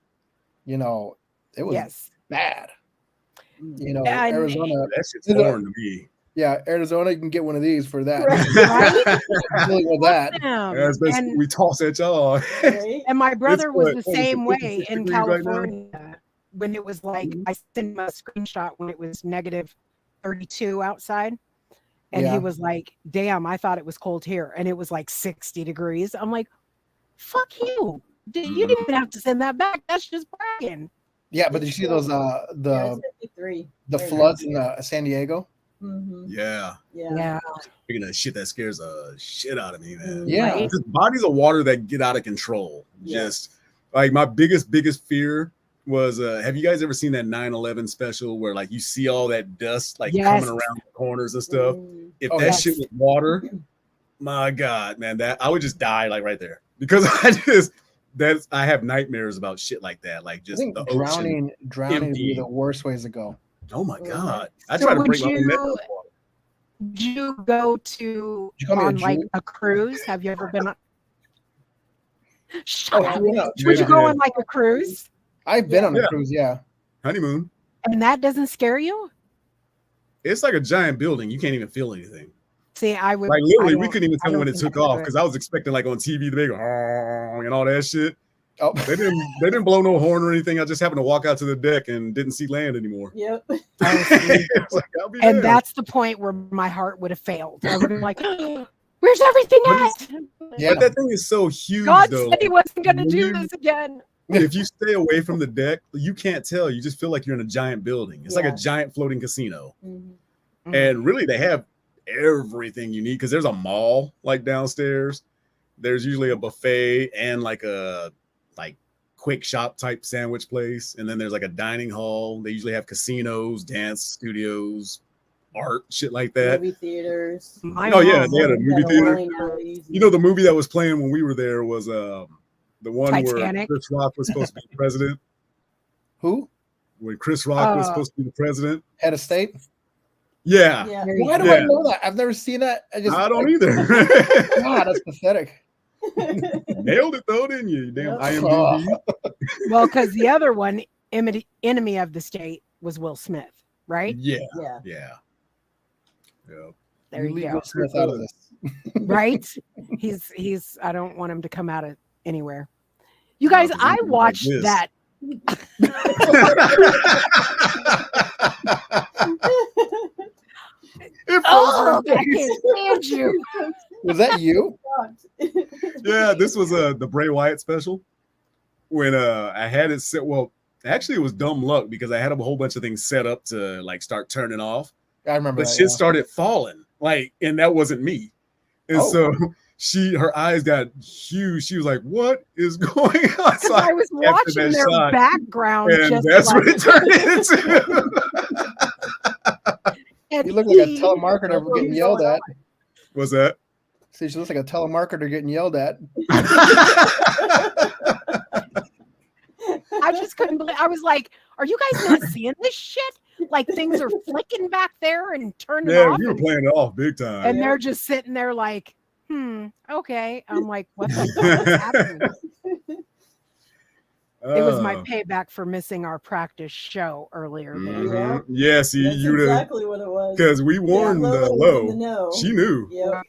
You know, it was bad. You know, And Arizona. That shit's foreign to me. Yeah, Arizona, you can get one of these for that. Right? Dealing with that. Yeah, that's basically we toss at y'all. And my brother was the what, same 56 way in degrees right now? California when it was like, I sent him a screenshot when it was negative 32 outside. And he was like, damn, I thought it was cold here. And it was like 60 degrees. I'm like, fuck you. You didn't even have to send that back. That's just bragging. Yeah, but did you see those the floods in San Diego? Yeah. Yeah. Speaking of shit that scares the shit out of me, man. Yeah. Right? Just bodies of water that get out of control. Just like my biggest fear was have you guys ever seen that 9/11 special where like you see all that dust like coming around the corners and stuff? If that shit was water, my God, man, that I would just die like right there because I have nightmares about shit like that. Like just the ocean. Drowning would be the worst ways to go. Oh my God. I So try to would break my own neck. Did you go to on like a cruise? Have you ever been on? Shut up. Would you go on like a cruise? I've been on a cruise, yeah. Honeymoon. And that doesn't scare you? It's like a giant building. You can't even feel anything. See, I would like literally we couldn't even I tell don't when it think took I off would. because I was expecting like on TV they go and all that shit. Oh, they didn't blow no horn or anything. I just happened to walk out to the deck and didn't see land anymore. Yep. And that's the point where my heart would have failed. I would have been like, where's everything at? Yeah, but that thing is so huge. God though. said he wasn't going to do this again. If you stay away from the deck, you can't tell. You just feel like you're in a giant building. It's like a giant floating casino. And really, they have everything you need because there's a mall like downstairs. There's usually a buffet and like a quick shop type sandwich place. And then there's like a dining hall. They usually have casinos, dance studios, art, shit like that. Movie theaters. Oh yeah, they had a movie theater. You know, the movie that was playing when we were there was the one Titanic. where Chris Rock was supposed to be the president. Who? When Chris Rock was supposed to be the president. Head of state? Yeah. Why do I know that? I've never seen that. I don't either. God, that's pathetic. Nailed it though, didn't you? Damn Yep. IMDb. Well, because the other one, Enemy of the State, was Will Smith, right? Yeah. There you leave go. Will Smith out of this. Right? He's. I don't want him to come out of anywhere. You guys, I watched that. Oh, I can't stand you. Was that you? Yeah, this was the Bray Wyatt special when I had it set. Well, actually, it was dumb luck because I had a whole bunch of things set up to like start turning off. I remember but that, shit started falling, like, and that wasn't me. And so her eyes got huge. She was like, "What is going on?" So I was watching their background, and just that's what like, it turned into. You look like a telemarketer getting yelled at. What's that? See, she looks like a telemarketer getting yelled at. I just couldn't believe. I was like, "Are you guys not seeing this shit? Like things are flicking back there and turning Yeah, off." we were playing it off big time. And they're just sitting there like, okay. I'm like, what the fuck is happening? It was my payback for missing our practice show earlier. Mhm. Yeah, see, That's you'd exactly what it was. because we warned Lola was in Lo. the know. She knew. Yep.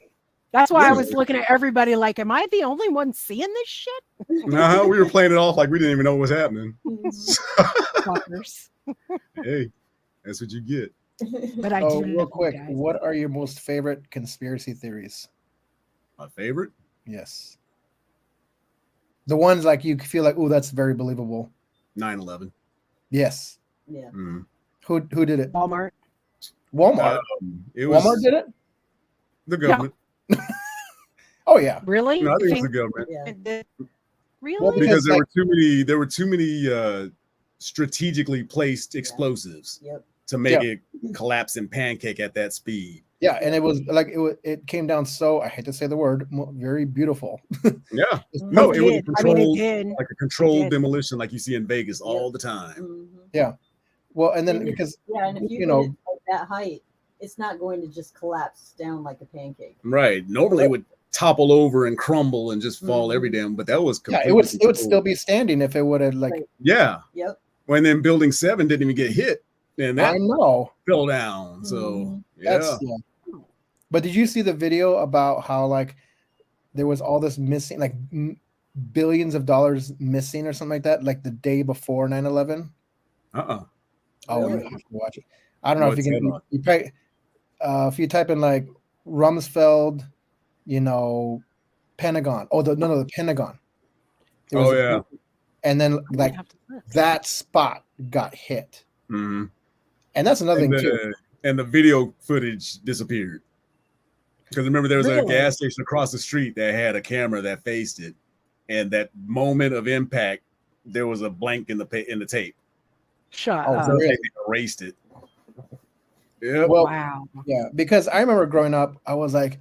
That's why I was looking at everybody like, am I the only one seeing this shit? We were playing it off like we didn't even know what was happening. Fuckers. Hey, that's what you get. But I Oh, do real quick, what are your most favorite conspiracy theories? My favorite? Yes. The ones like you feel like, oh, that's very believable. 9/11. Yes. Yeah. Mm. Who did it? Walmart. Walmart. It was Walmart did it? the government. Oh yeah. Really? No, I think You it was the think- government. Really? Well, Because there like- were too many. There were too many strategically placed explosives to make it collapse and pancake at that speed. Yeah, and it was like it came down so, I hate to say the word, very beautiful. Yeah. Just No, perfect. it was a I mean, it controlled, did. like a controlled did. demolition, like you see in Vegas all the time. Mm-hmm. Yeah. Well, and then And it- because and if you, you hit know, it at that height, it's not going to just collapse down like a pancake. Right. Normally, it would topple over and crumble and just fall every damn. But that was yeah, completely it would still be standing if it would have like. Yeah. Yep. When then Building 7 didn't even get hit, and that I know. fell down. So yeah. Yeah. But did you see the video about how like there was all this missing, like billions of dollars missing or something like that, like the day before 9/11? Oh, you have to watch it. I don't know What's if you can. that on? You probably, if you type in like Rumsfeld, Pentagon. Oh, the Pentagon. There was and then like that spot got hit, Mhm. and that's another And thing too. and the video footage disappeared. Because remember, there was a Really? gas station across the street that had a camera that faced it, and that moment of impact, there was a blank in the tape. Shut Oh, up. So really? they erased it. Yeah. Well, Wow. yeah, because I remember growing up, I was like,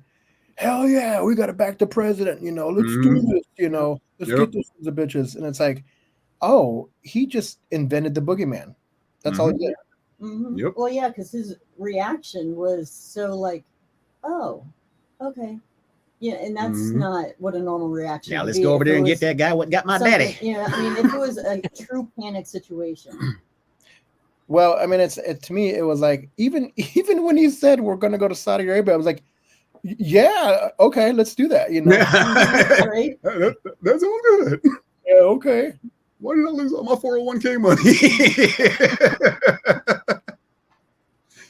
hell yeah, we got to back the president, let's do this, let's get this to the bitches. And it's like, oh, he just invented the boogeyman. That's all he did. Mm-hmm. Yep. Well, yeah, because his reaction was so like, oh, okay. Yeah, and that's not what a normal reaction Now would let's be go over if there it and get was that guy what got my something- daddy. Yeah, I mean, if it was a true panic situation. Well, I mean, to me, it was like, even when he said we're going to go to Saudi Arabia, I was like, yeah, okay, let's do that, Right? That sounds good. Yeah, okay. Why did I lose all my 401k money?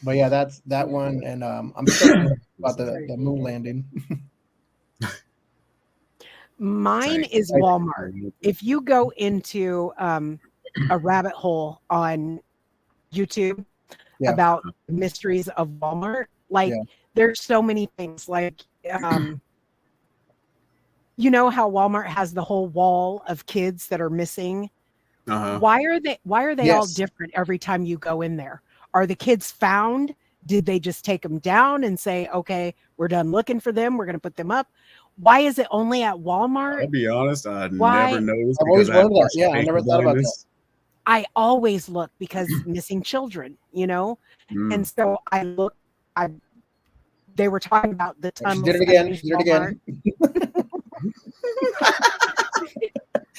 But yeah, that's that one, and I'm still about the moon landing. Mine is Walmart. If you go into a rabbit hole on YouTube Yeah. about the mysteries of Walmart, like there's so many things. Like you know how Walmart has the whole wall of kids that are missing? Why are they all Yes. different every time you go in there? Are the kids found? Did they just take them down and say, okay, we're done looking for them, we're going to put them up? Why is it only at Walmart? I'll be honest, I Why? never noticed. I've always because wondered that. partial Yeah, I never thought about blindness. I always look because missing children, Mm. and so I look They were talking about the She tunnels. did it again. underneath She did it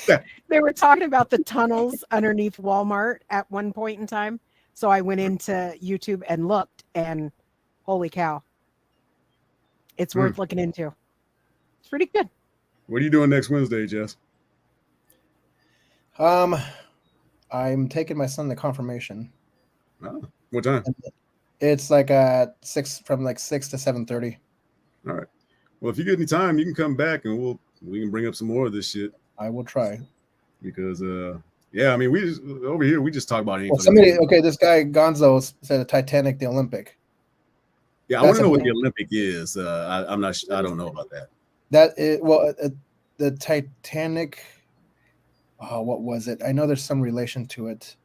again. They were talking about the tunnels underneath Walmart at one point in time. So I went into YouTube and looked, and holy cow, it's worth looking into. It's pretty good. What are you doing next Wednesday, Jess? I'm taking my son to confirmation. Oh, what time? It's like at 6 from like 6 to 7:30. All right. Well, if you get any time, you can come back and we can bring up some more of this shit. I will try. Because yeah, I mean, we just over here we just talk about anything. Well, this guy Gonzo said Titanic, the Olympic. Yeah, I want to know what the Olympic is. I'm not. I don't know about that. That is the Titanic. Oh, what was it? I know there's some relation to it,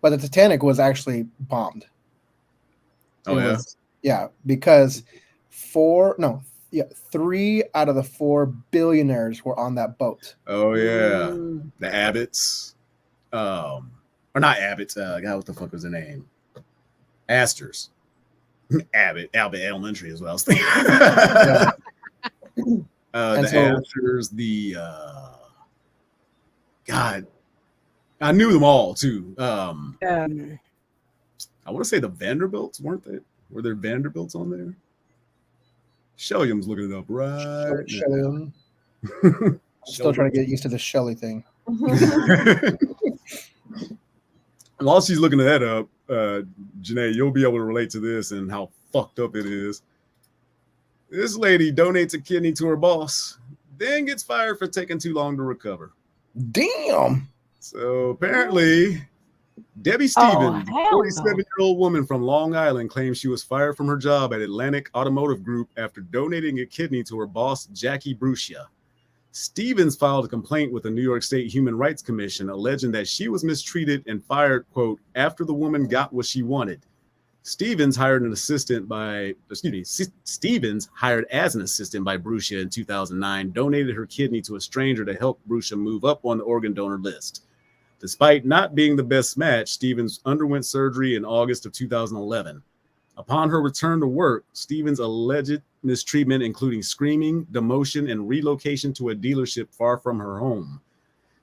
but the Titanic was actually bombed. Yeah, because 3 out of the 4 billionaires were on that boat. Oh yeah, the Abbotts, or not Abbotts. God, what the fuck was the name? Astors. Albert Elementary as well. The Astors, God, I knew them all too. I want to say the Vanderbilts, weren't they? Were there Vanderbilts on there? Shellium's looking it up right Shellium. Still trying to get used to the Shelly thing. While she's looking that up, Janae, you'll be able to relate to this and how fucked up it is. This lady donates a kidney to her boss, then gets fired for taking too long to recover. Damn. So apparently, Debbie Stevens, 47-year-old woman from Long Island, claims she was fired from her job at Atlantic Automotive Group after donating a kidney to her boss, Jackie Brucia. Stevens filed a complaint with the New York State Human Rights Commission, alleging that she was mistreated and fired, quote, after the woman got what she wanted. Stevens hired as an assistant by Brucia in 2009, donated her kidney to a stranger to help Brucia move up on the organ donor list. Despite not being the best match, Stevens underwent surgery in August of 2011. Upon her return to work, Stevens' alleged mistreatment, including screaming, demotion, and relocation to a dealership far from her home.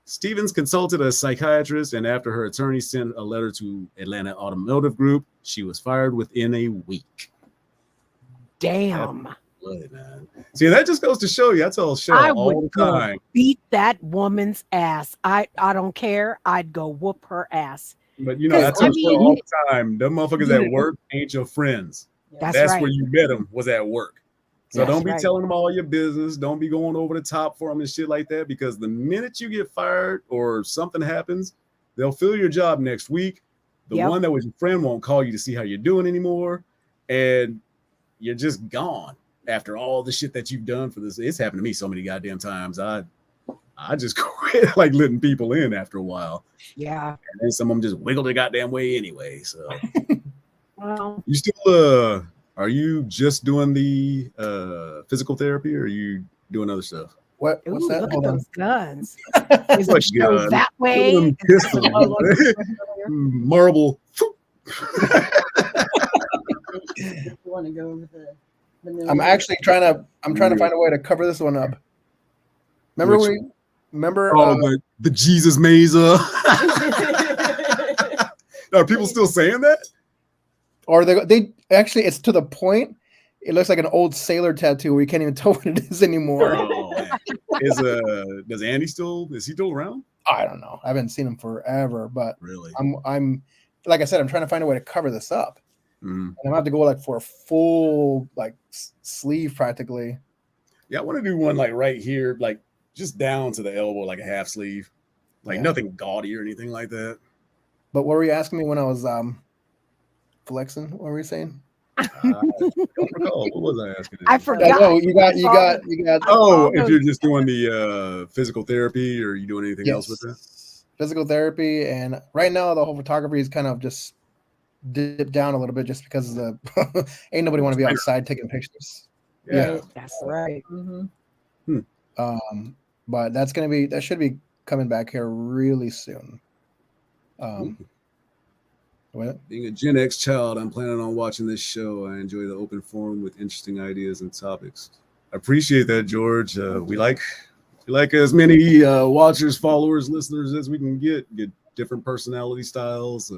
Stevens consulted a psychiatrist, and after her attorney sent a letter to Atlanta Automotive Group, she was fired within a week. Damn. Blood, man. See, that just goes to show you. I tell Cheryl all the time. Beat that woman's ass. I don't care. I'd go whoop her ass. But you know, I tell Cheryl all the time. Them motherfuckers at work ain't your friends. That's right. Where you met them was at work. So don't be telling them all your business. Don't be going over the top for them and shit like that. Because the minute you get fired or something happens, they'll fill your job next week. The one that was your friend won't call you to see how you're doing anymore. And you're just gone after all the shit that you've done for this. It's happened to me so many goddamn times. I just quit like letting people in after a while. Yeah. And then some of them just wiggle their goddamn way anyway. So well, you still are you just doing the physical therapy, or are you doing other stuff? What's that? Look at those guns. Is it goes that way? Marble. You want to go over the I'm actually trying to find a way to cover this one up. Remember the Jesus Mesa? Are people still saying that? Or they actually, it's to the point. It looks like an old sailor tattoo where you can't even tell what it is anymore. Does Andy is he still around? I don't know. I haven't seen him forever, but really, I'm like I said, I'm trying to find a way to cover this up. Mm. And I'm gonna have to go like for a full like sleeve practically. Yeah, I want to do one like right here, like just down to the elbow, like a half sleeve, like nothing gaudy or anything like that. But what were you asking me when I was flexing? What were you saying? I don't recall. What was I asking? I forgot. Oh, you got. Oh, if you're just doing the physical therapy, or are you doing anything else with that? Physical therapy, and right now the whole photography is kind of just dipped down a little bit, just because of the ain't nobody want to be outside taking pictures. Yeah, that's right. Mm-hmm. But that should be coming back here really soon. What? Being a Gen X child, I'm planning on watching this show. I enjoy the open forum with interesting ideas and topics. I appreciate that, George. We like as many watchers, followers, listeners as we can get different personality styles,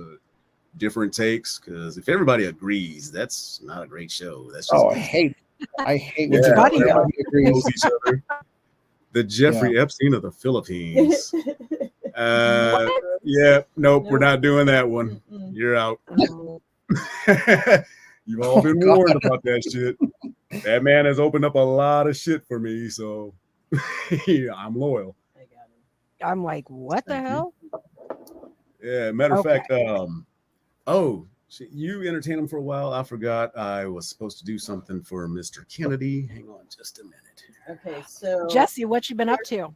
different takes. Because if everybody agrees, that's not a great show. That's just I hate when yeah, everybody everybody agrees. knows each other. The Jeffrey Epstein of the Philippines. Yeah, nope, we're not doing that one. You're out. You've all been warned about that shit. That man has opened up a lot of shit for me, so yeah, I'm loyal. I'm like, what the hell? Yeah, matter of fact, you entertained him for a while. I forgot I was supposed to do something for Mr. Kennedy. Hang on just a minute. Okay, so Jesse, what you been up to?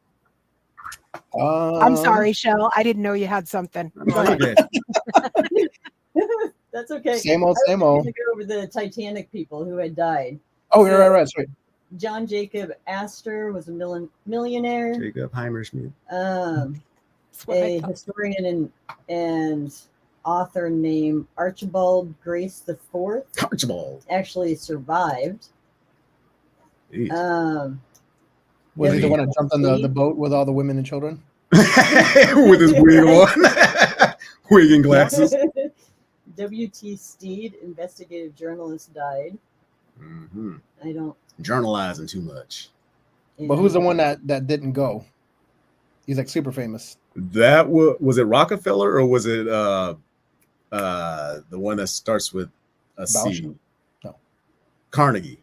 I'm sorry, Shell. I didn't know you had something. Go ahead. That's okay. Same old, same I was old. gonna go over the Titanic people who had died. Oh, you're right. Sweet. John Jacob Astor was a millionaire. Jacob Heimerschmidt. A historian and author named Archibald Grace IV. Archibald actually survived. Was he the one that jumped on the boat with all the women and children? With his wig on, wig and glasses. W.T. Steed, investigative journalist, died. Mm-hmm. I don't journalizing too much. But who's the one that didn't go? He's like super famous. That was it Rockefeller or was it the one that starts with a C? No. Carnegie.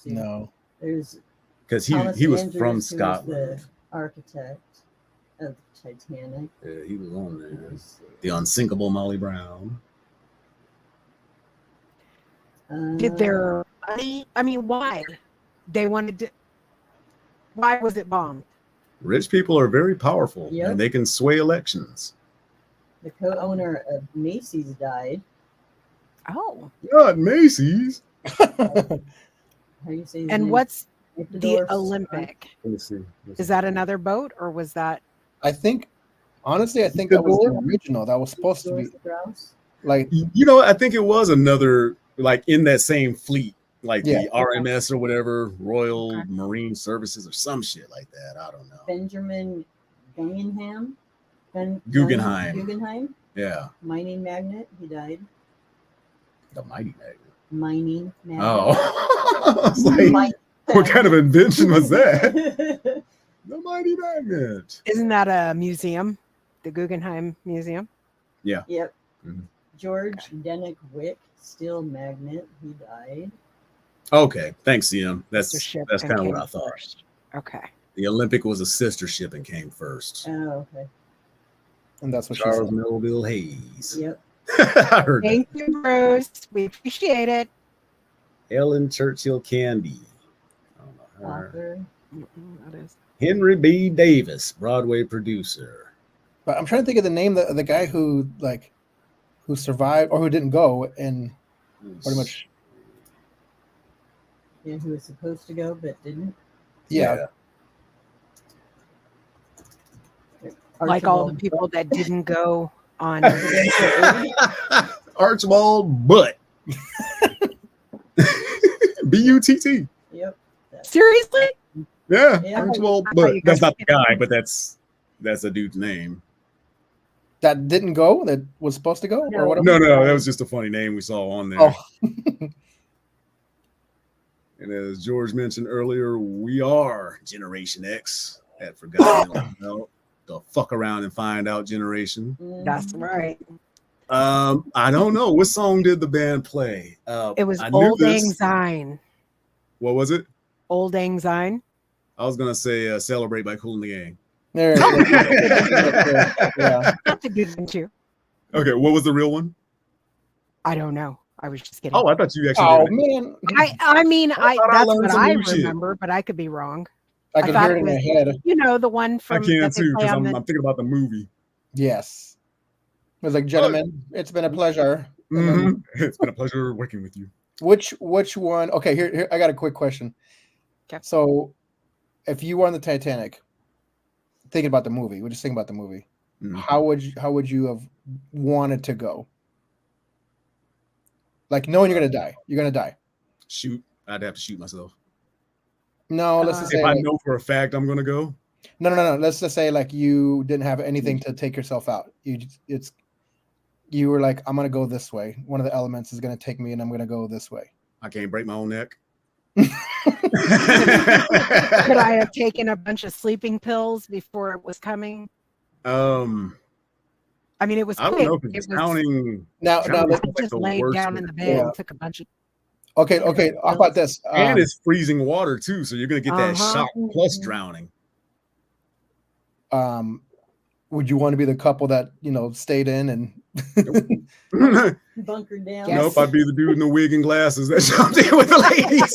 No. There's because Thomas he was Andrews, from who was Scotland. the architect of Titanic. Yeah, he was on there. The unsinkable Molly Brown. Did their money? I mean, why? They wanted to. Why was it bombed? Rich people are very powerful Yep. and they can sway elections. The co-owner of Macy's died. Oh. Not Macy's. How you say his And name? what's Ecuador the Olympic? Let me see. Is that another boat or was that? I think that was the original. That was supposed to be like I think it was another like in that same fleet, like the RMS or whatever, Royal Marine Services or some shit like that. I don't know. Benjamin Guggenheim. Guggenheim. Yeah. Mining magnate. He died. The mighty magnet. Mining magnate. Oh. I was like, what kind of invention was that? The mighty magnet. Isn't that a museum? The Guggenheim Museum? Yeah. Yep. Mm-hmm. George Dennick Wick, steel magnet. He died. Okay. Thanks, CM. That's Sister kind ship of and what I came thought. first. Okay. The Olympic was a sister ship and came first. Oh, okay. And that's what Charles she said. Melville Hayes. Yep. I heard that. Thank you, Bruce. We appreciate it. Ellen Churchill Candy. I don't know her. Author. That is. Henry B. Davis, Broadway producer. But I'm trying to think of the name of the guy who survived or who didn't go and pretty much. Yeah, who was supposed to go but didn't. Yeah. Like all the people that didn't go on. Archibald Butt. B-U-T-T. Yep. Seriously? Yeah, Yeah. Archibald I thought Butt. you That's guys- not the guy, but that's a dude's name. That didn't go. That was supposed to go, or whatever. No, that was just a funny name we saw on there. Oh. And as George mentioned earlier, we are Generation X at Forgotten About the fuck around and find out generation. That's right. I don't know. What song did the band play? It was I knew Old this. Lang Syne. What was it? Old Lang Syne. I was gonna say Celebrate by Kool and the Gang. There it is. Yeah. That's a good one too. Okay, what was the real one? I don't know. I was just kidding. Oh, I thought you actually Oh did it. man, I mean, thought I that's learned what some I new shit. remember, but I could be wrong. I can thought hear it in my was, head. You know, the one I from can that they too, play because on I'm the. thinking about the movie. Yes. It was like, gentlemen, it's been a pleasure. And then- Mhm. It's been a pleasure working with you. Which one? Okay, here I got a quick question. Okay. So, if you were on the Titanic, thinking about the movie, we're just thinking about the movie. Mhm. How would you have wanted to go? Like knowing you're gonna die. You're gonna die. Shoot, I'd have to shoot myself. No, let's just say if I like, know for a fact I'm gonna go. no. Let's just say like you didn't have anything to take yourself out. You were like, I'm gonna go this way. One of the elements is gonna take me, and I'm gonna go this way. I can't break my own neck. Could I have taken a bunch of sleeping pills before it was coming? I mean, it was I quick. don't know if it's counting. Now, just laid down in the bed and took a bunch of. Okay. How about this? And it's freezing water too, so you're gonna get that shock plus drowning. Would you want to be the couple that stayed in and bunkered down? Nope, I'd be the dude in the wig and glasses that jumped in with the ladies.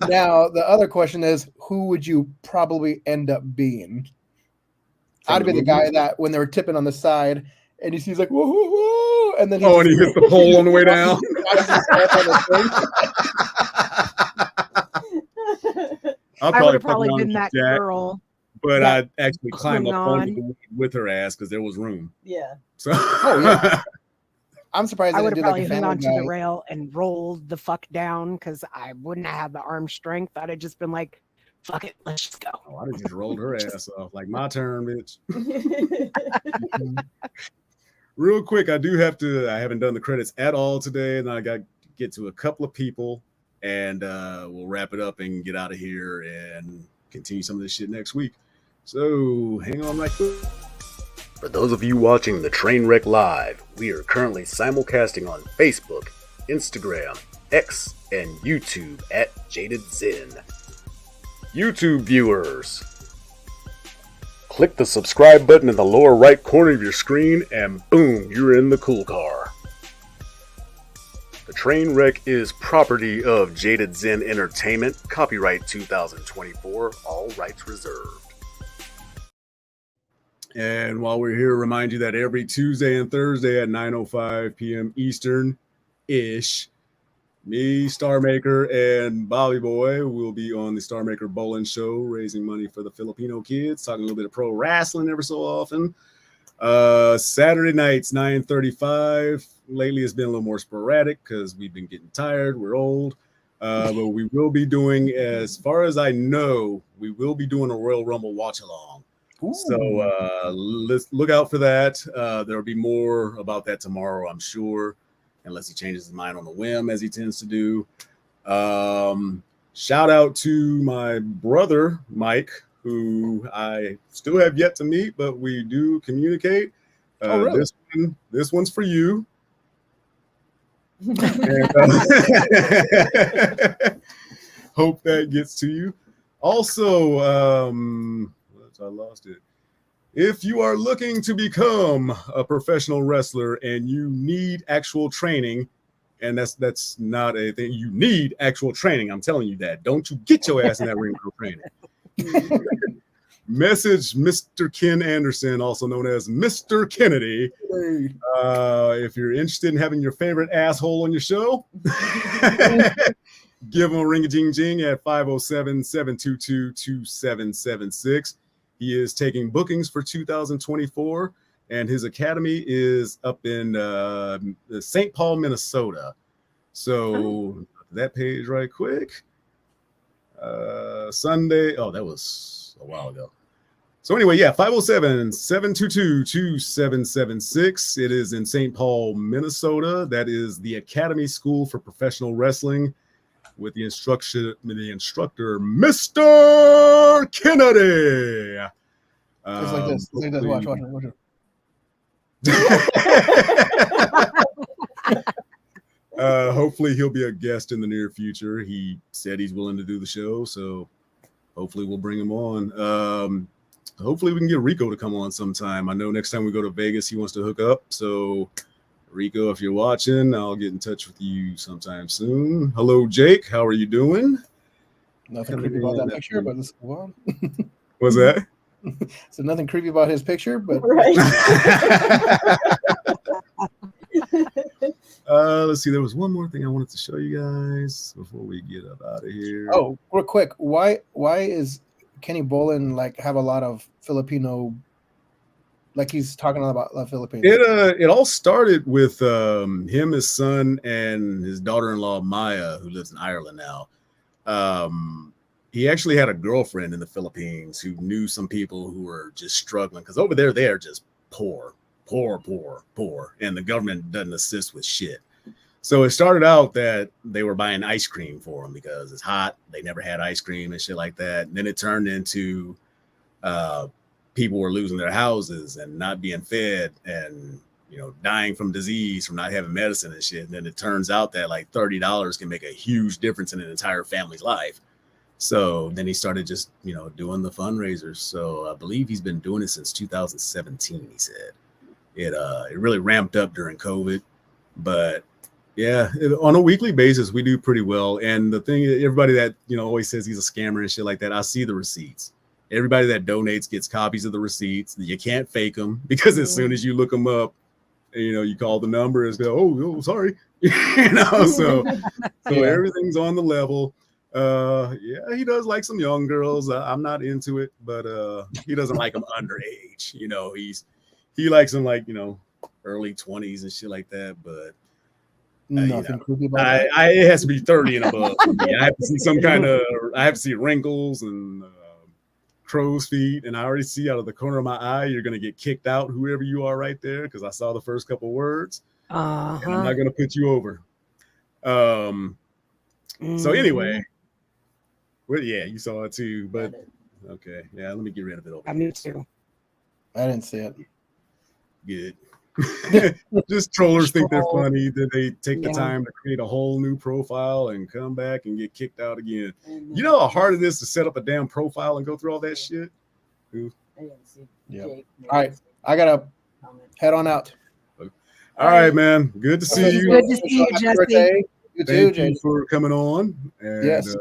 Now the other question is, who would you probably end up being? I'd be the guy that when they were tipping on the side and he sees like whoa, whoa, whoa, and then and he hits the pole on the way down. I would have probably been that girl. But I'd actually climb up on the wig with her ass because there was room. Yeah. So I'm surprised I they would didn't have do like probably a hung Family onto the Guy. rail and rolled the fuck down because I wouldn't have had the arm strength. I'd have just been like, fuck it, let's just go. Oh, I'd have just rolled her ass off. Like, my turn, bitch. Real quick, I haven't done the credits at all today, and I got to get to a couple of people, and we'll wrap it up and get out of here and continue some of this shit next week. So hang on right quick. For those of you watching the Trainwreck Live, we are currently simulcasting on Facebook, Instagram, X, and YouTube at Jaded Zen. YouTube viewers, click the subscribe button in the lower right corner of your screen and boom, you're in the cool car. The Trainwreck is property of Jaded Zen Entertainment, copyright 2024, all rights reserved. And while we're here, remind you that every Tuesday and Thursday at 9:05 p.m. Eastern-ish, me, Star Maker, and Bobby Boy will be on the Star Maker Bowling Show, raising money for the Filipino kids, talking a little bit of pro wrestling every so often. Saturday nights, 9:35. Lately, it's been a little more sporadic because we've been getting tired. We're old. But we will be doing, as far as I know, we will be doing a Royal Rumble watch-along. So let's look out for that. There'll be more about that tomorrow, I'm sure, unless he changes his mind on the whim, as he tends to do. Shout out to my brother, Mike, who I still have yet to meet, but we do communicate. Really? This one's for you. And, hope that gets to you. Also, I lost it. If you are looking to become a professional wrestler and you need actual training, and that's not a thing, you need actual training. I'm telling you that. Don't you get your ass in that ring for training. Message Mr. Ken Anderson, also known as Mr. Kennedy. If you're interested in having your favorite asshole on your show, give him a ring-a-jing-jing at 507-722-2776. He is taking bookings for 2024, and his academy is up in St. Paul, Minnesota. So that page right quick. Sunday. Oh, that was a while ago. So anyway, yeah, 507-722-2776. It is in St. Paul, Minnesota. That is the Academy School for Professional Wrestling with the instructor, Mr. Kennedy. It's like this. It's like this. Watch it. Hopefully he'll be a guest in the near future. He said he's willing to do the show, so hopefully we'll bring him on. Hopefully we can get Rico to come on sometime. I know next time we go to Vegas, he wants to hook up. So Rico, if you're watching, I'll get in touch with you sometime soon. Hello, Jake. How are you doing? Nothing creepy about that picture, but let's go on. What's that? So nothing creepy about his picture, but right. Let's see. There was one more thing I wanted to show you guys before we get up out of here. Oh, real quick, why is Kenny Bolin like have a lot of Filipino Like he's talking about the Philippines. It all started with him, his son, and his daughter-in-law Maya, who lives in Ireland now. He actually had a girlfriend in the Philippines who knew some people who were just struggling because over there they are just poor, and the government doesn't assist with shit. So it started out that they were buying ice cream for him because it's hot. They never had ice cream and shit like that. And then it turned into people were losing their houses and not being fed and, you know, dying from disease from not having medicine and shit. And then it turns out that like $30 can make a huge difference in an entire family's life. So then he started just, you know, doing the fundraisers. So I believe he's been doing it since 2017, he said. It really ramped up during COVID, but yeah, on a weekly basis, we do pretty well. And the thing is, everybody that, you know, always says he's a scammer and shit like that, I see the receipts. Everybody that donates gets copies of the receipts. You can't fake them because as soon as you look them up, you know, you call the number and go, oh, sorry. You know, so everything's on the level. Yeah, he does like some young girls. I'm not into it, but he doesn't like them underage. You know, he likes them like, you know, early 20s and shit like that. But nothing creepy about that. It has to be 30 and above. I have to see some kind of, I have to see wrinkles and crow's feet. And I already see out of the corner of my eye, you're going to get kicked out, whoever you are right there, because I saw the first couple words. And I'm not going to put you over. So anyway, well, yeah, you saw it too. But okay, yeah, let me get rid of it over. I need to. I didn't see it. Good. Just trollers think they're funny, then they take the time to create a whole new profile and come back and get kicked out again. You know how hard it is to set up a damn profile and go through all that shit? Yeah. All right, I gotta head on out. All right, man. Good to see you. Good to see you, Jesse. Thank you for coming on. And, yes.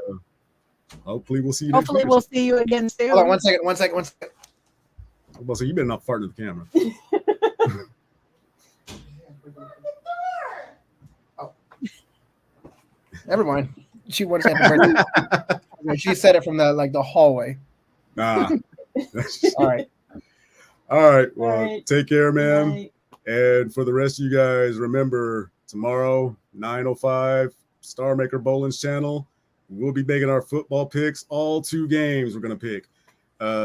Hopefully we'll see you. Hopefully next week. we'll see you again soon. Hold on, one second. Well, so you better not fart in the camera. Never mind. She wanted to happy birthday. She said it from the hallway. Nah. All right. All right. Well, take care, man. And for the rest of you guys, remember tomorrow, 9:05, Star Maker Bowling's channel. We'll be making our football picks. All 2 games we're gonna pick.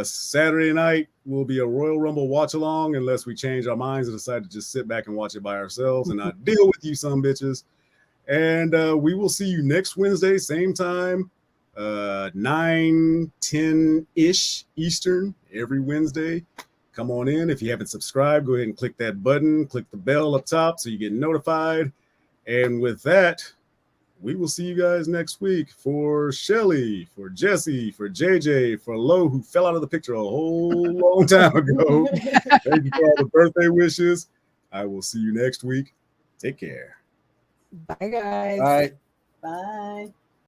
Saturday night will be a Royal Rumble watch along, unless we change our minds and decide to just sit back and watch it by ourselves and not deal with you, some bitches. And we will see you next Wednesday, same time, 9:10-ish Eastern every Wednesday. Come on in. If you haven't subscribed, go ahead and click that button. Click the bell up top so you get notified. And with that, we will see you guys next week. For Shelly, for Jesse, for JJ, for Lo, who fell out of the picture a whole long time ago. Thank you for all the birthday wishes. I will see you next week. Take care. Bye, guys. Bye. Bye.